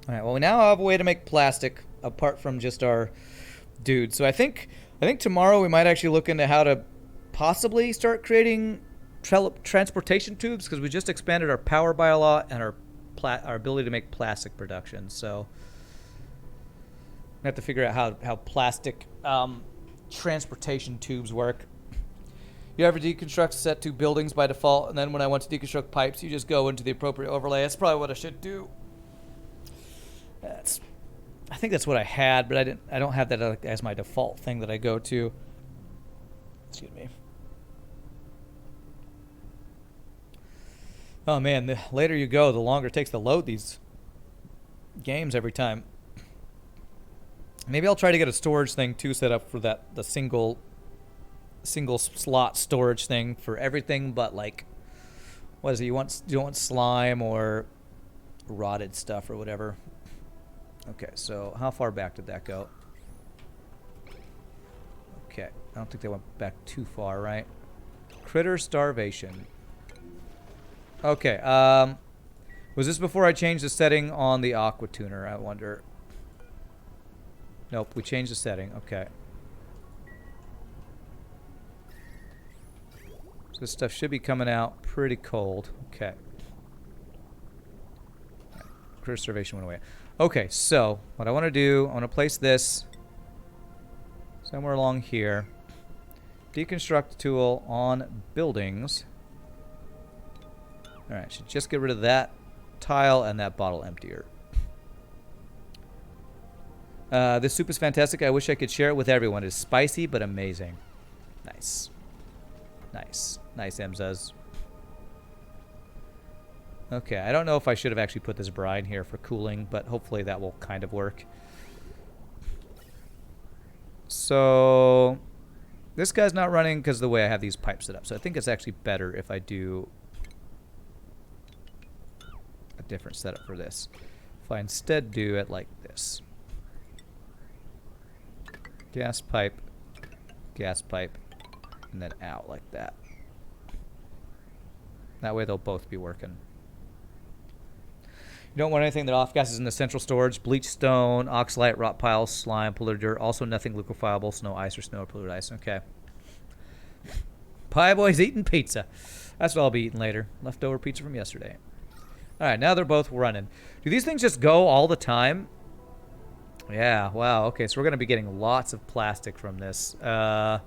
All right, well, we now have a way to make plastic apart from just our dude. So I think tomorrow we might actually look into how to possibly start creating transportation tubes, because we just expanded our power by a lot and our ability to make plastic production. So we have to figure out how plastic transportation tubes work. You ever deconstruct set to buildings by default, and then when I want to deconstruct pipes, you just go into the appropriate overlay. That's probably what I should do. I think that's what I had, but I don't have that as my default thing that I go to. Excuse me. Oh man, the later you go, the longer it takes to load these games every time. Maybe I'll try to get a storage thing too set up for the single slot storage thing for everything, but like, what is it? You don't want slime or rotted stuff or whatever. Okay, so how far back did that go? Okay, I don't think they went back too far, right? Critter starvation. Okay, was this before I changed the setting on the aqua tuner, I wonder? Nope, we changed the setting. Okay. So this stuff should be coming out pretty cold. Okay. Critter starvation went away. Okay, so what I want to do, I want to place this somewhere along here. Deconstruct tool on buildings. Alright, should just get rid of that tile and that bottle emptier. This soup is fantastic. I wish I could share it with everyone. It's spicy but amazing. Nice. Nice. Nice, Emzaz. Okay, I don't know if I should have actually put this brine here for cooling, but hopefully that will kind of work. So this guy's not running because of the way I have these pipes set up. So I think it's actually better if I do a different setup for this. If I instead do it like this. Gas pipe, and then out like that. That way they'll both be working. You don't want anything that off-gases in the central storage. Bleach stone, oxalite, rot piles, slime, polluted dirt. Also nothing liquefiable, snow, ice, or snow or polluted ice. Okay. Pie Boy's eating pizza. That's what I'll be eating later. Leftover pizza from yesterday. Alright, now they're both running. Do these things just go all the time? Yeah, wow. Okay, so we're going to be getting lots of plastic from this. And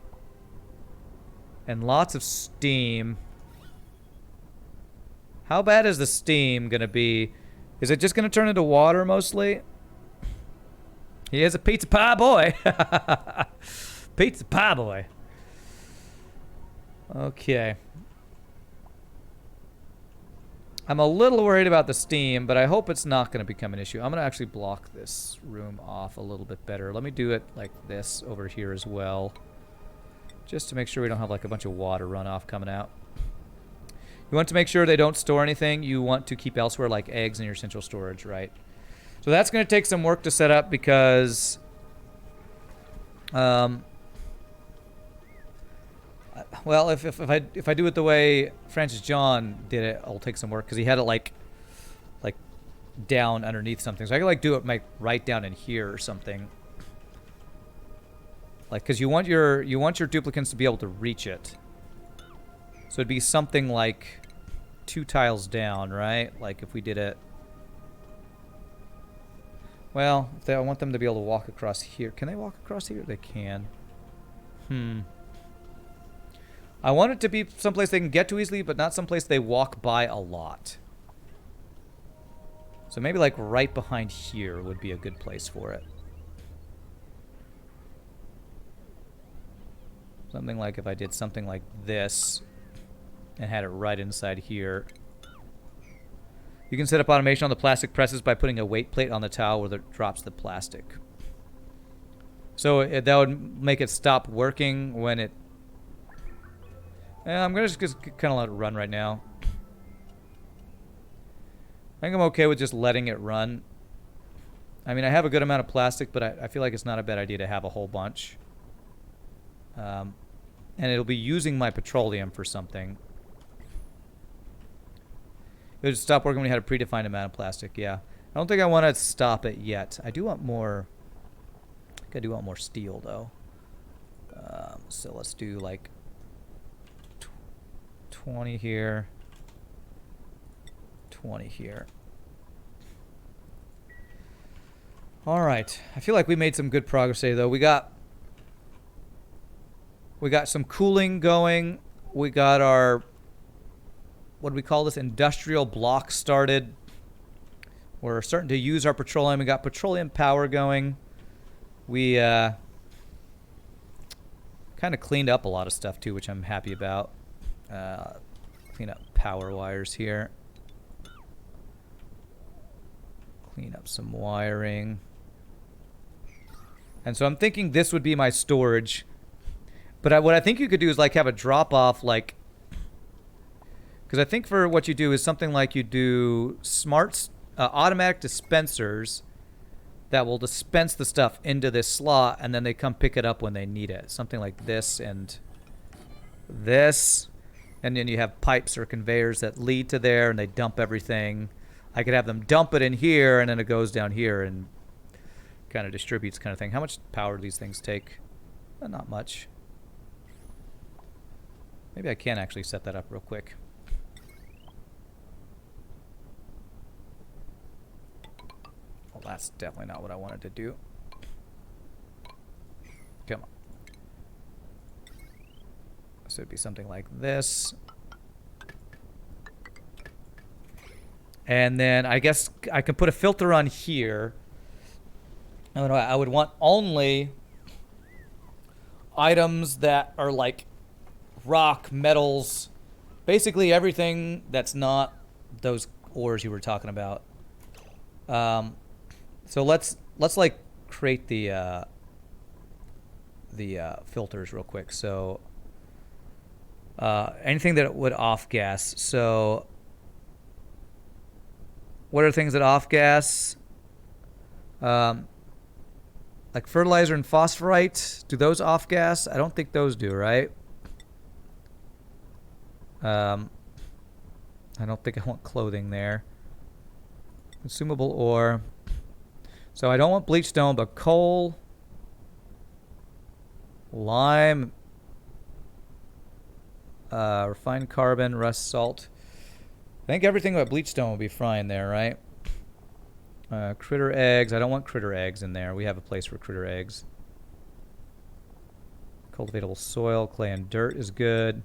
lots of steam. How bad is the steam going to be? Is it just going to turn into water mostly? He is a pizza pie boy. Pizza pie boy. Okay. I'm a little worried about the steam, but I hope it's not going to become an issue. I'm going to actually block this room off a little bit better. Let me do it like this over here as well. Just to make sure we don't have like a bunch of water runoff coming out. You want to make sure they don't store anything you want to keep elsewhere, like eggs in your central storage, right? So that's going to take some work to set up because well, if I do it the way Francis John did it, it'll take some work because he had it like down underneath something. So I could like do it like right down in here or something. Like, because you want your duplicants to be able to reach it. So it'd be something like 2 tiles down, right? Like if we did it. Well, I want them to be able to walk across here. Can they walk across here? They can. I want it to be someplace they can get to easily, but not someplace they walk by a lot. So maybe like right behind here would be a good place for it. Something like if I did something like this and had it right inside here. You can set up automation on the plastic presses by putting a weight plate on the towel where it drops the plastic. So that would make it stop working when it... I'm going to just kind of let it run right now. I think I'm okay with just letting it run. I mean, I have a good amount of plastic, but I feel like it's not a bad idea to have a whole bunch. And it'll be using my petroleum for something. It would stop working when you had a predefined amount of plastic. Yeah. I don't think I want to stop it yet. I do want more. I think I do want more steel though. So let's do like 20 here. 20 here. All right. I feel like we made some good progress today, though. We got some cooling going. We got our, what do we call this, industrial block started. We're starting to use our petroleum. We got petroleum power going. We kind of cleaned up a lot of stuff, too, which I'm happy about. Clean up power wires here. Clean up some wiring. And so I'm thinking this would be my storage. But what I think you could do is like have a drop off, like, because I think for what you do is something like you do automatic dispensers that will dispense the stuff into this slot, and then they come pick it up when they need it. Something like this and this. And then you have pipes or conveyors that lead to there, and they dump everything. I could have them dump it in here, and then it goes down here and kind of distributes kind of thing. How much power do these things take? Not much. Maybe I can actually set that up real quick. Well, that's definitely not what I wanted to do. Come on. So it'd be something like this. And then I guess I can put a filter on here. I would want only items that are like rock, metals, basically everything that's not those ores you were talking about. So let's like create the filters real quick. So anything that would off gas. So what are things that off gas? Like fertilizer and phosphorite, do those off gas? I don't think those do, right? I don't think I want clothing there. Consumable ore. So I don't want bleach stone, but coal, lime, refined carbon, rust salt. I think everything but bleach stone will be fine there, right? Critter eggs. I don't want critter eggs in there. We have a place for critter eggs. Cultivatable soil, clay and dirt is good.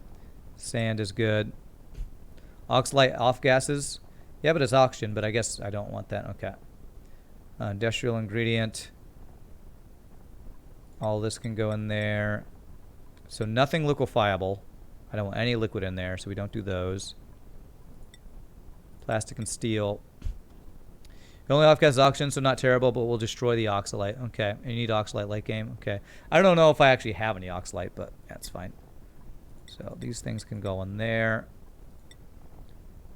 Sand is good. Oxalite off gases. Yeah, but it's oxygen, but I guess I don't want that. Okay. Industrial ingredient. All this can go in there. So nothing liquefiable. I don't want any liquid in there, so we don't do those. Plastic and steel. It only off-gas oxygen, so not terrible, but we'll destroy the oxalite. Okay. And you need oxalite late game. Okay. I don't know if I actually have any oxalite, but that's fine. So these things can go in there.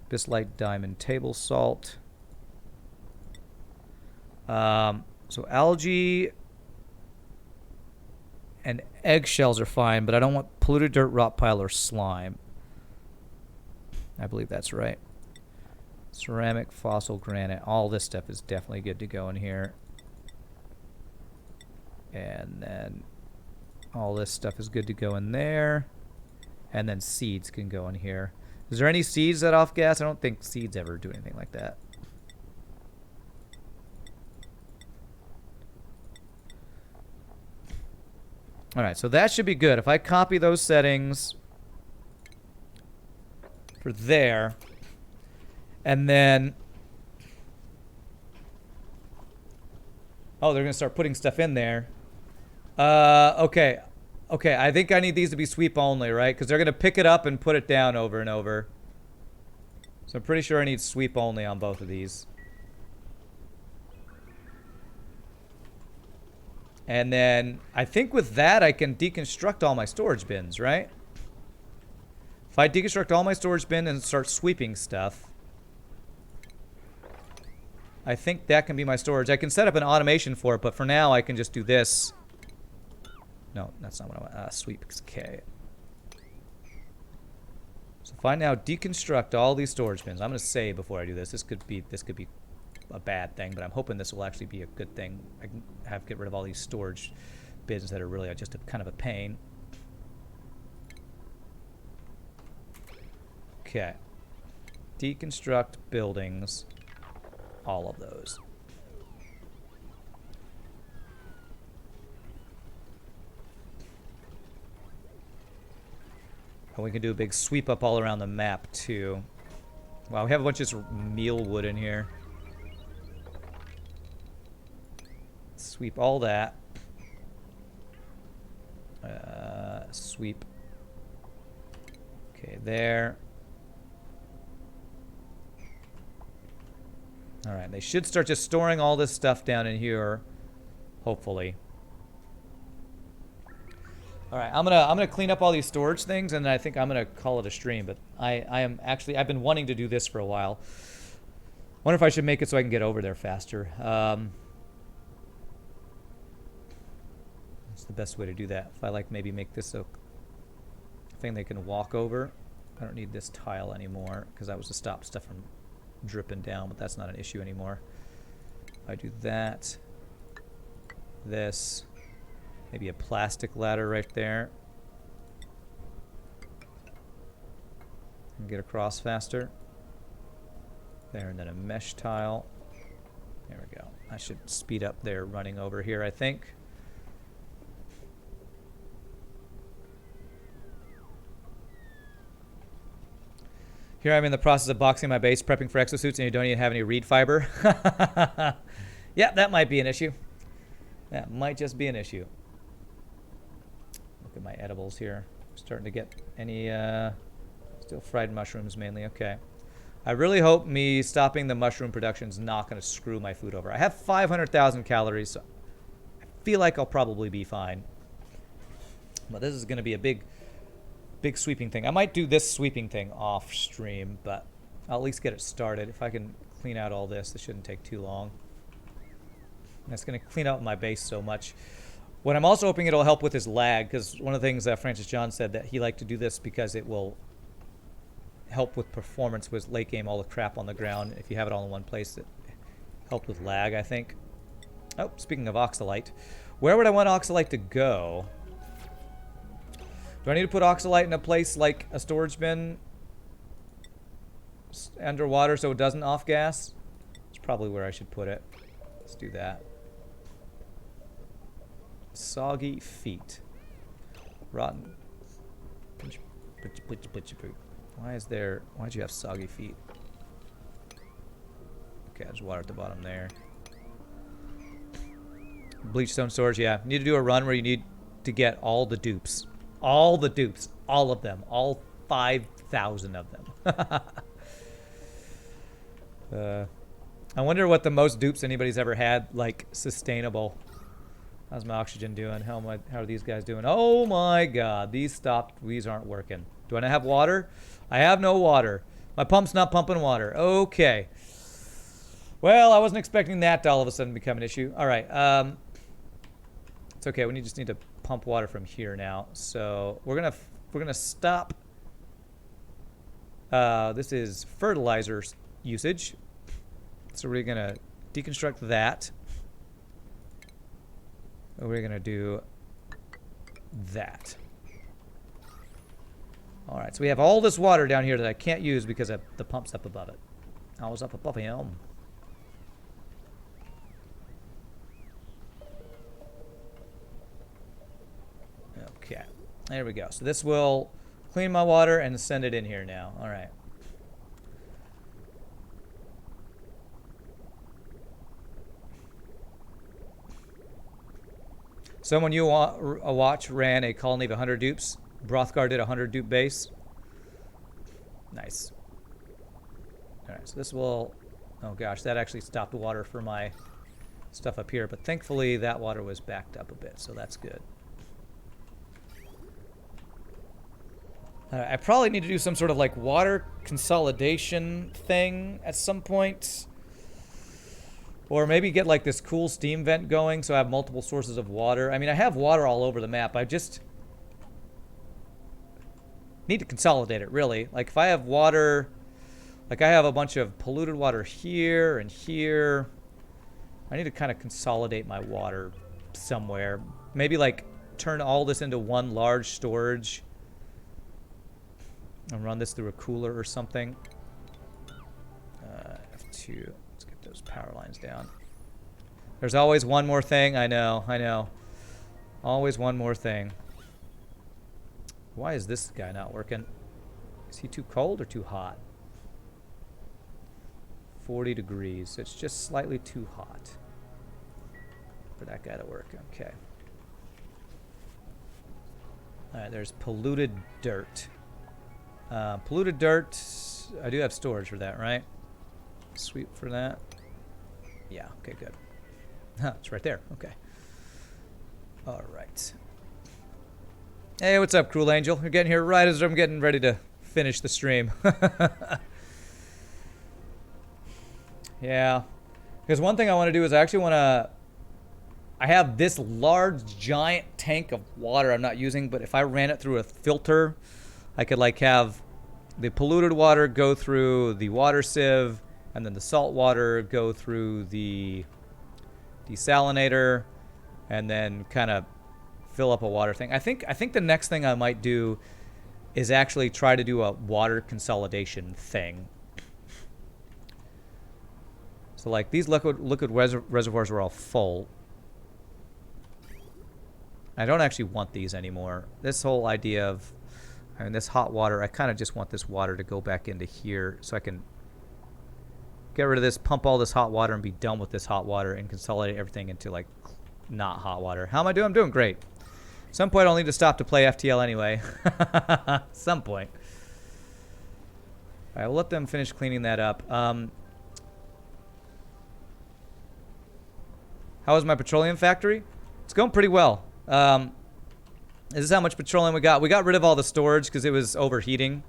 Bismuth diamond table salt. So algae and eggshells are fine, but I don't want polluted dirt, rock pile, or slime. I believe that's right. Ceramic, fossil, granite. All this stuff is definitely good to go in here. And then all this stuff is good to go in there. And then seeds can go in here. Is there any seeds that off gas? I don't think seeds ever do anything like that. Alright, so that should be good. If I copy those settings for there, and then... Oh, they're going to start putting stuff in there. Okay. Okay, I think I need these to be sweep only, right? Because they're going to pick it up and put it down over and over. So I'm pretty sure I need sweep only on both of these. And then I think with that I can deconstruct all my storage bins, right? If I deconstruct all my storage bin and start sweeping stuff, I think that can be my storage. I can set up an automation for it, but for now I can just do this. No, that's not what I want. Sweep is K. So if I now deconstruct all these storage bins, I'm going to say before I do this, this could be a bad thing, but I'm hoping this will actually be a good thing. I can get rid of all these storage bins that are really just kind of a pain. Okay. Deconstruct buildings. All of those. And we can do a big sweep up all around the map, too. Wow, we have a bunch of meal wood in here. Sweep all that. Sweep. Okay, there. Alright, they should start just storing all this stuff down in here, hopefully. Alright, I'm gonna clean up all these storage things, and I think I'm gonna call it a stream, but I've been wanting to do this for a while. Wonder if I should make it so I can get over there faster. What's the best way to do that? If I maybe make this a thing they can walk over. I don't need this tile anymore, because that was to stop stuff from dripping down, but that's not an issue anymore. If I do that, this, maybe a plastic ladder right there, and get across faster. There, and then a mesh tile. There we go. I should speed up their running over here, I think. Here I'm in the process of boxing my base, prepping for exosuits, and you don't even have any reed fiber. Yeah, that might be an issue. That might just be an issue. Look at my edibles here. I'm starting to get any, still fried mushrooms mainly. Okay. I really hope me stopping the mushroom production is not going to screw my food over. I have 500,000 calories, so I feel like I'll probably be fine. But this is going to be a big sweeping thing. I might do this sweeping thing off stream, but I'll at least get it started. If I can clean out all this, this shouldn't take too long. And it's going to clean out my base so much. What I'm also hoping it'll help with is lag, because one of the things Francis John said that he liked to do this because it will help with performance with late game, all the crap on the ground. If you have it all in one place, it helped with lag, I think. Oh, speaking of Oxalite, where would I want Oxalite to go? Do I need to put Oxalite in a place like a storage bin underwater so it doesn't off-gas? That's probably where I should put it. Let's do that. Soggy feet. Rotten. Why'd you have soggy feet? Okay, there's water at the bottom there. Bleachstone storage, yeah. Need to do a run where you need to get all the dupes. All the dupes. All of them. All 5,000 of them. I wonder what the most dupes anybody's ever had, like, sustainable. How's my oxygen doing? How are these guys doing? Oh my god, these aren't working. Do I not have water? I have no water. My pump's not pumping water. Okay. Well, I wasn't expecting that to all of a sudden become an issue. All right. It's okay. We just need to pump water from here now. So we're gonna stop. This is fertilizer usage. So we're gonna deconstruct that. We're gonna do that. All right, so we have all this water down here that I can't use because the pump's up above it. I was up above him. Okay, there we go. So this will clean my water and send it in here now. All right. Someone you watch ran a colony of 100 dupes. Brothgar did a 100 dupe base. Nice. All right, so this will... Oh gosh, that actually stopped water for my stuff up here. But thankfully, that water was backed up a bit, so that's good. I probably need to do some sort of like water consolidation thing at some point. Or maybe get like this cool steam vent going so I have multiple sources of water. I mean, I have water all over the map. I just Need to consolidate it, really. Like, if I have water... Like, I have a bunch of polluted water here and here. I need to kind of consolidate my water somewhere. Maybe, like, turn all this into one large storage and run this through a cooler or something. F2. Let's get those power lines down. There's always one more thing. I know. Always one more thing. Why is this guy not working? Is he too cold or too hot? 40 degrees. It's just slightly too hot for that guy to work. Okay. Alright, there's polluted dirt. Polluted dirt, I do have storage for that, right? Sweep for that. Yeah, okay, good. It's right there. Okay. Alright. Hey, what's up, Cruel Angel? You're getting here right as I'm getting ready to finish the stream. Yeah. Because one thing I want to do is I actually want to... I have this large, giant tank of water I'm not using, but if I ran it through a filter, I could, like, have the polluted water go through the water sieve, and then the salt water go through the desalinator, and then kind of fill up a water thing. I think the next thing I might do is actually try to do a water consolidation thing. So, like, these liquid reservoirs are all full. I don't actually want these anymore. This whole idea of, I mean, this hot water, I kind of just want this water to go back into here so I can get rid of this, pump all this hot water, and be done with this hot water and consolidate everything into, like, not hot water. How am I doing? I'm doing great. At some point, I'll need to stop to play FTL anyway. Some point. All right, we'll let them finish cleaning that up. How is my petroleum factory? It's going pretty well. This is how much petroleum we got. We got rid of all the storage because it was overheating.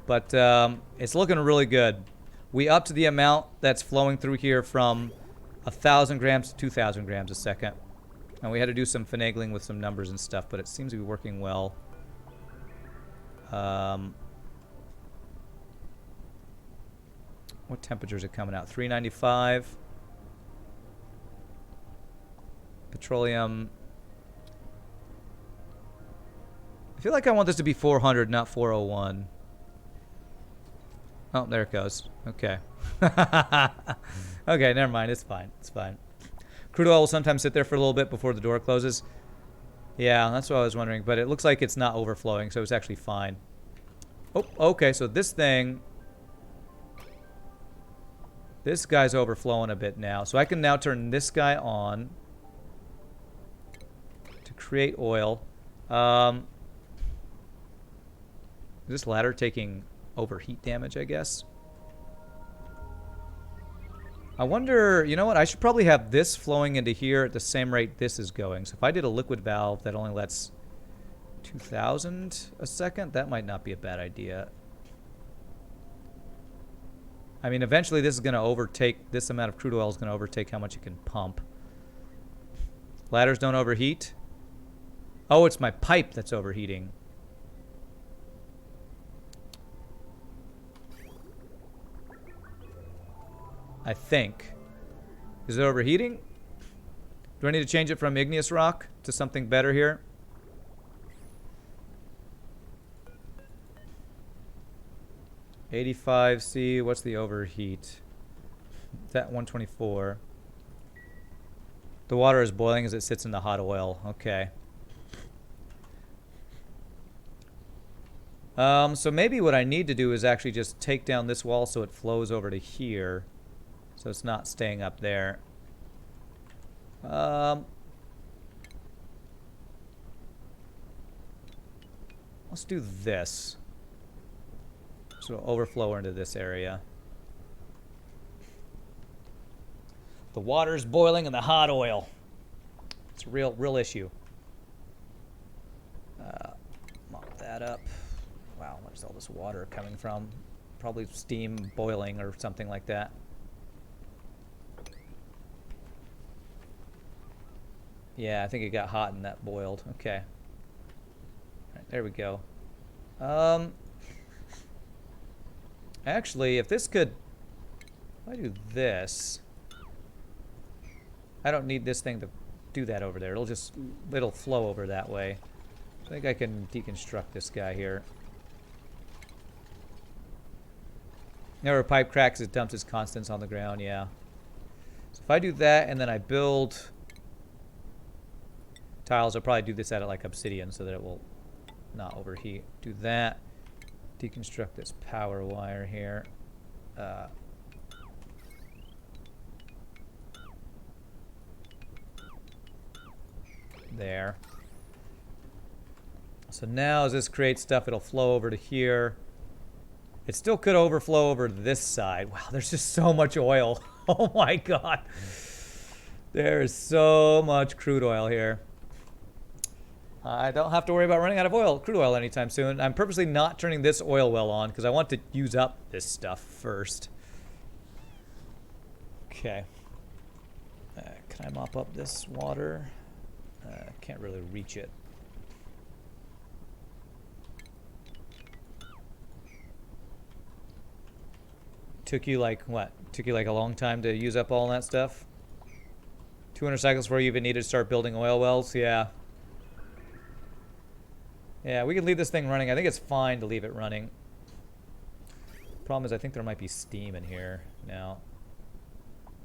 But it's looking really good. We upped the amount that's flowing through here from 1,000 grams to 2,000 grams a second. And we had to do some finagling with some numbers and stuff, but it seems to be working well. What temperatures are coming out? 395. Petroleum. I feel like I want this to be 400, not 401. Oh, there it goes. Okay. Okay, never mind. It's fine. It's fine. Crude oil will sometimes sit there for a little bit before the door closes. Yeah, that's what I was wondering. But it looks like it's not overflowing, so it's actually fine. Oh, okay. So this thing... This guy's overflowing a bit now. So I can now turn this guy on to create oil. Is this ladder taking overheat damage, I guess? I wonder, you know what? I should probably have this flowing into here at the same rate this is going. So if I did a liquid valve that only lets 2,000 a second, that might not be a bad idea. I mean, eventually this is going to overtake, this amount of crude oil is going to overtake how much you can pump. Ladders don't overheat. Oh, it's my pipe that's overheating. I think. Is it overheating? Do I need to change it from igneous rock to something better here? $85C, what's the overheat? It's at 124. The water is boiling as it sits in the hot oil. Okay. So maybe what I need to do is actually just take down this wall so it flows over to here. So it's not staying up there. Let's do this. So it'll overflow into this area. The water's boiling in the hot oil. It's a real issue. Mop that up. Wow, where's all this water coming from? Probably steam boiling or something like that. Yeah, I think it got hot and that boiled. Okay. All right, there we go. Actually, if this could... If I do this... I don't need this thing to do that over there. It'll flow over that way. I think I can deconstruct this guy here. Whenever a pipe cracks, it dumps its constants on the ground, yeah. So if I do that and then I build tiles, I'll probably do this out of like obsidian so that it will not overheat. Do that. Deconstruct this power wire here. There. So now as this creates stuff, it'll flow over to here. It still could overflow over to this side. Wow, there's just so much oil. Oh my god. There is so much crude oil here. I don't have to worry about running out of crude oil anytime soon. I'm purposely not turning this oil well on because I want to use up this stuff first. Okay. Can I mop up this water? Can't really reach it. Took you like, what? Took you like a long time to use up all that stuff? 200 cycles before you even needed to start building oil wells? Yeah. Yeah, we could leave this thing running. I think it's fine to leave it running. Problem is, I think there might be steam in here now.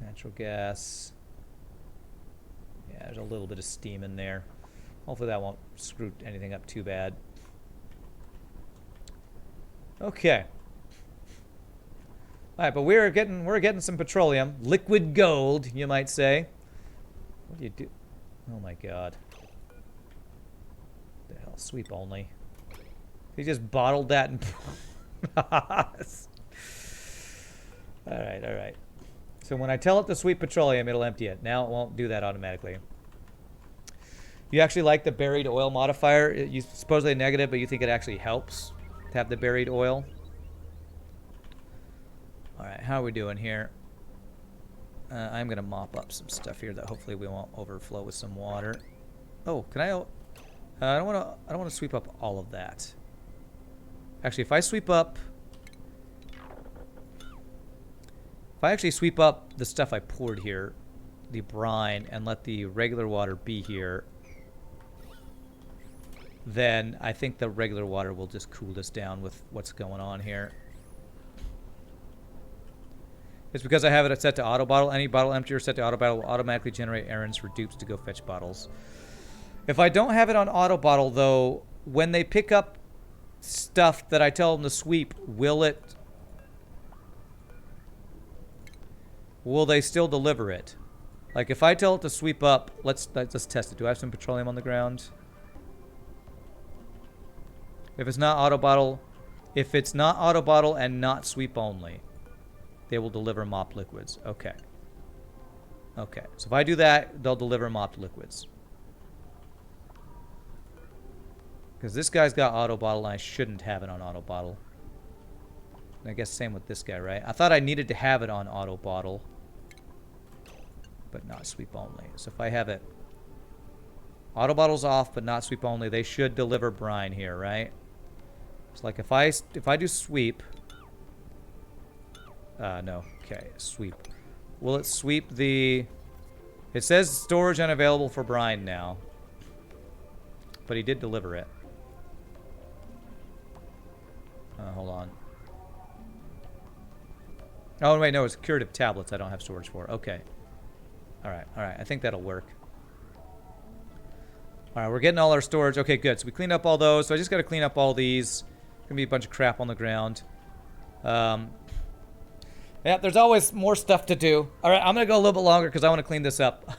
Natural gas. Yeah, there's a little bit of steam in there. Hopefully that won't screw anything up too bad. Okay. Alright, but we're getting some petroleum. Liquid gold, you might say. What do you do? Oh my god. What the hell? Sweep only. He just bottled that and alright. So when I tell it to sweep petroleum, it'll empty it. Now it won't do that automatically. You actually like the buried oil modifier? You supposedly negative, but you think it actually helps to have the buried oil? Alright, how are we doing here? I'm going to mop up some stuff here that hopefully we won't overflow with some water. Oh, can I... I don't want to sweep up all of that. Actually, if I sweep up... If I actually sweep up the stuff I poured here, the brine, and let the regular water be here, then I think the regular water will just cool this down with what's going on here. It's because I have it set to auto bottle. Any bottle emptier set to auto bottle will automatically generate errands for dupes to go fetch bottles. If I don't have it on auto bottle, though, when they pick up stuff that I tell them to sweep, will they still deliver it? Like if I tell it to sweep up, let's test it. Do I have some petroleum on the ground? If it's not auto bottle and not sweep only, they will deliver mopped liquids. Okay. Okay. So if I do that, they'll deliver mopped liquids. Because this guy's got auto bottle and I shouldn't have it on auto bottle. And I guess same with this guy, right? I thought I needed to have it on auto bottle, but not sweep only. So if I have it auto bottle's off but not sweep only, they should deliver brine here, right? So like if I do sweep, no, okay, sweep. Will it sweep the... It says storage unavailable for brine now, but he did deliver it. Hold on. Oh wait, no, it's curative tablets I don't have storage for. Okay. Alright, I think that'll work. Alright, we're getting all our storage. Okay, good. So we cleaned up all those. So I just got to clean up all these. Gonna be a bunch of crap on the ground. Yeah, there's always more stuff to do. Alright, I'm gonna go a little bit longer because I want to clean this up.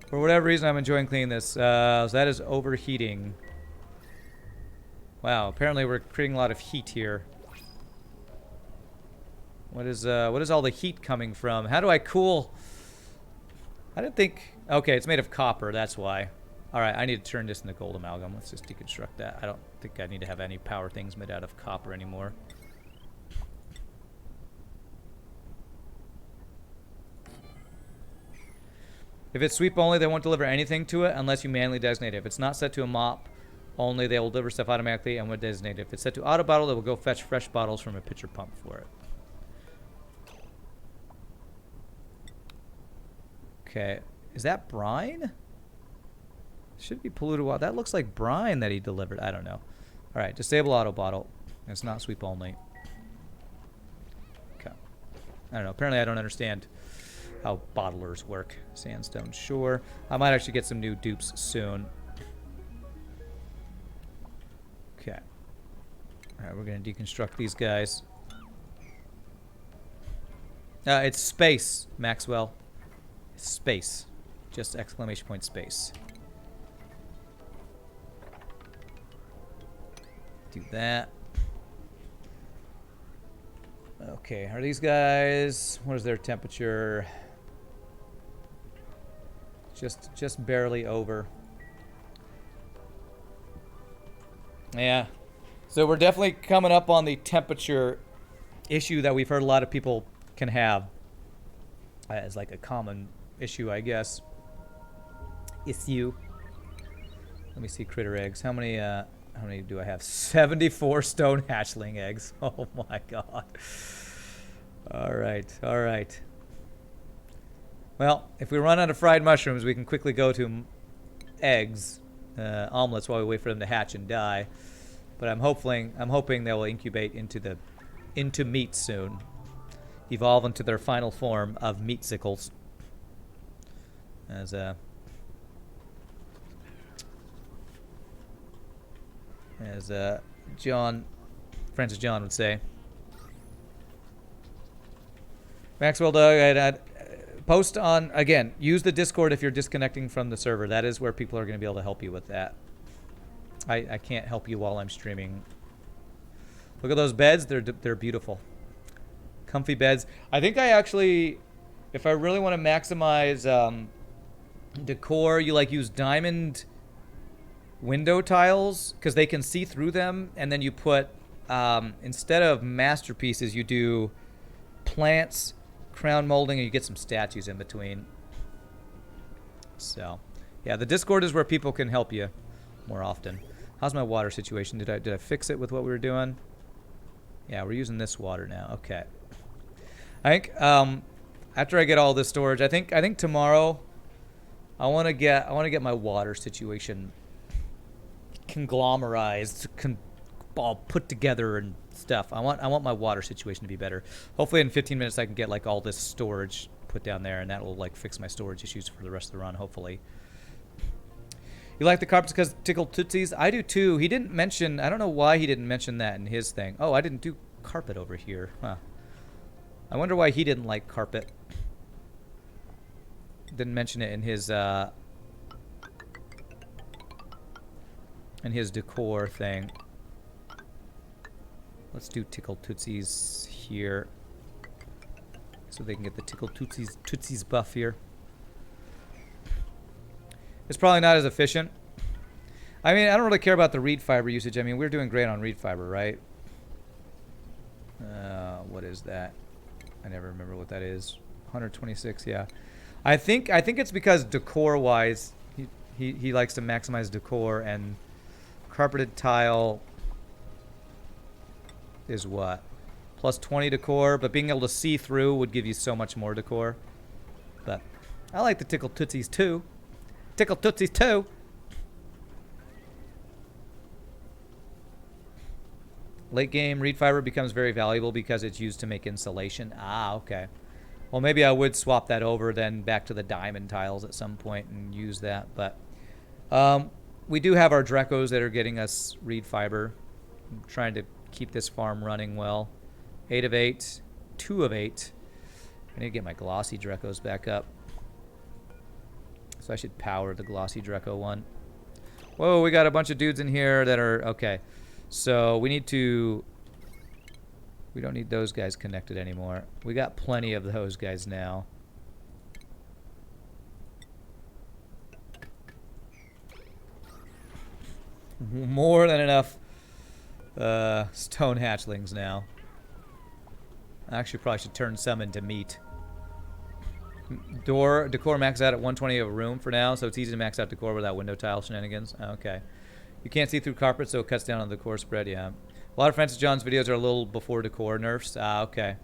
For whatever reason, I'm enjoying cleaning this. So that is overheating. Wow, apparently we're creating a lot of heat here. What is all the heat coming from? How do I cool? I didn't think... Okay, it's made of copper, that's why. Alright, I need to turn this into gold amalgam. Let's just deconstruct that. I don't think I need to have any power things made out of copper anymore. If it's sweep only, they won't deliver anything to it unless you manually designate it. If it's not set to a mop only. They will deliver stuff automatically and when designated. If it's set to auto bottle, it will go fetch fresh bottles from a pitcher pump for it. Okay. Is that brine? Should be polluted water. That looks like brine that he delivered. I don't know. All right. Disable auto bottle. It's not sweep only. Okay. I don't know. Apparently I don't understand how bottlers work. Sandstone Shore. I might actually get some new dupes soon. Okay. All right, we're going to deconstruct these guys. It's space, Maxwell. Space. Just exclamation point space. Do that. Okay, are these guys... What is their temperature? Just barely over. Yeah. So we're definitely coming up on the temperature issue that we've heard a lot of people can have. As like a common issue, I guess. Issue. Let me see critter eggs. How many do I have? 74 stone hatchling eggs. Oh my god. All right. Well, if we run out of fried mushrooms, we can quickly go to eggs, omelets, while we wait for them to hatch and die. But I'm hoping they will incubate into meat soon, evolve into their final form of meatsicles. As Francis John would say. Maxwell Doug, I'd post on, again, use the Discord if you're disconnecting from the server. That is where people are going to be able to help you with that. I can't help you while I'm streaming. Look at those beds. They're beautiful. Comfy beds. I think I actually, if I really want to maximize decor, you like use diamond window tiles because they can see through them, and then you put instead of masterpieces, you do plants, crown molding, and you get some statues in between. So, yeah, the Discord is where people can help you more often. How's my water situation? Did I fix it with what we were doing? Yeah, we're using this water now. Okay. I think after I get all this storage, I think tomorrow I want to get my water situation conglomerized, all put together and stuff. I want my water situation to be better. Hopefully in 15 minutes I can get like all this storage put down there, and that will like fix my storage issues for the rest of the run, hopefully. You like the carpets because tickle tootsies? I do too. He didn't mention, I don't know why he didn't mention that in his thing. Oh, I didn't do carpet over here. Huh. I wonder why he didn't like carpet. Didn't mention it in his decor thing. Let's do tickle tootsies here, so they can get the tickle tootsies buff here. It's probably not as efficient. I mean, I don't really care about the reed fiber usage. I mean, we're doing great on reed fiber, right? What is that? I never remember what that is. 126, yeah. I think it's because decor-wise, he likes to maximize decor, and carpeted tile is what? Plus 20 decor, but being able to see through would give you so much more decor. But I like the tickle tootsies too. Tickle tootsies too. Late game reed fiber becomes very valuable because it's used to make insulation. Ah, okay. Well, maybe I would swap that over then back to the diamond tiles at some point and use that. But we do have our Drecos that are getting us reed fiber. I'm trying to keep this farm running well. 8 of 8. 2 of 8. I need to get my glossy Drecos back up. So I should power the glossy Dreco one. Whoa, we got a bunch of dudes in here that are... Okay. So we need to... We don't need those guys connected anymore. We got plenty of those guys now. More than enough stone hatchlings now. I actually probably should turn some into meat. Decor max out at 120 of a room for now, so it's easy to max out decor without window tile shenanigans. Okay. You can't see through carpet, so it cuts down on the decor spread. Yeah. A lot of Francis John's videos are a little before decor nerfs. Ah, okay.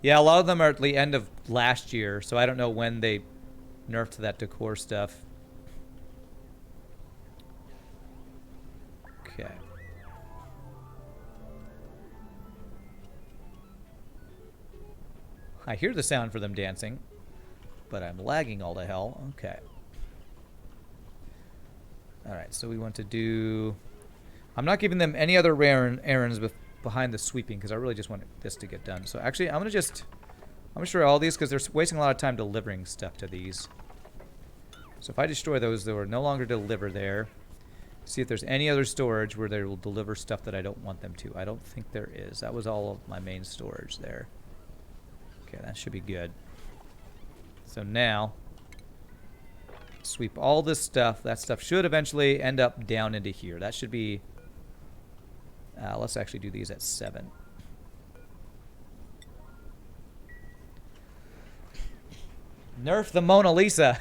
Yeah, a lot of them are at the end of last year, so I don't know when they nerfed that decor stuff. Okay. I hear the sound for them dancing, but I'm lagging all to hell. Okay. Alright, so we want to do... I'm not giving them any other errands behind the sweeping, because I really just want this to get done. So actually, I'm going to destroy all these, because they're wasting a lot of time delivering stuff to these. So if I destroy those, they will no longer deliver there. See if there's any other storage where they will deliver stuff that I don't want them to. I don't think there is. That was all of my main storage there. Okay, that should be good. So now, sweep all this stuff. That stuff should eventually end up down into here. That should be... let's actually do these at 7. Nerf the Mona Lisa.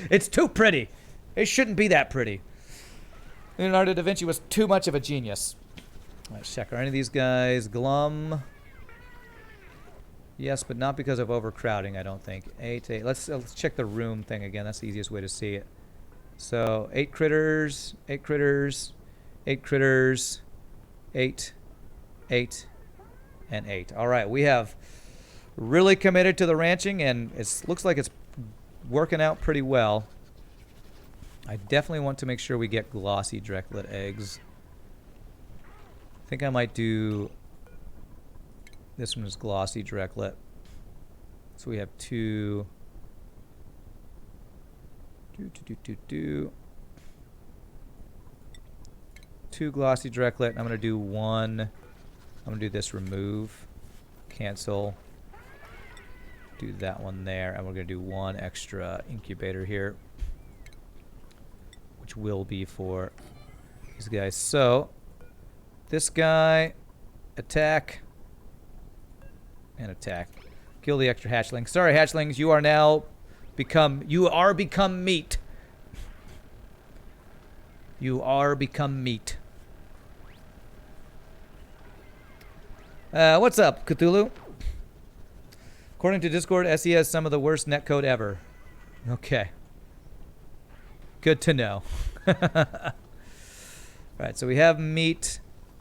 It's too pretty. It shouldn't be that pretty. Leonardo da Vinci was too much of a genius. Let's check. Are any of these guys glum? Yes, but not because of overcrowding, I don't think. 8. Let's check the room thing again. That's the easiest way to see it. So 8 critters, 8 critters, 8 critters, 8, 8, and 8. All right, we have really committed to the ranching, and it looks like it's working out pretty well. I definitely want to make sure we get glossy Drecklet eggs. I think I might do... This one is glossy Drecklet. So we have 2... 2 glossy Drecklet. I'm going to do 1. I'm going to do this remove. Cancel. Do that one there. And we're going to do 1 extra incubator here, which will be for these guys. So, this guy, attack, and attack. Kill the extra hatchling. Sorry, hatchlings, you are now become meat. You are become meat. What's up, Cthulhu? According to Discord, SE has some of the worst netcode ever. Okay. Good to know. Right, so we have meat.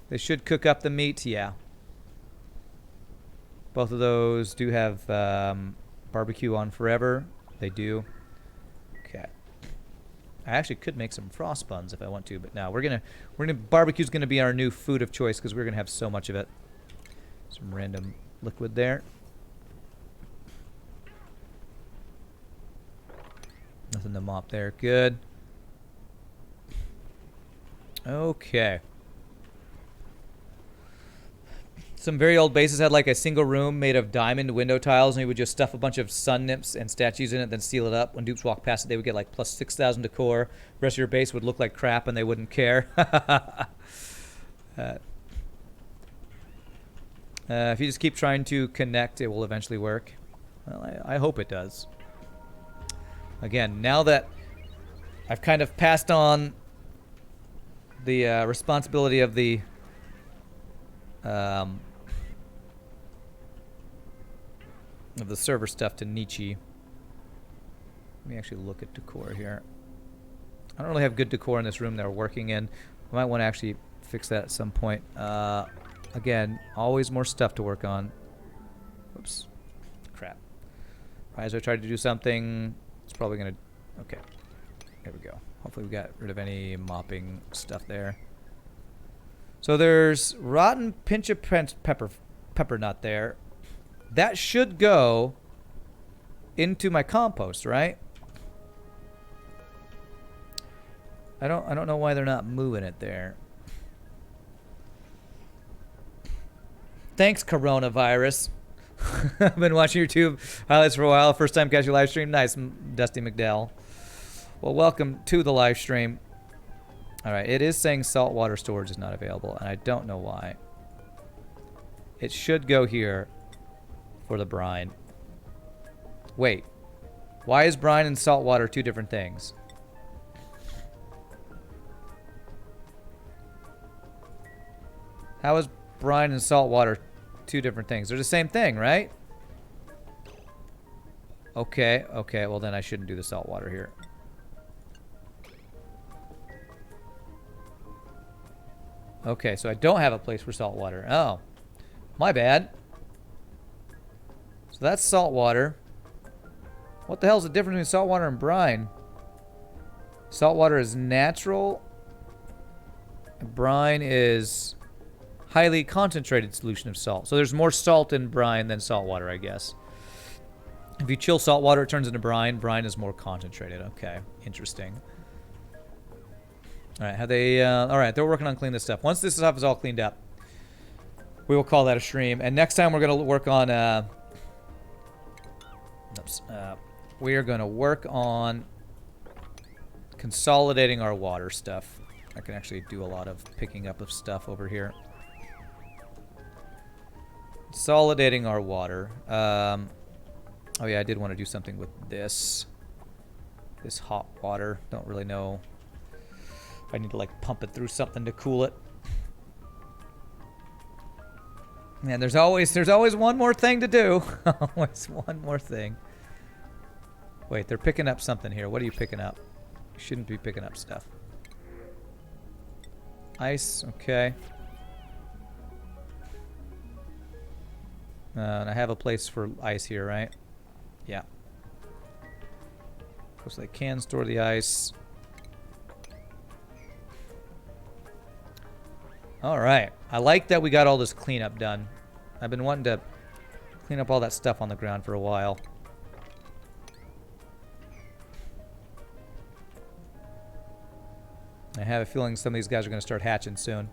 They should cook up the meat, yeah. Both of those do have barbecue on forever. They do. Okay. I actually could make some frost buns if I want to, but no, barbecue's gonna be our new food of choice because we're gonna have so much of it. Some random liquid there. Nothing to mop there. Good. Okay. Some very old bases had like a single room made of diamond window tiles, and we would just stuff a bunch of sun nymphs and statues in it, then seal it up. When dupes walked past it, they would get like plus 6,000 decor. The rest of your base would look like crap, and they wouldn't care. If you just keep trying to connect, it will eventually work. Well, I hope it does. Again, now that I've kind of passed on the responsibility of the server stuff to Nietzsche. Let me actually look at decor here. I don't really have good decor in this room that we're working in. I might want to actually fix that at some point. Again, always more stuff to work on. Whoops. Crap. Right, as I tried to do something, it's probably going to... Okay. There we go. Hopefully we got rid of any mopping stuff there. So there's rotten pinch of pepper nut there. That should go into my compost, right? I don't know why they're not moving it there. Thanks, coronavirus. I've been watching YouTube highlights for a while. First time catch your live stream. Nice, Dusty McDowell. Well, welcome to the live stream. All right, it is saying saltwater storage is not available, and I don't know why. It should go here for the brine. Wait, why is brine and saltwater two different things? How is brine and salt water two different things? They're the same thing, right? Okay, okay. Well, then I shouldn't do the salt water here. Okay, so I don't have a place for salt water. Oh, my bad. So that's salt water. What the hell is the difference between salt water and brine? Salt water is natural. Brine is highly concentrated solution of salt. So there's more salt in brine than salt water, I guess. If you chill salt water, it turns into brine. Brine is more concentrated. Okay, interesting. All right, have they? All right, they're working on cleaning this stuff. Once this stuff is all cleaned up, we will call that a stream. And next time we're gonna work on. We are gonna work on consolidating our water stuff. I can actually do a lot of picking up of stuff over here. Consolidating our water. Oh yeah, I did want to do something with this. This hot water. Don't really know. I need to like pump it through something to cool it. Man, there's always one more thing to do. Always one more thing. Wait, they're picking up something here. What are you picking up? You shouldn't be picking up stuff. Ice, okay. And I have a place for ice here, right? Yeah. Looks like can store the ice. Alright. I like that we got all this cleanup done. I've been wanting to clean up all that stuff on the ground for a while. I have a feeling some of these guys are going to start hatching soon.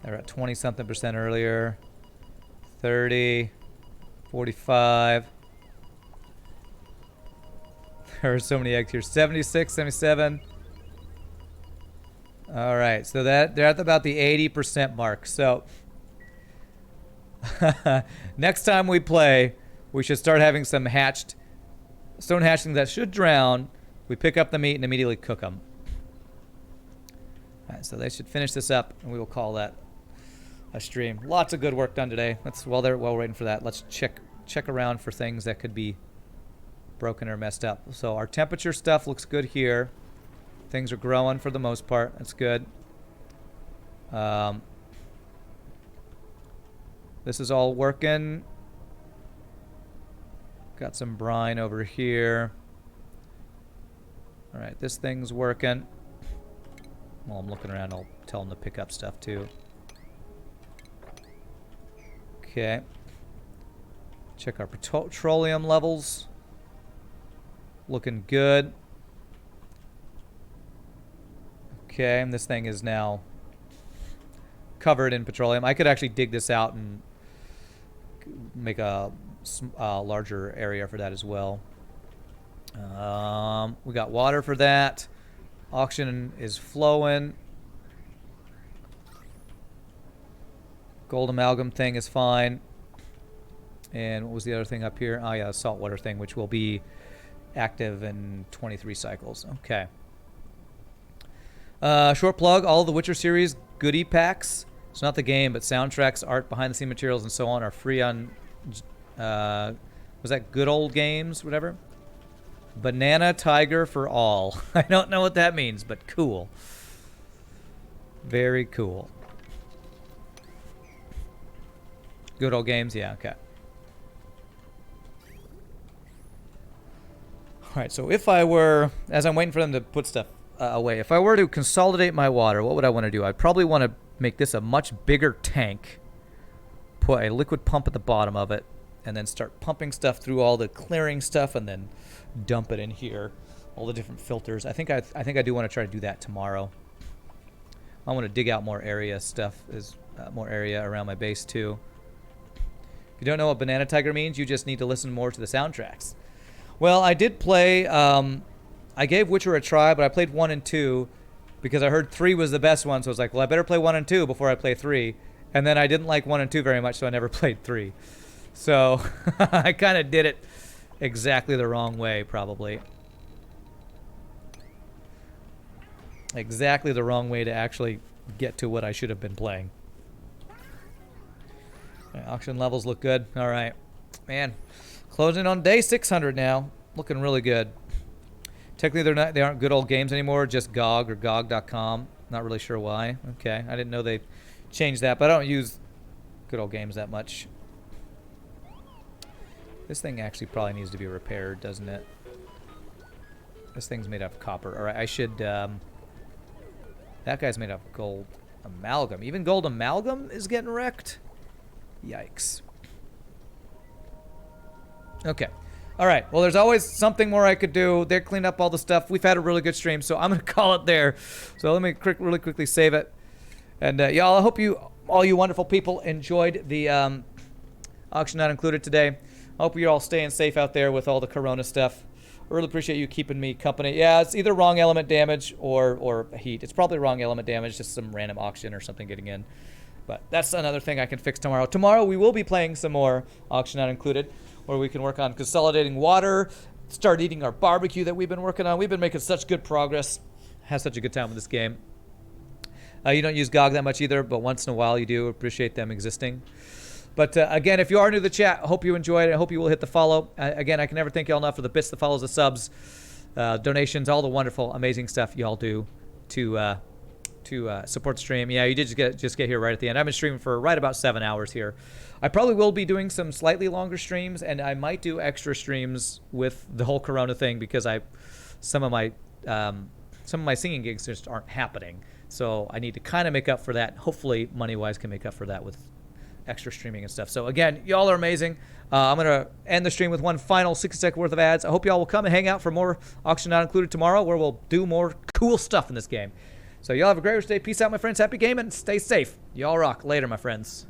They're at 20-something% earlier. 30. 45. There are so many eggs here. 76, 77. All right, so that they're at about the 80% mark. So next time we play, we should start having some hatched stone hatchlings that should drown. We pick up the meat and immediately cook them. All right, so they should finish this up, and we will call that a stream. Lots of good work done today. Let's while we're waiting for that, let's check around for things that could be broken or messed up. So our temperature stuff looks good here. Things are growing for the most part. That's good. This is all working. Got some brine over here. All right, this thing's working. While I'm looking around, I'll tell them to pick up stuff too. Okay. Check our petroleum levels. Looking good. Okay, and this thing is now covered in petroleum. I could actually dig this out and make a larger area for that as well. We got water for that. Auction is flowing. Gold amalgam thing is fine. And what was the other thing up here? Oh yeah, saltwater thing, which will be active in 23 cycles. Okay. Short plug, all of the Witcher series goodie packs. It's not the game, but soundtracks, art, behind-the-scene materials, and so on are free on, was that Good Old Games, whatever? Banana Tiger for all. I don't know what that means, but cool. Very cool. Good Old Games, yeah, okay. Alright, so if I were, as I'm waiting for them to put stuff away, if I were to consolidate my water, what would I want to do? I'd probably want to make this a much bigger tank, put a liquid pump at the bottom of it, and then start pumping stuff through all the clearing stuff, and then dump it in here, all the different filters. I think I do want to try to do that tomorrow. I want to dig out more area stuff, more area around my base too. If you don't know what Banana Tiger means, you just need to listen more to the soundtracks. Well, I did play, I gave Witcher a try, but I played 1 and 2 because I heard 3 was the best one, so I was like, well, I better play 1 and 2 before I play 3. And then I didn't like 1 and 2 very much, so I never played 3. So I kind of did it exactly the wrong way, probably. Exactly the wrong way to actually get to what I should have been playing. Right, auction levels look good. All right. Man, closing on day 600 now. Looking really good. Technically, they aren't good old games anymore, just GOG or GOG.com. Not really sure why. Okay, I didn't know they changed that, but I don't use good old games that much. This thing actually probably needs to be repaired, doesn't it? This thing's made out of copper. All right, I should... that guy's made out of gold amalgam. Even gold amalgam is getting wrecked? Yikes. Okay. All right. Well, there's always something more I could do. They cleaned up all the stuff. We've had a really good stream, so I'm going to call it there. So let me really quickly save it. And y'all, I hope all you wonderful people enjoyed the auction not included today. I hope you're all staying safe out there with all the corona stuff. I really appreciate you keeping me company. Yeah, it's either wrong element damage or heat. It's probably wrong element damage, just some random auction or something getting in. But that's another thing I can fix tomorrow. Tomorrow we will be playing some more auction not included, where we can work on consolidating water, start eating our barbecue that we've been working on. We've been making such good progress. Have such a good time with this game. You don't use GOG that much either, but once in a while you do. Appreciate them existing. But again, if you are new to the chat, I hope you enjoyed it. I hope you will hit the follow. Again, I can never thank you all enough for the bits, the follows, the subs, donations, all the wonderful, amazing stuff y'all do to support the stream. Yeah, you did just get here right at the end. I've been streaming for right about 7 hours here. I probably will be doing some slightly longer streams, and I might do extra streams with the whole Corona thing because some of my singing gigs just aren't happening. So I need to kind of make up for that. Hopefully, money-wise, can make up for that with extra streaming and stuff. So again, y'all are amazing. I'm going to end the stream with one final 60-second worth of ads. I hope y'all will come and hang out for more Auction Not Included tomorrow, where we'll do more cool stuff in this game. So y'all have a great rest of the day. Peace out, my friends. Happy gaming. Stay safe. Y'all rock. Later, my friends.